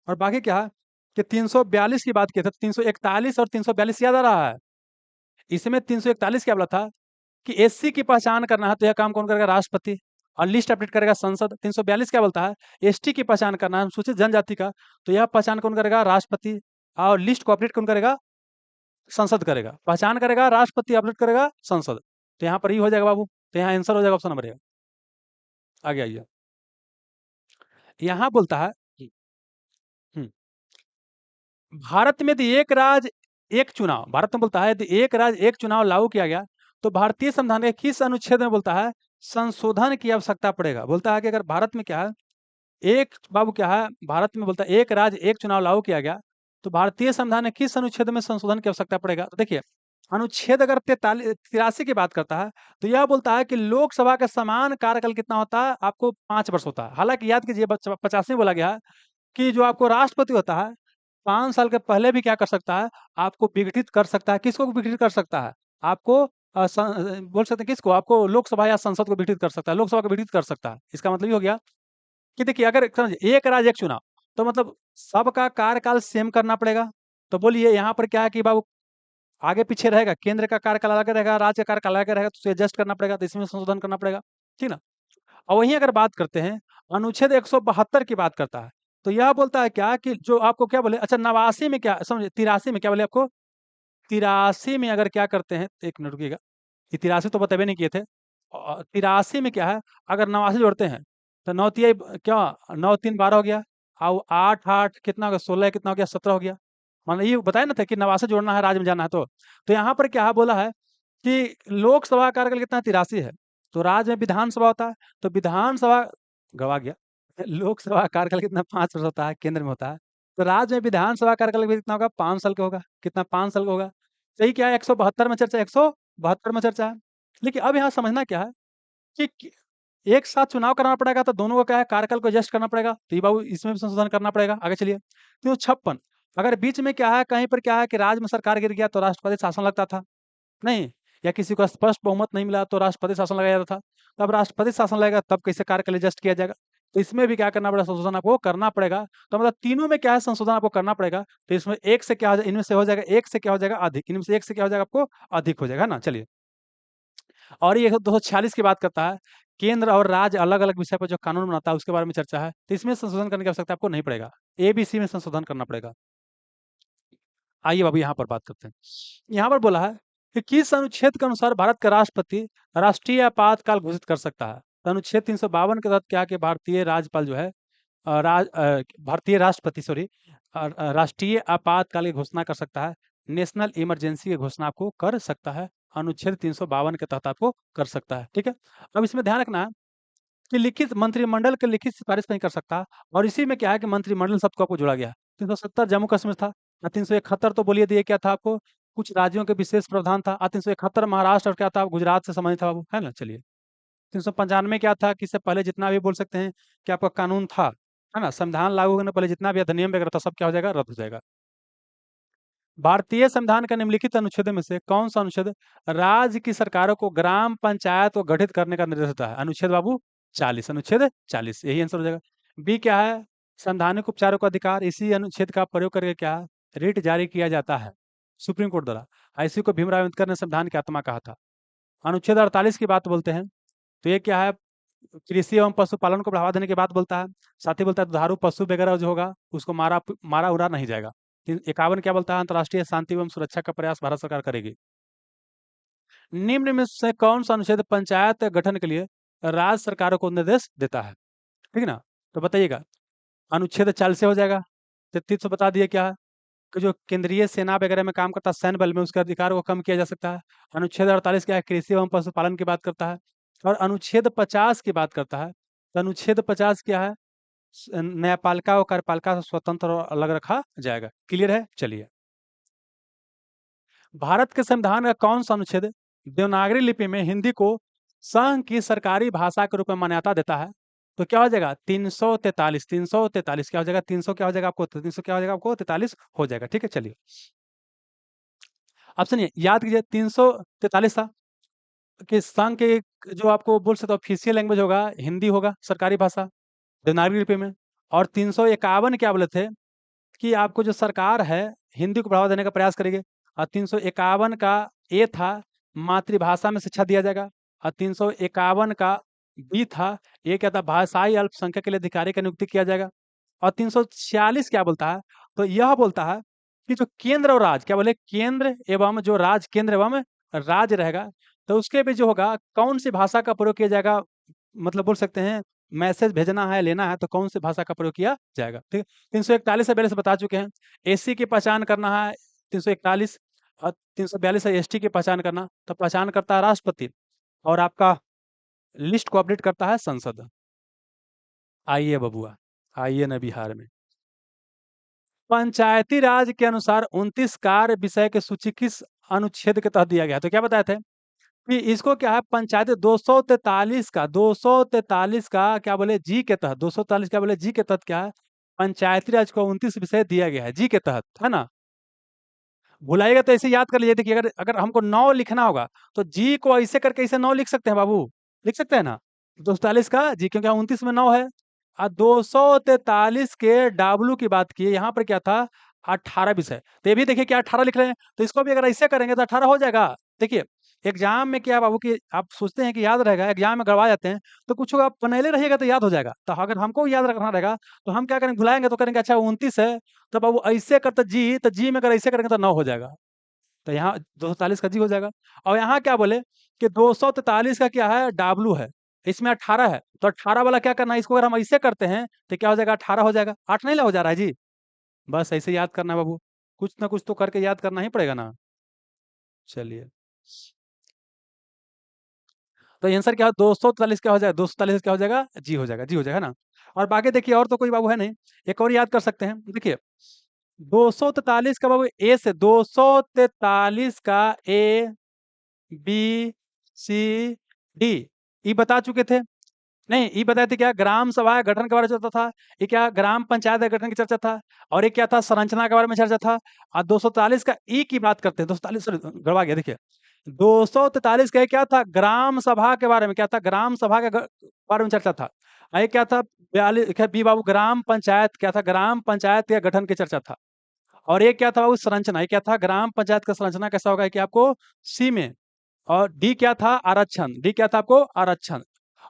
और बाकी क्या है कि 342 की बात की थी, 341 और 342 याद आ रहा है। इसमें 341 क्या बोला था कि एससी की पहचान करना है तो यह काम कौन करेगा, राष्ट्रपति। और लिस्ट अपडेट करेगा संसद। 342 क्या बोलता है, एसटी की पहचान करना है अनुसूचित जनजाति का, तो यह पहचान कौन करेगा, राष्ट्रपति। और लिस्ट को अपडेट कौन करेगा, संसद करेगा। पहचान करेगा राष्ट्रपति, अपडेट करेगा संसद। तो यहाँ पर ही हो जाएगा बाबू, तो यहाँ आंसर हो जाएगा ऑप्शन नंबर। आगे आइए, यहाँ बोलता है हम्म, भारत में यदि एक राज्य एक चुनाव, भारत में बोलता है यदि एक राज्य एक चुनाव लागू किया गया तो भारतीय संविधान के किस अनुच्छेद में बोलता है संशोधन की आवश्यकता पड़ेगा। बोलता है कि अगर भारत में क्या है एक बाबू क्या है, भारत में बोलता है एक राज्य एक चुनाव लागू किया गया तो भारतीय संविधान में किस अनुच्छेद में संशोधन की आवश्यकता पड़ेगा। तो देखिए अनुच्छेद अगर 43 की बात करता है तो यह बोलता है कि लोकसभा का समान कार्यकाल कितना होता है, आपको 5 वर्ष होता है। हालांकि याद कीजिए 50 में बोला गया है कि जो आपको राष्ट्रपति होता है 5 साल के पहले भी क्या कर सकता है, आपको विघटित कर सकता है। किसको विघटित कर सकता है, आपको बोल सकते हैं किसको, आपको लोकसभा या संसद को विघटित कर सकता है, लोकसभा को विघटित कर सकता है। इसका मतलब ये हो गया कि देखिए अगर समझिए एक राज्य एक चुनाव, तो मतलब सबका कार्यकाल सेम करना पड़ेगा। तो बोलिए यहाँ पर क्या है कि बाबू आगे पीछे रहेगा, केंद्र का कार्यकाल अलग रहेगा, राज्य का कार्यकाल अलग रहेगा, तो उसे एडजस्ट करना पड़ेगा, तो इसमें संशोधन करना पड़ेगा। ठीक ना। और वहीं अगर बात करते हैं अनुच्छेद 172 की बात करता है तो यह बोलता है क्या कि जो आपको क्या बोले, अच्छा 89 में क्या समझे, 83 में क्या बोले आपको, 83 में अगर क्या करते हैं, एक मिनट रुकिएगा, ये 83 तो बतेबे नहीं किए थे। 83 में क्या है, अगर 89 जोड़ते हैं तो 9 तिया क्या, 9 3 12 हो गया, और 8 8 कितना हो गया, 16 कितना हो गया, 17 हो गया। मतलब ये बताया ना था कि 89 जोड़ना है राज्य में जाना है। तो यहाँ पर क्या बोला है कि लोकसभा कार्यकाल कितना 83 है, तो राज्य में विधानसभा होता है, तो विधानसभा गवा गया। लोकसभा कार्यकाल कितना 5 वर्ष होता है, केंद्र में होता है, तो राज्य में विधानसभा कार्यकाल भी कितना होगा, 5 साल का होगा। कितना, 5 साल का होगा। सही क्या है, 172 में चर्चा, 172 में चर्चा है। लेकिन अब यहाँ समझना क्या है कि एक साथ चुनाव कराना पड़ेगा तो दोनों को क्या है कार्यकाल को एडजस्ट करना पड़ेगा, तो ये बाबू इसमें भी संशोधन करना पड़ेगा। आगे चलिए 356 अगर बीच में क्या है, कहीं पर क्या है कि राज्य में सरकार गिर गया तो राष्ट्रपति शासन लगता था, नहीं, या किसी को स्पष्ट बहुमत नहीं मिला तो राष्ट्रपति शासन लगाया जाता था। तब राष्ट्रपति शासन लगेगा तब कैसे कार्य के लिए एडजस्ट किया जाएगा। तो इसमें भी क्या करना पड़ेगा, संशोधन आपको करना पड़ेगा। तो मतलब तीनों में क्या है, संशोधन आपको करना पड़ेगा। तो इसमें एक से क्या हो जाएगा, इनमें से हो जाएगा एक से क्या हो जाएगा, अधिक, इनमें से एक से क्या हो जाएगा आपको अधिक हो जाएगा, है ना। चलिए, और ये 246 की बात करता है, केंद्र और राज्य अलग अलग विषय पर जो कानून बनाता है उसके बारे में चर्चा है। तो इसमें संशोधन करने की आवश्यकता आपको नहीं पड़ेगा, एबीसी में संशोधन करना पड़ेगा। आइए बाबू यहाँ पर बात करते हैं। यहाँ पर बोला है कि किस अनुच्छेद के अनुसार भारत का राष्ट्रपति राष्ट्रीय आपातकाल घोषित कर सकता है। तो अनुच्छेद 352 के तहत क्या कि भारतीय राज्यपाल जो है भारतीय राष्ट्रपति सॉरी राष्ट्रीय आपातकाल की घोषणा कर सकता है, नेशनल इमरजेंसी की घोषणा आपको कर सकता है, अनुच्छेद 352 के तहत आपको कर सकता है। ठीक है, अब इसमें ध्यान रखना है कि लिखित मंत्रिमंडल के लिखित सिफारिश नहीं कर सकता, और इसी में क्या है कि मंत्रिमंडल शब्द को आपको जोड़ा गया है। 370 जम्मू कश्मीर था, 371 तो बोलिए दिए क्या था आपको, कुछ राज्यों के विशेष प्रावधान था, 371 महाराष्ट्र और क्या था, गुजरात से संबंधित था बाबू, है ना। चलिए, 395 क्या था कि इससे पहले जितना भी बोल सकते हैं कि आपका कानून था, है ना, संविधान लागू होने पहले जितना भी अधिनियम वगैरह था सब क्या हो जाएगा, रद्द हो जाएगा। भारतीय संविधान के निम्नलिखित अनुच्छेद में से कौन सा अनुच्छेद राज्य की सरकारों को ग्राम पंचायत को गठित करने का निर्देश देता है। अनुच्छेद बाबू 40, अनुच्छेद 40 यही आंसर हो जाएगा। बी क्या है, संवैधानिक उपचारों का अधिकार, इसी अनुच्छेद का प्रयोग करके क्या है, रिट जारी किया जाता है सुप्रीम कोर्ट द्वारा। इसी को भीमराव अम्बेडकर ने संविधान की आत्मा कहा था। अनुच्छेद 48 की बात बोलते हैं, तो ये क्या है, कृषि एवं पशुपालन को बढ़ावा देने की बात बोलता है। साथ ही बोलता है दुधारू पशु वगैरह जो होगा उसको मारा मारा उड़ा नहीं जाएगा। 51 क्या बोलता है, अंतर्राष्ट्रीय शांति एवं सुरक्षा का प्रयास भारत सरकार करेगी। निम्न में से कौन सा अनुच्छेद पंचायत गठन के लिए राज्य सरकारों को निर्देश देता है, ठीक है ना। तो बताइएगा, अनुच्छेद 40 से हो जाएगा। 33 तो बता दिए क्या है कि जो केंद्रीय सेना वगैरह में काम करता है, सैन्य बल में, उसके अधिकार को कम किया जा सकता है। अनुच्छेद 48 क्या है, कृषि एवं पशुपालन की बात करता है। और अनुच्छेद 50 की बात करता है, तो अनुच्छेद 50 क्या है, न्यायपालिका और कार्यपालिका से स्वतंत्र और अलग रखा जाएगा। क्लियर है। चलिए, भारत के संविधान का कौन सा अनुच्छेद देवनागरी लिपि में हिंदी को संघ की सरकारी भाषा के रूप में मान्यता देता है। तो क्या हो जाएगा, 343, 343 क्या हो जाएगा, 300 क्या हो जाएगा आपको, 300 क्या हो जाएगा आपको, 43 हो जाएगा। ठीक है, चलिए अब सुनिए, याद कीजिए 343 था कि संघ के जो आपको बोल सकते ऑफिशियल लैंग्वेज होगा हिंदी होगा, सरकारी भाषा देवनागरी लिपि में। और 351 क्या बोले थे कि आपको जो सरकार है हिंदी को बढ़ावा देने का प्रयास करेगी। और 351 का ए था, मातृभाषा में शिक्षा दिया जाएगा। और 351 का बी था, ये क्या था, भाषाई अल्पसंख्यक के लिए अधिकारी का नियुक्ति किया जाएगा। और 346 क्या बोलता है, तो यह बोलता है कि जो केंद्र और राज्य, क्या बोले, केंद्र एवं जो राज्य, केंद्र एवं राज्य रहेगा, तो उसके भी जो होगा कौन सी भाषा का प्रयोग किया जाएगा, मतलब बोल सकते हैं मैसेज भेजना है, लेना है, तो कौन सी भाषा का प्रयोग किया जाएगा। ठीक है, 341 से पहले से बता चुके हैं, एससी की पहचान करना है 341, और 342 है एसटी की पहचान करना, तो पहचान करता है राष्ट्रपति, और आपका लिस्ट को अपडेट करता है संसद। आइए बबुआ, आइए न बिहार में। पंचायती राज के अनुसार 29 कार्य विषय की सूची किस अनुच्छेद के तहत दिया गया है? तो क्या बताए थे कि इसको क्या है, पंचायत 243 का 243 का क्या बोले जी के तहत, 243 क्या बोले जी के तहत क्या है, पंचायती राज को 29 विषय दिया गया है जी के तहत, है ना। भुलाइएगा तो ऐसे याद कर लीजिए, देखिए अगर अगर हमको 9 लिखना होगा तो जी को ऐसे करके ऐसे 9 लिख सकते हैं बाबू, लिख सकते हैं ना, 243 का जी, क्योंकि 29 में 9 है। 243 के डब्लू की बात की, यहाँ पर क्या था, 18 विषय। तो ये भी देखिए क्या 18 लिख रहे हैं, तो इसको भी अगर ऐसे करेंगे तो 18 हो जाएगा। देखिए एग्जाम में क्या बाबू कि आप सोचते हैं कि याद रहेगा, एग्जाम में गड़वा जाते हैं, तो कुछ आप पहले रहिएगा तो याद हो जाएगा। तो अगर हमको याद रखना रहेगा तो हम क्या करेंगे, भुलाएंगे तो करेंगे अच्छा 29 है, तो बाबू ऐसे करते जी, तो जी में अगर ऐसे करेंगे तो 9 हो जाएगा। तो यहाँ 243 का जी हो जाएगा। और यहाँ क्या बोले कि 243 का क्या है, डब्लू है, इसमें 18 है, तो 18 वाला क्या करना है, इसको अगर हम ऐसे करते हैं तो क्या हो जाएगा, 18 हो जाएगा। 8 नहीं हो जा रहा है जी, बस ऐसे याद करना है बाबू, कुछ ना कुछ तो करके याद करना ही पड़ेगा ना। चलिए, तो आंसर क्या हो, 243 क्या हो जाएगा, 243 क्या हो जाएगा, जी हो जाएगा, जी हो जाएगा ना। और बाकी देखिए और तो कोई बाबू है नहीं, एक और याद कर सकते हैं। देखिए 243 का बाबू ए से, 243 का ए बी सी डी, ये बता चुके थे। नहीं, ये बताए थे क्या ग्राम सभा के गठन के बारे में चर्चा था, ये क्या ग्राम पंचायत के गठन की चर्चा था, और ये क्या था संरचना के बारे में चर्चा था। और 243 का ई की बात करते हैं, 243 सॉरी गड़बड़ा गया, देखिए 243 का ये क्या था, ग्राम सभा के बारे में क्या था, ग्राम सभा के बारे में चर्चा था। और ये क्या था 42 क्या बी बाबू ग्राम पंचायत क्या था, ग्राम पंचायत के गठन की चर्चा था। और ये क्या था बाबू संरचना, ये क्या था ग्राम पंचायत का संरचना कैसा होगा कि आपको सी में। और डी क्या था आरक्षण, डी क्या था आपको आरक्षण।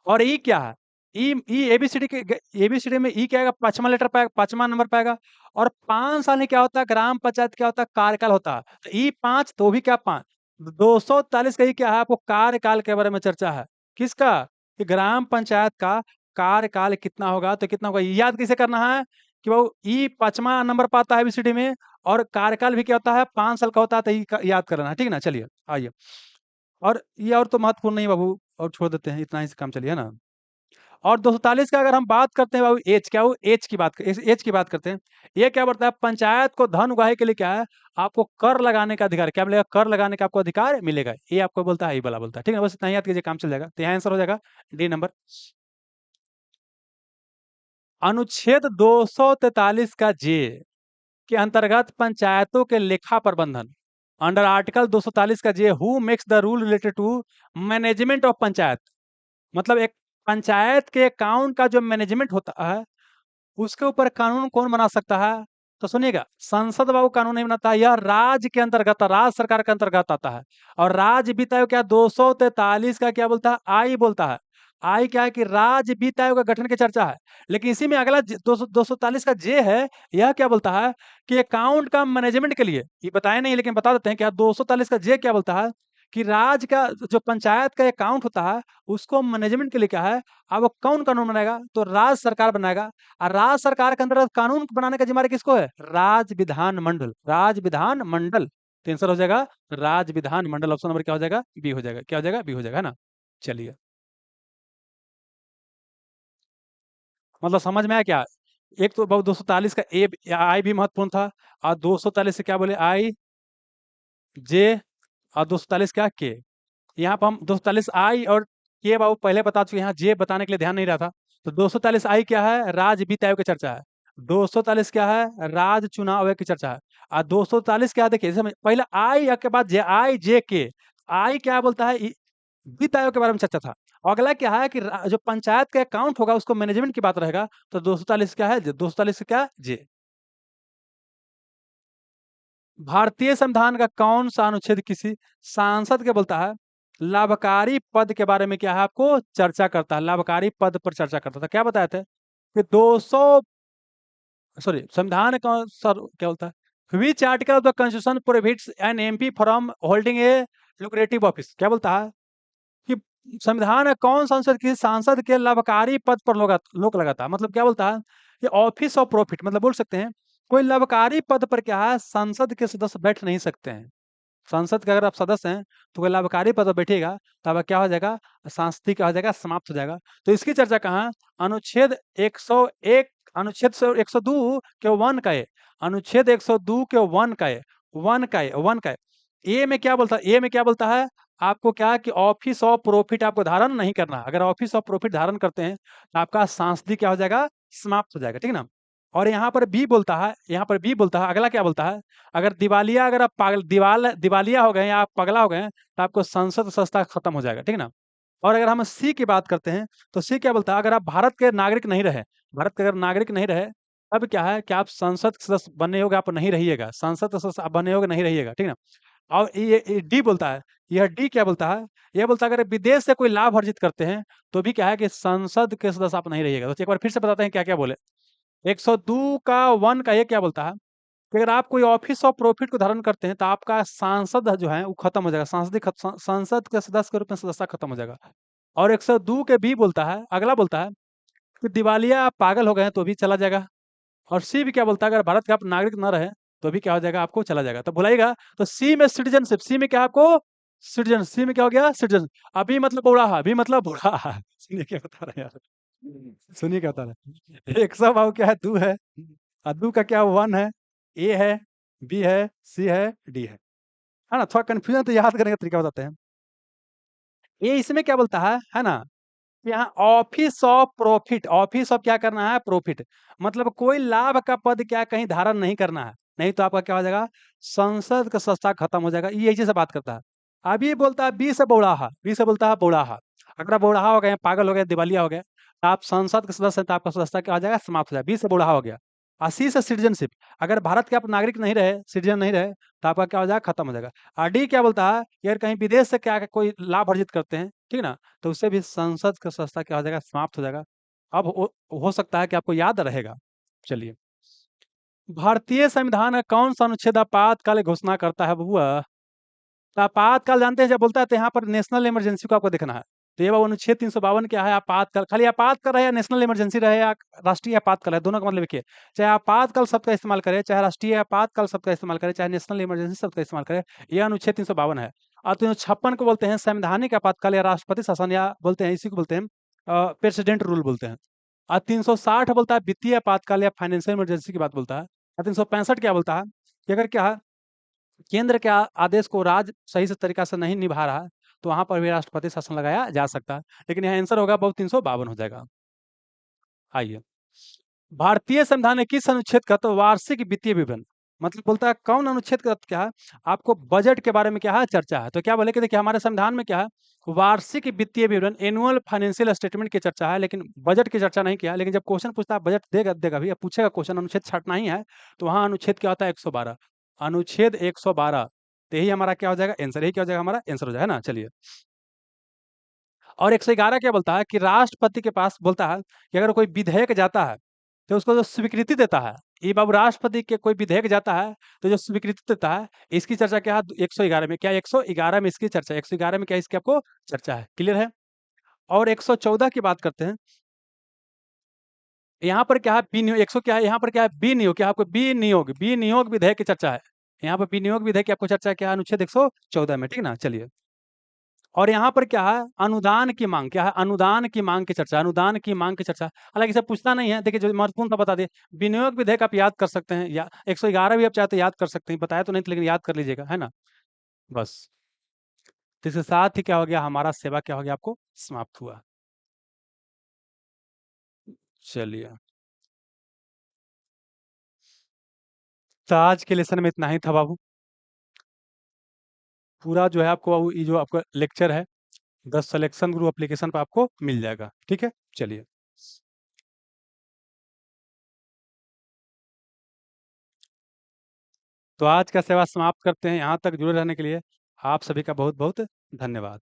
और ई क्या है, ई ई एबीसीडी के एबीसीडी में ई क्या आएगा, पांचवा लेटर पाएगा, पांचवा नंबर पाएगा। और 5 साल में क्या होता है ग्राम पंचायत क्या होता है, कार्यकाल होता है। तो ई 5 तो भी क्या 5, 243 का ई क्या है आपको कार्यकाल के बारे में चर्चा है। किसका, कि ग्राम पंचायत का कार्यकाल कितना होगा, तो कितना होगा ये याद कैसे करना है कि वो ई 5वां नंबर पाता है एबीसीडी में, और कार्यकाल भी क्या होता है 5 साल का होता है, तो ई याद करना है, ठीक है ना। चलिए आइए, और ये और तो महत्वपूर्ण नहीं बाबू, और छोड़ देते हैं, इतना ही से काम चलिए, है ना। और 243 का अगर हम बात करते हैं बाबू एज, क्या वो एज की बात एज की बात करते हैं। ये क्या बढ़ता है, पंचायत को धन उगाही के लिए क्या है, आपको कर लगाने का अधिकार, क्या मिलेगा, कर लगाने का आपको अधिकार मिलेगा, ये आपको बोलता है, ये वाला बोलता है, ठीक है। बस इतना ही याद कीजिए, काम चल जाएगा। तो यहाँ आंसर हो जाएगा डी नंबर। अनुच्छेद 243 का जे के अंतर्गत पंचायतों के लेखा प्रबंधन, अंडर आर्टिकल 243 का J who makes the rule related to management of panchayat. मतलब एक पंचायत के अकाउंट का जो मैनेजमेंट होता है, उसके ऊपर कानून कौन बना सकता है, तो सुनिएगा, संसद बाबू कानून नहीं बनाता है, यह राज्य के अंतर्गत, राज्य सरकार के अंतर्गत आता है। और राज्य वित्त आयोग क्या 243 का क्या बोलता है, आई बोलता है। आई क्या है कि राज्य वित्त आयोग का गठन की चर्चा है। लेकिन इसी में अगला 243 का जे है, यह क्या बोलता है कि अकाउंट का मैनेजमेंट के लिए, ये बताए नहीं लेकिन बता देते हैं क्या 243 का जे क्या बोलता है कि राज्य का जो पंचायत का अकाउंट होता है, उसको मैनेजमेंट के लिए क्या है, अब वो कौन कानून बनाएगा, तो राज्य सरकार बनाएगा। और राज्य सरकार के अंतर्गत कानून बनाने का जिम्मेदारी किसको है, राज्य विधान मंडल, राज्य विधान मंडल। तो आंसर हो जाएगा राज्य विधान मंडल, ऑप्शन नंबर क्या हो जाएगा, बी हो जाएगा, क्या हो जाएगा, बी हो जाएगा, है ना। चलिए, मतलब समझ में आया क्या। एक तो बहुत 243 का ए आई भी महत्वपूर्ण था, और 243 से क्या बोले आई जे, और 243 क्या के। यहाँ पर हम 243 आई और के बाबू पहले बता चुके हैं, यहाँ जे बताने के लिए ध्यान नहीं रहा था। तो 243 आई क्या है, राज्य वित्त आयोग की चर्चा है। 243 क्या है, राज्य चुनाव आयोग की चर्चा है। और 243 क्या है, देखिए जैसे पहले आई के बाद जे, आई जे के। आई क्या बोलता है, वित्त आयोग के बारे में चर्चा था। और अगला क्या है कि जो पंचायत का अकाउंट होगा उसको मैनेजमेंट की बात रहेगा। तो 243 क्या है, 243 क्या जे। भारतीय संविधान का कौन सा अनुच्छेद किसी सांसद के बोलता है लाभकारी पद के बारे में क्या है आपको चर्चा करता है, लाभकारी पद पर चर्चा करता था, क्या बताए थे कि 200 सॉरी संविधान का सर क्या बोलता है, which article of the constitution prohibits an MP from holding a lucrative office, क्या बोलता है कि संविधान में कौन संसद किसी सांसद के लाभकारी पद पर लोक लगाता है, मतलब क्या बोलता है कि ऑफिस ऑफ प्रॉफिट, मतलब बोल सकते हैं कोई लाभकारी पद पर क्या है संसद के सदस्य बैठ नहीं सकते हैं। संसद के अगर आप सदस्य हैं तो कोई लाभकारी पद पर बैठेगा तो अब क्या हो जाएगा, सांसद क्या हो जाएगा, समाप्त हो जाएगा। तो इसकी चर्चा कहाँ, अनुच्छेद 101, अनुच्छेद 102 के वन का है, अनुच्छेद 102 के वन का है, वन का है। ए में क्या बोलता है, ए में क्या बोलता है आपको क्या कि ऑफिस ऑफ प्रॉफिट आपको धारण नहीं करना। अगर ऑफिस ऑफ प्रॉफिट धारण करते हैं तो आपका सांसदी क्या हो जाएगा, समाप्त हो जाएगा, ठीक है ना। और यहाँ पर बी बोलता है, यहाँ पर बी बोलता है, अगला क्या बोलता है, अगर दिवालिया, अगर आप पागल दिवालिया हो गए या आप पगला हो गए हैं, तो आपको संसद संस्था खत्म हो जाएगा, ठीक है ना। और अगर हम सी की बात करते हैं तो सी क्या बोलता है, अगर आप भारत के नागरिक नहीं रहे, भारत के अगर नागरिक नहीं रहे, तब क्या है कि आप संसद सदस्य बने होगे, आप नहीं रहिएगा, संसद सदस्य आप बने होगे नहीं रहिएगा, ठीक है ना। और ये डी बोलता है, यह डी क्या बोलता है, ये बोलता है अगर विदेश से कोई लाभ अर्जित करते हैं तो भी क्या है कि संसद के सदस्य आप नहीं रहिएगा। तो एक बार फिर से बताते हैं क्या क्या बोले। 102 का वन का ये क्या बोलता है कि अगर आप कोई ऑफिस ऑफ प्रॉफिट को धारण करते हैं तो आपका सांसद जो है वो खत्म हो जाएगा, संसद के सदस्य के रूप में सदस्यता खत्म हो जाएगा। और 102 के बी बोलता है, अगला बोलता है कि दिवालिया आप पागल हो गए हैं तो भी चला जाएगा। और सी भी क्या बोलता है, अगर भारत का आप नागरिक न रहे तो भी क्या हो जाएगा, आपको चला जाएगा। तो भुलाइएगा, तो सी में सिटीजनशिप, सी में क्या आपको सिटीजन, सी में क्या हो गया सिटीजन। अभी मतलब बूढ़ा, अभी मतलब बूढ़ा। सुनिए क्या बता रहे हैं यार, सुनिए क्या बता रहे हैं। 100 भाव क्या है, दो है, और दो का क्या वन है, ए है, बी है, सी है, डी है ना। थोड़ा कंफ्यूजन तो याद करने का तरीका बताते हैं। ये इसमें क्या बोलता है ना, यहाँ office of profit, office of क्या करना है? प्रॉफिट, मतलब कोई लाभ का पद क्या कहीं धारण नहीं करना है, नहीं तो आपका क्या हो जाएगा? संसद का सत्ता खत्म हो जाएगा। ये ऐसे से बात करता है। अब ये बोलता है बी से बौड़ाहा, बी से बोलता है बौड़ाहा। अगर आप बौड़ाहा हो गए, पागल हो गए, दिवालिया हो गए, तो आप संसद के सदस्य हैं, तो आपका सदस्यता क्या हो जाएगा? समाप्त हो जाएगा। बी से बौड़ाहा हो गया। और सी से सिटीजनशिप, अगर भारत के आप नागरिक नहीं रहे, सिटीजन नहीं रहे, तो आपका क्या हो जाएगा? खत्म हो जाएगा। और डी क्या बोलता है? यार कहीं विदेश से क्या कोई लाभ अर्जित करते हैं, ठीक है ना, तो उससे भी संसद का सत्ता क्या हो जाएगा? समाप्त हो जाएगा। अब हो सकता है कि आपको याद रहेगा। चलिए, भारतीय संविधान का कौन सा अनुच्छेद आपातकाल की घोषणा करता है बबुआ? तो आपातकाल जानते हैं, जब बोलता है तो यहाँ पर नेशनल इमरजेंसी को आपको देखना है। तो ये बाबू अनुच्छेद 352 क्या है? आपातकाल, खाली आपातकाल रहे या नेशनल इमरजेंसी रहे या राष्ट्रीय आपातकाल है, दोनों का मतलब एक ही है। चाहे आपातकाल शब्द का इस्तेमाल करे, चाहे राष्ट्रीय आपातकाल शब्द का इस्तेमाल करे, चाहे नेशनल इमरजेंसी शब्द का इस्तेमाल करे, यह अनुच्छेद 352 है। और 356 को बोलते हैं संवैधानिक आपातकाल या राष्ट्रपति शासन, या बोलते हैं इसी को बोलते हैं प्रेसिडेंट रूल बोलते हैं। और 360 बोलता है वित्तीय आपातकाल या फाइनेंशियल इमरजेंसी की बात बोलता है। और 365 क्या बोलता है कि अगर क्या है, केंद्र के आदेश को राज्य सही से तरीका से नहीं निभा रहा है, तो वहां पर भी राष्ट्रपति शासन लगाया जा सकता है। लेकिन यहाँ आंसर होगा बहुत 352 हो जाएगा। आइए, भारतीय संविधान ने किस अनुच्छेद का तो वार्षिक वित्तीय विवरण, मतलब बोलता है कौन अनुच्छेद का क्या है? आपको बजट के बारे में क्या है? चर्चा है। तो क्या बोले कि देखिए हमारे संविधान में क्या है? वार्षिक वित्तीय विवरण, एनुअल फाइनेंशियल स्टेटमेंट की चर्चा है, लेकिन बजट की चर्चा नहीं किया। लेकिन जब क्वेश्चन पूछता है बजट देगा देगा भी, अब पूछेगा क्वेश्चन, अनुच्छेद छाटना ही है, तो वहां अनुच्छेद क्या होता है? 112, अनुच्छेद 112। तो यही हमारा क्या हो जाएगा? आंसर, यही क्या हो जाएगा? हमारा आंसर हो जाएगा ना। चलिए, और 111 क्या बोलता है कि राष्ट्रपति के पास बोलता है कि अगर कोई विधेयक जाता है, तो उसको जो स्वीकृति देता है, ये बाबू राष्ट्रपति के कोई विधेयक जाता है, तो जो स्वीकृति देता है, इसकी चर्चा क्या है? 111 में, क्या 111 में इसकी चर्चा है, 111 में क्या इसकी आपको चर्चा है? क्लियर है? और 114 की बात करते हैं। यहाँ पर क्या है? विनियोग, 100 क्या है? यहाँ पर क्या है? विनियोग, क्या आपको विनियोग, विनियोग विधेयक की चर्चा है। यहाँ पर विनियोग विधेयक की आपको चर्चा क्या है? अनुच्छेद 114 में, ठीक है ना। चलिए, और यहाँ पर क्या है? अनुदान की मांग, क्या है? अनुदान की मांग की चर्चा, अनुदान की मांग की चर्चा। हालांकि इसे पूछना नहीं है, देखिए जो महत्वपूर्ण था बता दे। विनियोग विधेयक आप याद कर सकते हैं, या 111 भी आप चाहते याद कर सकते हैं, बताया तो नहीं था, लेकिन याद कर लीजिएगा, है ना। बस, तो इसके साथ ही क्या हो गया? हमारा सेवा क्या हो गया? आपको समाप्त हुआ। चलिए, तो आज के लेसन में इतना ही था बाबू। पूरा जो है आपको ये जो आपका लेक्चर है, 10 सिलेक्शन ग्रुप एप्लीकेशन पर आपको मिल जाएगा, ठीक है। चलिए, तो आज का सेवा समाप्त करते हैं। यहाँ तक जुड़े रहने के लिए आप सभी का बहुत बहुत धन्यवाद।